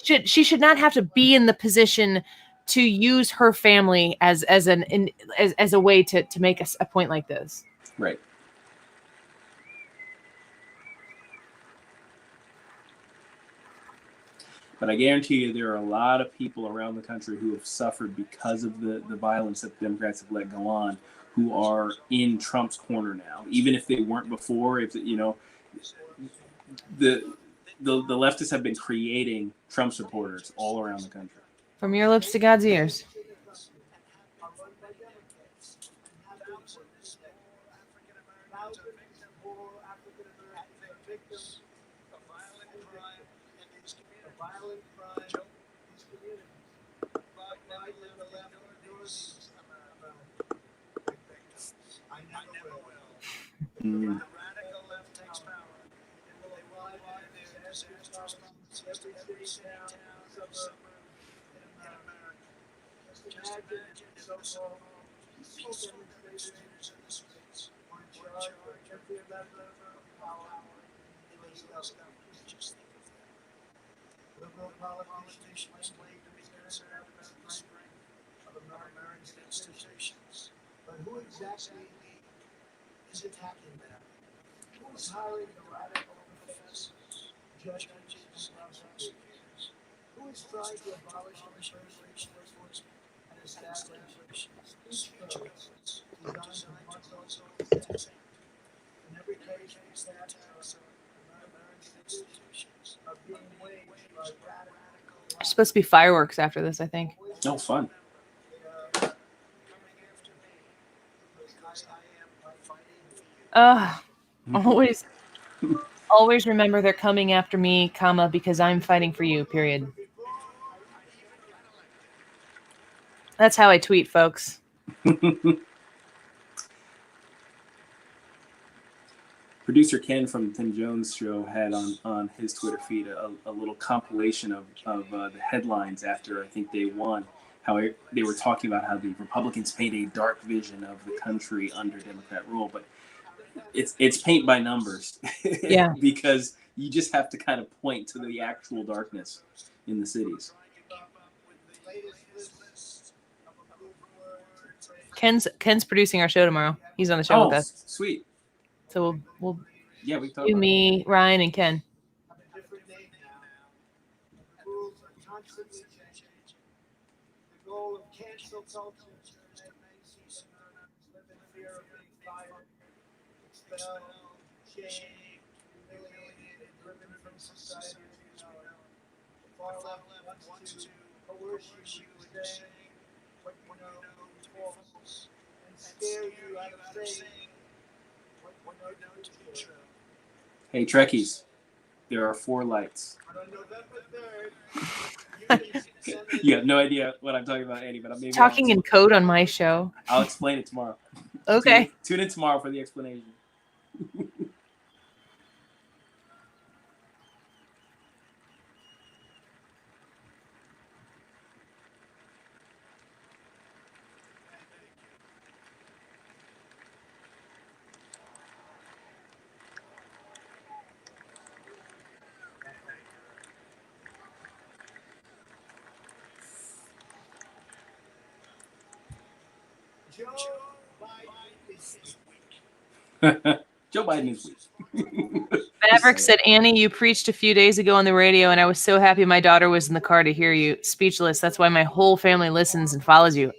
she should not have to be in the position to use her family as a way to make a point like this. Right. But I guarantee you there are a lot of people around the country who have suffered because of the violence that the Democrats have let go on, who are in Trump's corner now, even if they weren't before. If the leftists have been creating Trump supporters all around the country. From your lips to God's ears. The radical left takes power. They will apply their disaster response every city, town, suburb in America. Just imagine so-called peaceful demonstrators in the streets are in charge of every level of power in the U.S. government. Just think of that. Liberal politicians claim to be concerned about the strength of American institutions. But who exactly is attacking them? Who is hiring the radical professors, judges, and prosecutors? Who is trying to abolish immigration enforcement and establish peace treaties designed to muscle taxing? In every case, these attacks on American institutions are being waged by radical. There's supposed to be fireworks after this, I think. Oh, fun. Always remember they're coming after me, comma, because I'm fighting for you, period. That's how I tweet, folks. Producer Ken from the Tim Jones Show had on his Twitter feed a little compilation of the headlines after I think they won. How they were talking about how the Republicans paint a dark vision of the country under Democrat rule, but it's paint by numbers. Yeah. Because you just have to kind of point to the actual darkness in the cities. Ken's producing our show tomorrow. He's on the show with us. Sweet. So we'll we talk you, about me, Ryan, and Ken. The goal of cancel culture is to make cease live in fear of being fired, expelled, shamed, humiliated, and driven from society. The far left wants to coerce you to say what you know is false and scare you out of saying what you know to be true. Hey, Trekkies, there are 4 lights. On November 3rd, You have no idea what I'm talking about, Andy, but I'm maybe Talking in code on my show. I'll explain it tomorrow. Okay. Tune in tomorrow for the explanation. Joe Biden is weak. Maverick said, Annie, you preached a few days ago on the radio, and I was so happy my daughter was in the car to hear you. Speechless. That's why my whole family listens and follows you.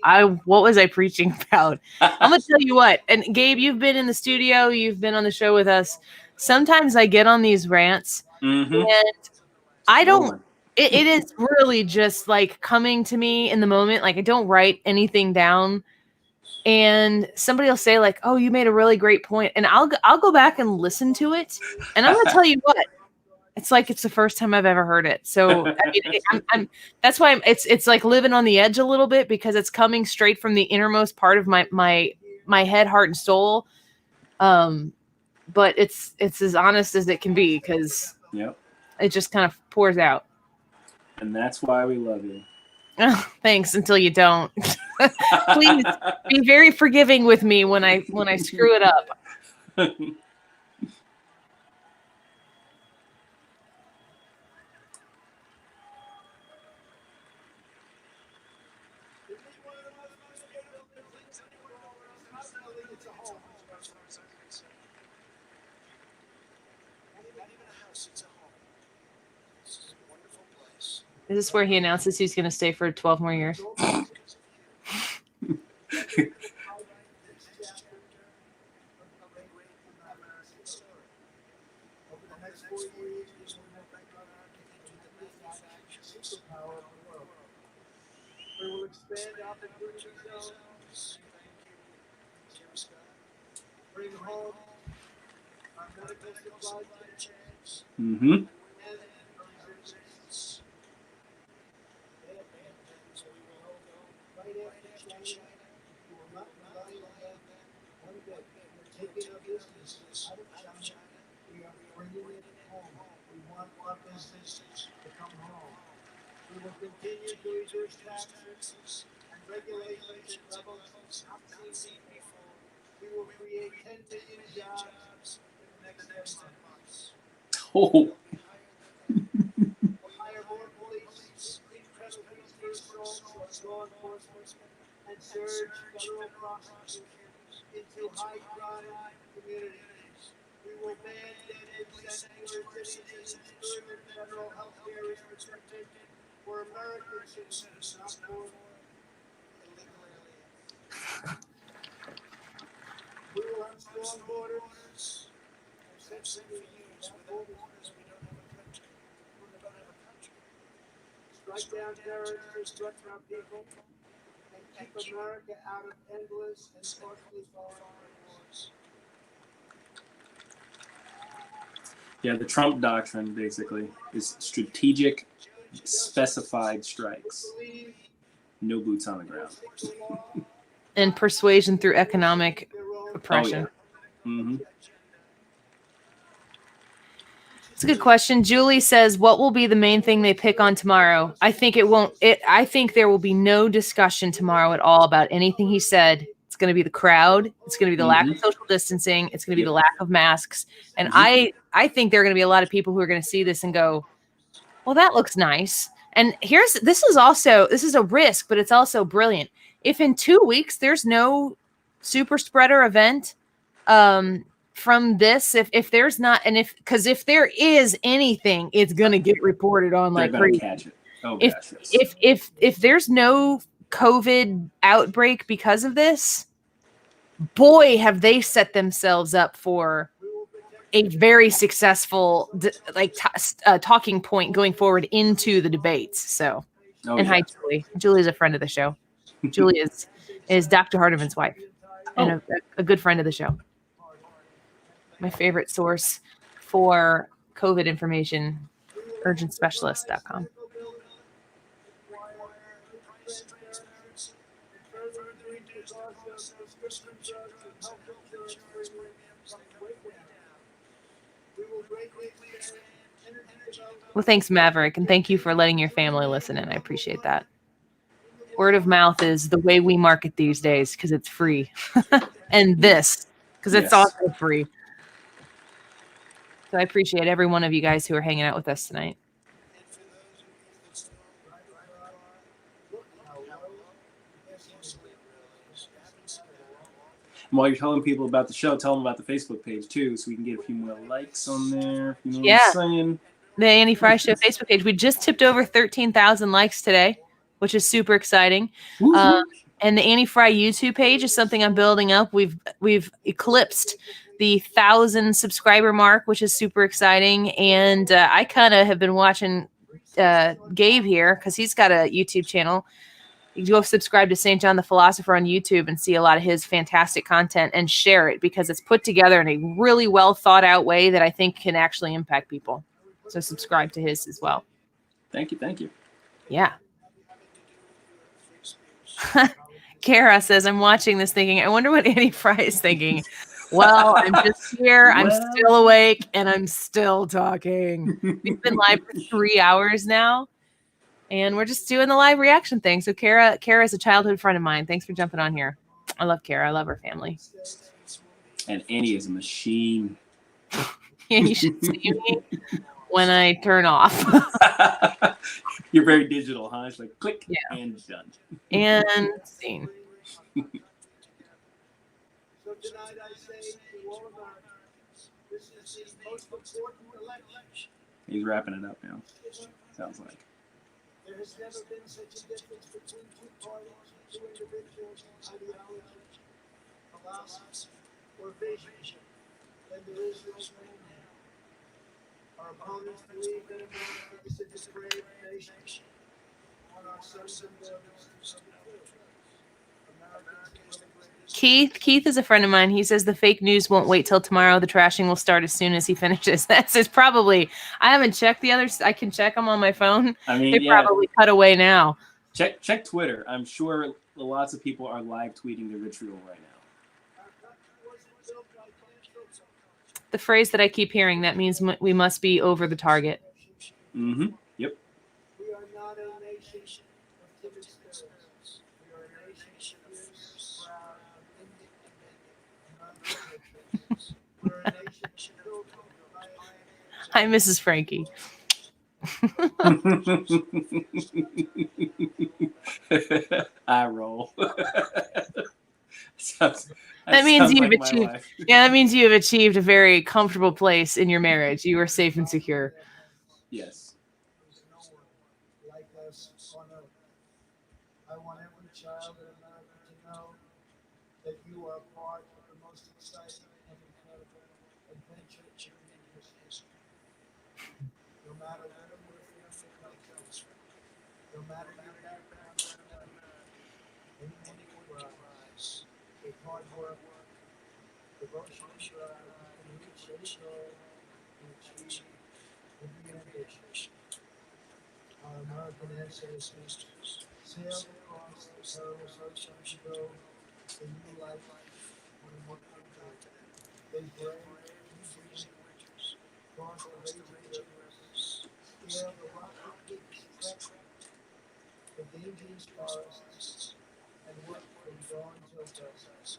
What was I preaching about? I'm going to tell you what. And Gabe, you've been in the studio. You've been on the show with us. Sometimes I get on these rants, and I don't. It is really just like coming to me in the moment. Like I don't write anything down. And somebody will say like, oh, you made a really great point. And I'll go back and listen to it. And I'm going to tell you what, It's like it's the first time I've ever heard it. So I mean, that's why it's like living on the edge a little bit, because it's coming straight from the innermost part of my head, heart, and soul. But it's as honest as it can be, because it just kind of pours out. And that's why we love you. Oh, thanks, until you don't. Please be very forgiving with me when I screw it up. Is this where he announces he's going to stay for 12 more years? We will expand opportunity zones. Bring home our medical supply chains. Mm-hmm. We will continue to reduce taxes and regulations at levels not seen before. We will create 10 million jobs in the next 10 months. Oh. We'll hire more police, increase resources for law enforcement, and surge federal prosecutors into high-crime communities. We will ban dead secular cities and ensure that federal health care is restricted for American citizens, not for illegal aliens. We will have strong borders. Essentially, without borders, we don't have a country. We don't have a country. Strike down terrorists, threaten our people, and keep America out of endless and costly foreign wars. Yeah, the Trump doctrine basically is strategic, specified strikes. No boots on the ground. And persuasion through economic oppression. Mm-hmm. It's a good question. Julie says, what will be the main thing they pick on tomorrow? I think I think there will be no discussion tomorrow at all about anything he said. It's going to be the crowd. It's going to be the lack of social distancing. It's going to be the lack of masks. And I think there are going to be a lot of people who are going to see this and go, well, that looks nice. And this is a risk, but it's also brilliant. If in 2 weeks there's no super spreader event from this, if there's not, and if there is anything, it's going to get reported on like crazy. Catch it. Oh, if there's no COVID outbreak because of this, boy, have they set themselves up for a very successful talking point going forward into the debates. So, hi, Julie. Julie is a friend of the show. Julie is Dr. Hardiman's wife and a good friend of the show. My favorite source for COVID information, urgentspecialist.com. Well, thanks, Maverick, and thank you for letting your family listen in. I appreciate that. Word of mouth is the way we market these days because it's free. And this, because it's also free. So I appreciate every one of you guys who are hanging out with us tonight. And while you're telling people about the show, tell them about the Facebook page too, so we can get a few more likes on there. You know what I'm saying? The Annie Fry Show Facebook page. We just tipped over 13,000 likes today, which is super exciting. And the Annie Fry YouTube page is something I'm building up. We've eclipsed the 1,000 subscriber mark, which is super exciting. And I kind of have been watching Gabe here because he's got a YouTube channel. You can go subscribe to St. John the Philosopher on YouTube and see a lot of his fantastic content and share it because it's put together in a really well thought out way that I think can actually impact people. So subscribe to his as well. Thank you. Thank you. Yeah. Kara says, I'm watching this thinking, I wonder what Annie Fry is thinking. Well, I'm just here. I'm Well. still awake and I'm still talking. We've been live for 3 hours now. And we're just doing the live reaction thing. So Kara is a childhood friend of mine. Thanks for jumping on here. I love Kara. I love her family. And Annie is a machine. Yeah, you should see me when I turn off. You're very digital, huh? It's like click and done. And scene. So tonight I say to all Americans, this is the most important election. He's wrapping it up now. Sounds like. There has never been such a difference between two parties, two individuals, ideology, philosophy, or vision than there is right now. Our opponents believe that America is a depraved nation. On our sons and daughters to subdue. Americans are the greatest. Keith is a friend of mine. He says the fake news won't wait till tomorrow. The trashing will start as soon as he finishes. That's his probably. I haven't checked the others. I can check them on my phone. I mean, They probably cut away now. Check Twitter. I'm sure lots of people are live tweeting their vitriol right now. The phrase that I keep hearing, that means we must be over the target. Mm-hmm. Yep. We are not a nation of timid spirits. We are a nation of fierce, proud, independent. We're a nation built by Hi, Mrs. Frankie. I roll. That means sounds you've like my achieved. life. Yeah, that means you have achieved a very comfortable place in your marriage. You are safe and secure. Yes. There's no one like us on earth. I want every child in America to know that you are part of the most exciting and incredible adventure in human history. No matter where your family comes from, no matter your background, anyone who rise, with hard work, devotion and drive, can reach any goal and achieve every ambition. Our American ancestors sailed across the perilous ocean to go a new life on a more continent. They braved freezing winters, crossed the raging rivers, scaled the rocky peaks, trekked the dangerous forests, and worked from dawn till dusk.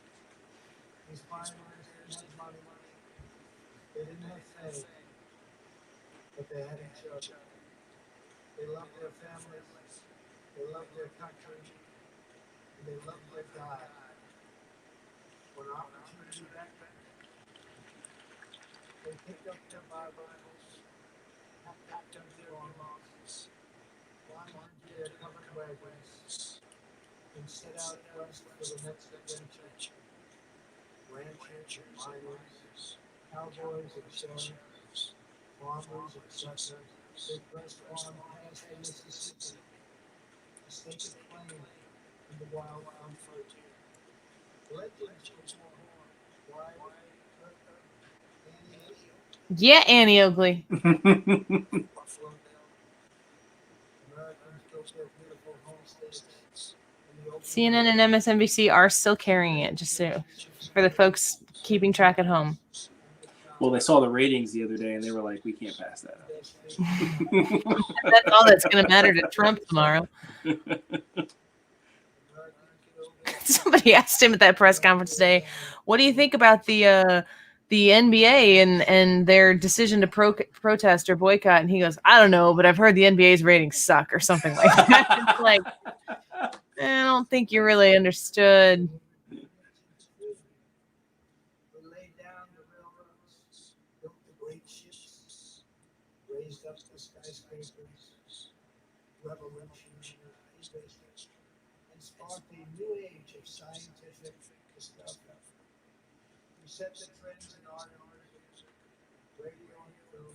These pioneers didn't have money, they didn't have fame, but they had each other. They loved their families, they loved their country, and they loved their God. When opportunity beckoned, they picked up their Bibles, packed up their arms, climbed into their covered wagons, and set out west for the next adventure. Ranchers and miners, cowboys and sheriffs, farmers and settlers, they pressed on past the Mississippi, to stake a claim in the wild frontier. Legends were born. Why? Yeah, Annie Oakley. Americans built their beautiful homesteads in the open CNN and MSNBC are still carrying it, just so for the folks keeping track at home. Well, they saw the ratings the other day and they were like, we can't pass that up. That's all that's going to matter to Trump tomorrow. Somebody asked him at that press conference today, what do you think about the NBA and their decision to protest or boycott? And he goes, I don't know, but I've heard the NBA's ratings suck or something like that. It's like, I don't think you really understood. laid down the railroads, built the great ships, raised up the skyscrapers, revolutionized and sparked a new age of scientific discovery. We set the trends in art and music, radio and film,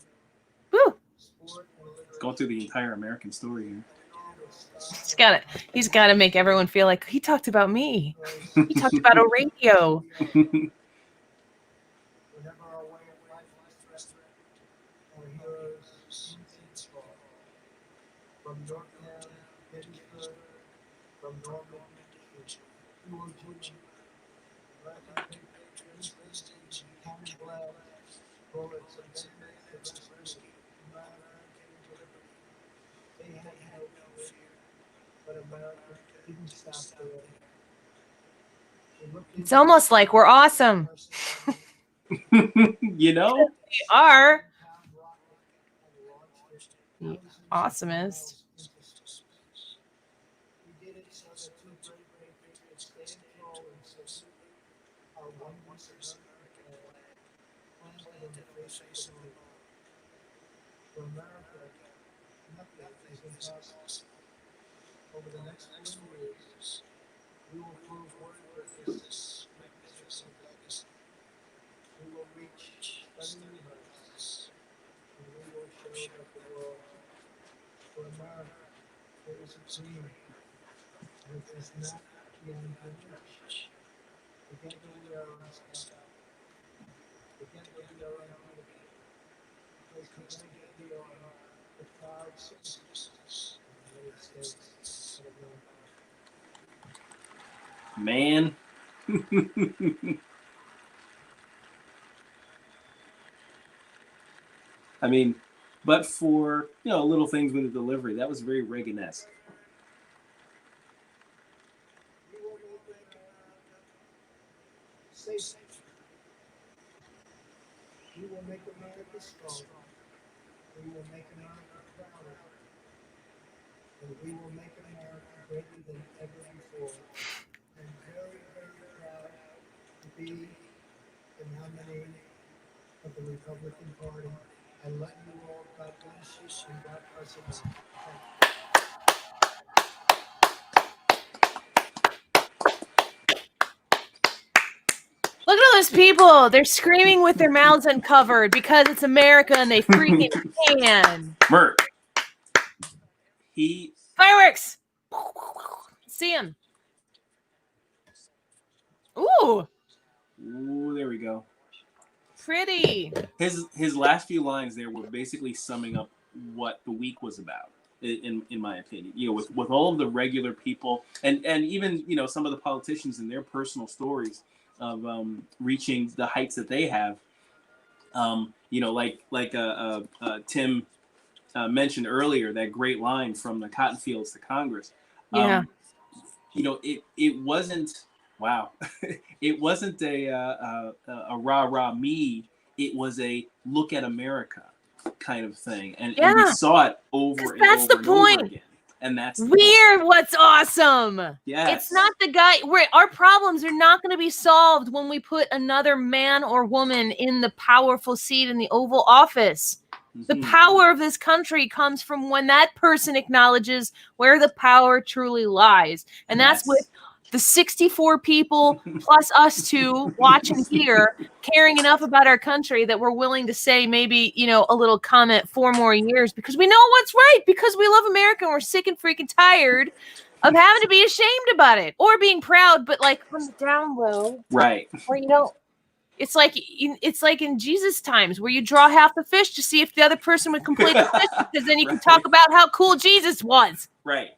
Woo! sport and literature. Going through the entire American story here. He's got to make everyone feel like he talked about me. He talked about a radio. Whenever our way of life was threatened, our heroes from Norman to Asia. Iwo Jima, American patriots listed cannon blasts, bullets, and detonators to rescue American liberty. They had no fear, but America didn't stop there. It's almost like we're awesome. You know? We are. The awesomest. We did it so that two great patriots stand tall and salute our oneness American flag, planted in the face of the world. For America, nothing is impossible. Over the next 20 years, we will prove worthy of this magnificent legacy. We will reach stunning heights, and we will show that the world, for America, there is a dream, and it is not beyond reach. Together we are unstoppable. Together we are unbeatable. Because together we are the proud citizens of the United States of America. Man. I mean, but for, little things with the delivery, that was very Reagan-esque. We will make America safe. We will make America strong. We will make America prouder. And we will make America greater than ever before. I'm very, very proud to be the nominee of the Republican Party. I love you all. God bless you and God bless America. Look at all those people. They're screaming with their mouths uncovered because it's America and they freaking can. Merc. Fireworks. See him. Ooh. Ooh, there we go. Pretty. His last few lines there were basically summing up what the week was about, in my opinion. With all of the regular people and even some of the politicians and their personal stories of reaching the heights that they have. Like Tim mentioned earlier, that great line from the cotton fields to Congress. Yeah. It wasn't. Wow. It wasn't a rah-rah me. It was a look at America kind of thing. And we saw it over and that's over the and point. over again. And that's We're what's awesome. Yes. It's not the guy. Our problems are not going to be solved when we put another man or woman in the powerful seat in the Oval Office. The power of this country comes from when that person acknowledges where the power truly lies. And that's with the 64 people plus us two watching here, caring enough about our country that we're willing to say maybe, a little comment 4 more years because we know what's right, because we love America and we're sick and freaking tired of having to be ashamed about it or being proud, but like on the down low. Right. Or, it's like in Jesus times where you draw half the fish to see if the other person would complete the fish, because then you can talk about how cool Jesus was. Right.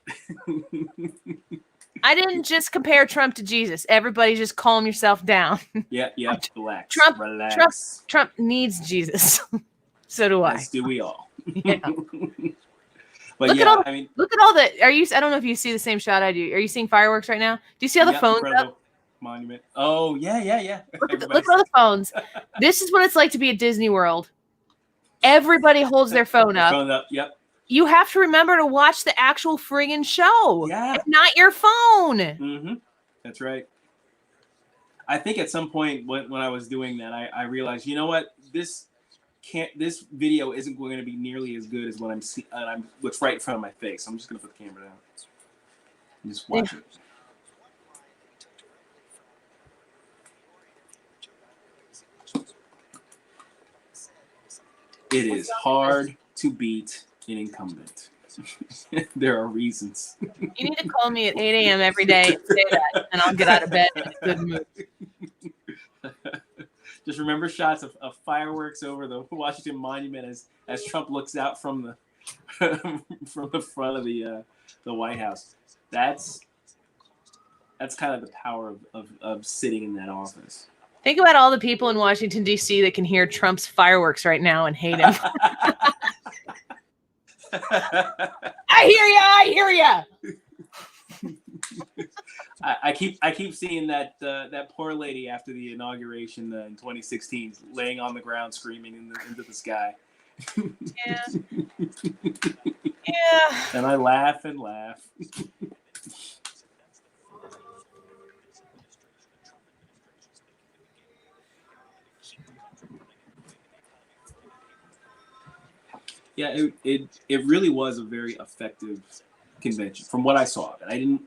I didn't just compare Trump to Jesus. Everybody just calm yourself down. Yeah, relax. Relax. Trump needs Jesus. So do I. As do we all. Yeah. But look at all the. I don't know if you see the same shot I do. Are you seeing fireworks right now? Do you see all the phones up? Monument. Oh, yeah. Look at all the phones. This is what it's like to be at Disney World. Everybody holds their phone up. Yep. You have to remember to watch the actual friggin' show. Yeah. It's not your phone. Mm-hmm. That's right. I think at some point when I was doing that, I realized, you know what? This video isn't going to be nearly as good as what what's right in front of my face. I'm just going to put the camera down and just watch it. It is hard to beat an incumbent. There are reasons. You need to call me at 8 a.m. every day and say that, and I'll get out of bed in a good mood. Just remember shots of fireworks over the Washington Monument as Trump looks out from the from the front of the White House. That's That's kind of the power of sitting in that office. Think about all the people in Washington, D.C. that can hear Trump's fireworks right now and hate him. I hear ya. I keep seeing that poor lady after the inauguration in 2016 laying on the ground screaming into the sky. Yeah. Yeah. And I laugh and laugh. Yeah, it really was a very effective convention from what I saw. And I didn't,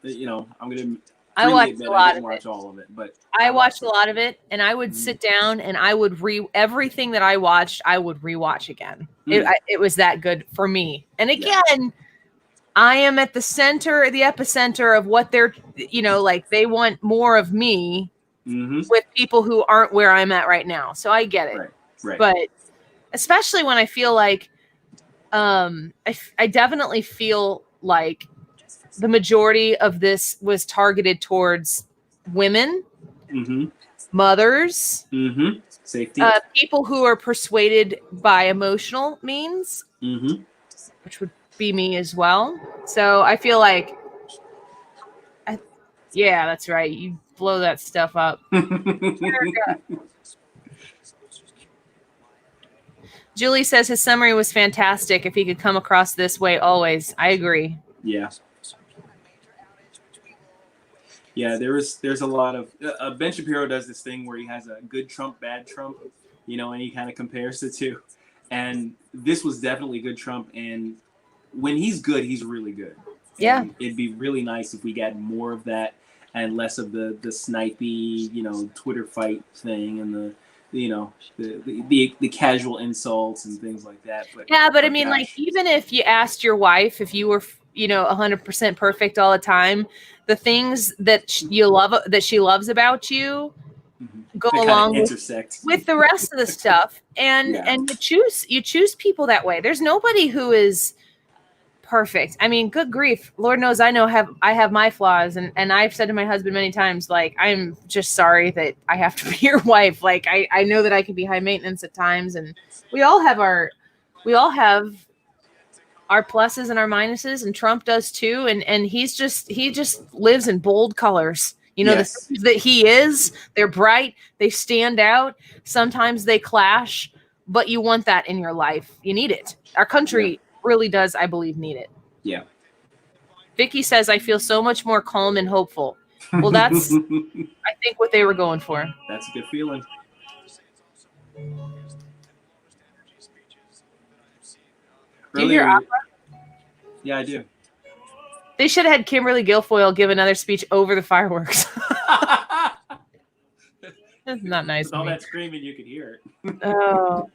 I'm gonna. I watched a lot of watch all of it, but I watched a lot of it, and I would sit down and I would everything that I watched. I would rewatch again. It was that good for me. And again, I am at the epicenter of what they're, like they want more of me with people who aren't where I'm at right now. So I get it, right. But especially when I feel like, I definitely feel like the majority of this was targeted towards women, mothers, safety, people who are persuaded by emotional means, which would be me as well. So I feel like, yeah, that's right. You blow that stuff up. Julie says his summary was fantastic. If he could come across this way always. I agree. Yeah. Yeah, there's a lot of Ben Shapiro does this thing where he has a good Trump, bad Trump, and he kind of compares the two. And this was definitely good Trump. And when he's good, he's really good. Yeah. And it'd be really nice if we got more of that and less of the snipey, Twitter fight thing and the casual insults and things like that. But I mean, like, even if you asked your wife if you were, 100% perfect all the time, the things that you love, that she loves about you, go along with the rest of the stuff. And you choose people that way. There's nobody who is perfect. I mean, good grief. Lord knows I have my flaws. And I've said to my husband many times, like, I'm just sorry that I have to be your wife. Like, I know that I can be high maintenance at times, and we all have our pluses and our minuses, and Trump does too. And he just lives in bold colors. The things that he is, they're bright, they stand out. Sometimes they clash, but you want that in your life. You need it. Our country really does, I believe, need it. Yeah. Vicky says, I feel so much more calm and hopeful. Well, that's, I think, what they were going for. That's a good feeling. Do you hear opera? Yeah, I do. They should have had Kimberly Guilfoyle give another speech over the fireworks. That's not nice. With all that screaming, you could hear it. Oh.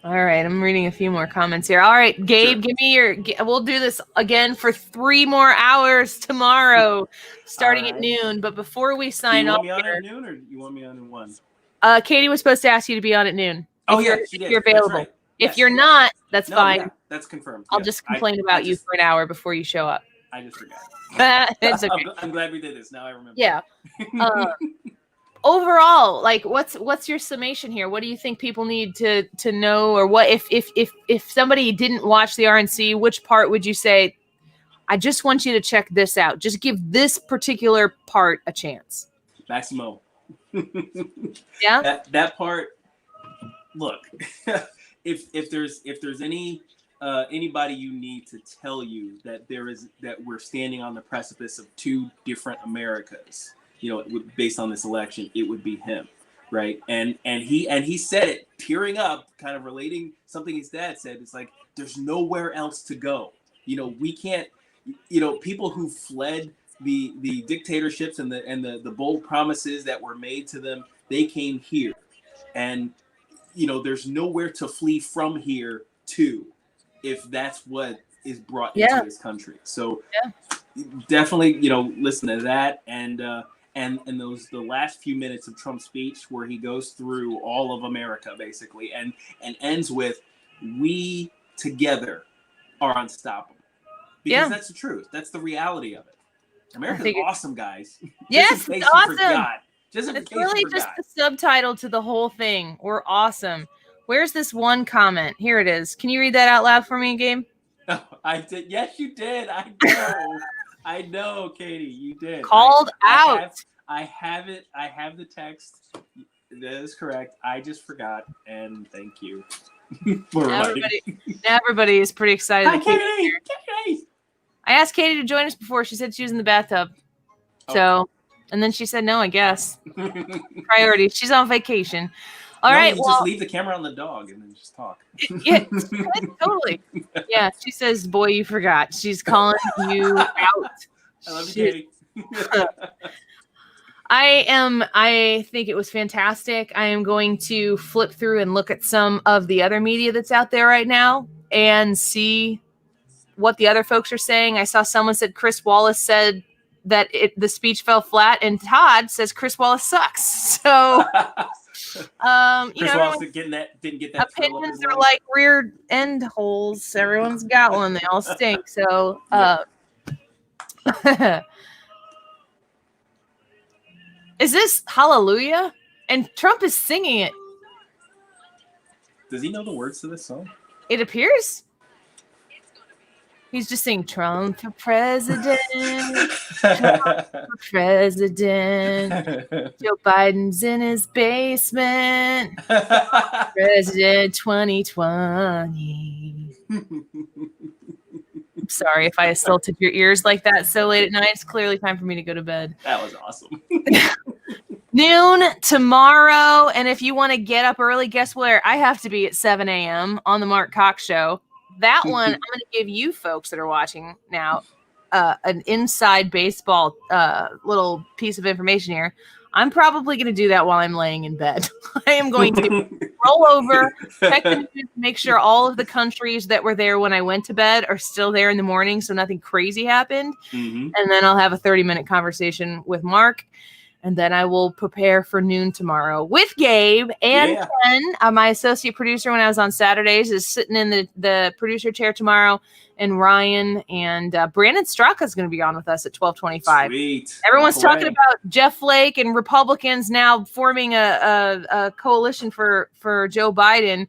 All right, I'm reading a few more comments here. All right, Gabe, give me we'll do this again for 3 more hours tomorrow, starting at noon. But before we sign off, you want me on at noon, or you want me on at 1? Katie was supposed to ask you to be on at noon. If you're available. Right. If you're not, that's fine. Yeah, that's confirmed. I'll just complain about you for an hour before you show up. I just forgot. It's okay. I'm glad we did this. Now I remember. Yeah. Overall, like, what's your summation here? What do you think people need to know, or what if somebody didn't watch the RNC, which part would you say, I just want you to check this out? Just give this particular part a chance. Maximo. Yeah. That part. Look, if there's anybody you need to tell you that we're standing on the precipice of 2 different Americas, based on this election, it would be him, right? And he said it, tearing up, kind of relating something his dad said. It's like, there's nowhere else to go. We can't. People who fled the dictatorships and the bold promises that were made to them, they came here, and there's nowhere to flee from here to, if that's what is brought into this country. So definitely, listen to that, and the last few minutes of Trump's speech where he goes through all of America basically, and ends with, we together are unstoppable. Yeah. that's the truth. That's the reality of it. America's think it- awesome, guys. Yes, Just in it's case you awesome. forgot. Just in It's case you really just forgot. the subtitle to the whole thing. We're awesome. Where's this one comment? Here it is. Can you read that out loud for me, Gabe? No, I did. Yes, you did. I know. I know, Katie. You did. Called out. I have it. I have the text. That is correct. I just forgot. And thank you for reminding me. Everybody is pretty excited. Hi, that Katie's Katie. here. Katie. I asked Katie to join us before. She said she was in the bathtub. So, and then she said no, I guess. Priorities. She's on vacation. All right. You Well, just leave the camera on the dog and then just talk. yeah, totally. Yeah. She says, boy, you forgot. She's calling you out. I love you, Shit. Katie. I think it was fantastic. I am going to flip through and look at some of the other media that's out there right now and see what the other folks are saying. I saw someone said Chris Wallace said that the speech fell flat, and Todd says Chris Wallace sucks. So, Chris know, Wallace didn't get that. thrill up opinions his are leg. like rear end holes. Everyone's got one. They all stink. So, is this Hallelujah? And Trump is singing it. Does he know the words to this song? It appears. He's just saying Trump for president. Trump for president. Joe Biden's in his basement. President 2020. I'm sorry if I assaulted your ears like that so late at night. It's clearly time for me to go to bed. That was awesome. Noon tomorrow. And if you want to get up early, guess where? I have to be at 7 a.m. on the Mark Cox Show. That one, I'm going to give you folks that are watching now an inside baseball little piece of information here. I'm probably going to do that while I'm laying in bed. I am going to roll over, check the news, make sure all of the countries that were there when I went to bed are still there in the morning, so nothing crazy happened. Mm-hmm. And then I'll have a 30-minute conversation with Mark. And then I will prepare for noon tomorrow with Gabe and Ken, my associate producer when I was on Saturdays, is sitting in the producer chair tomorrow. And Ryan and Brandon Straka is going to be on with us at 12:25. Sweet. Everyone's talking about Jeff Flake and Republicans now forming a coalition for Joe Biden.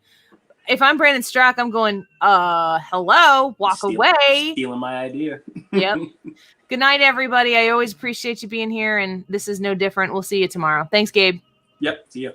If I'm Brandon Straka, I'm going, hello, walk away. Stealing my idea. Yep. Good night, everybody. I always appreciate you being here, and this is no different. We'll see you tomorrow. Thanks, Gabe. Yep. See ya.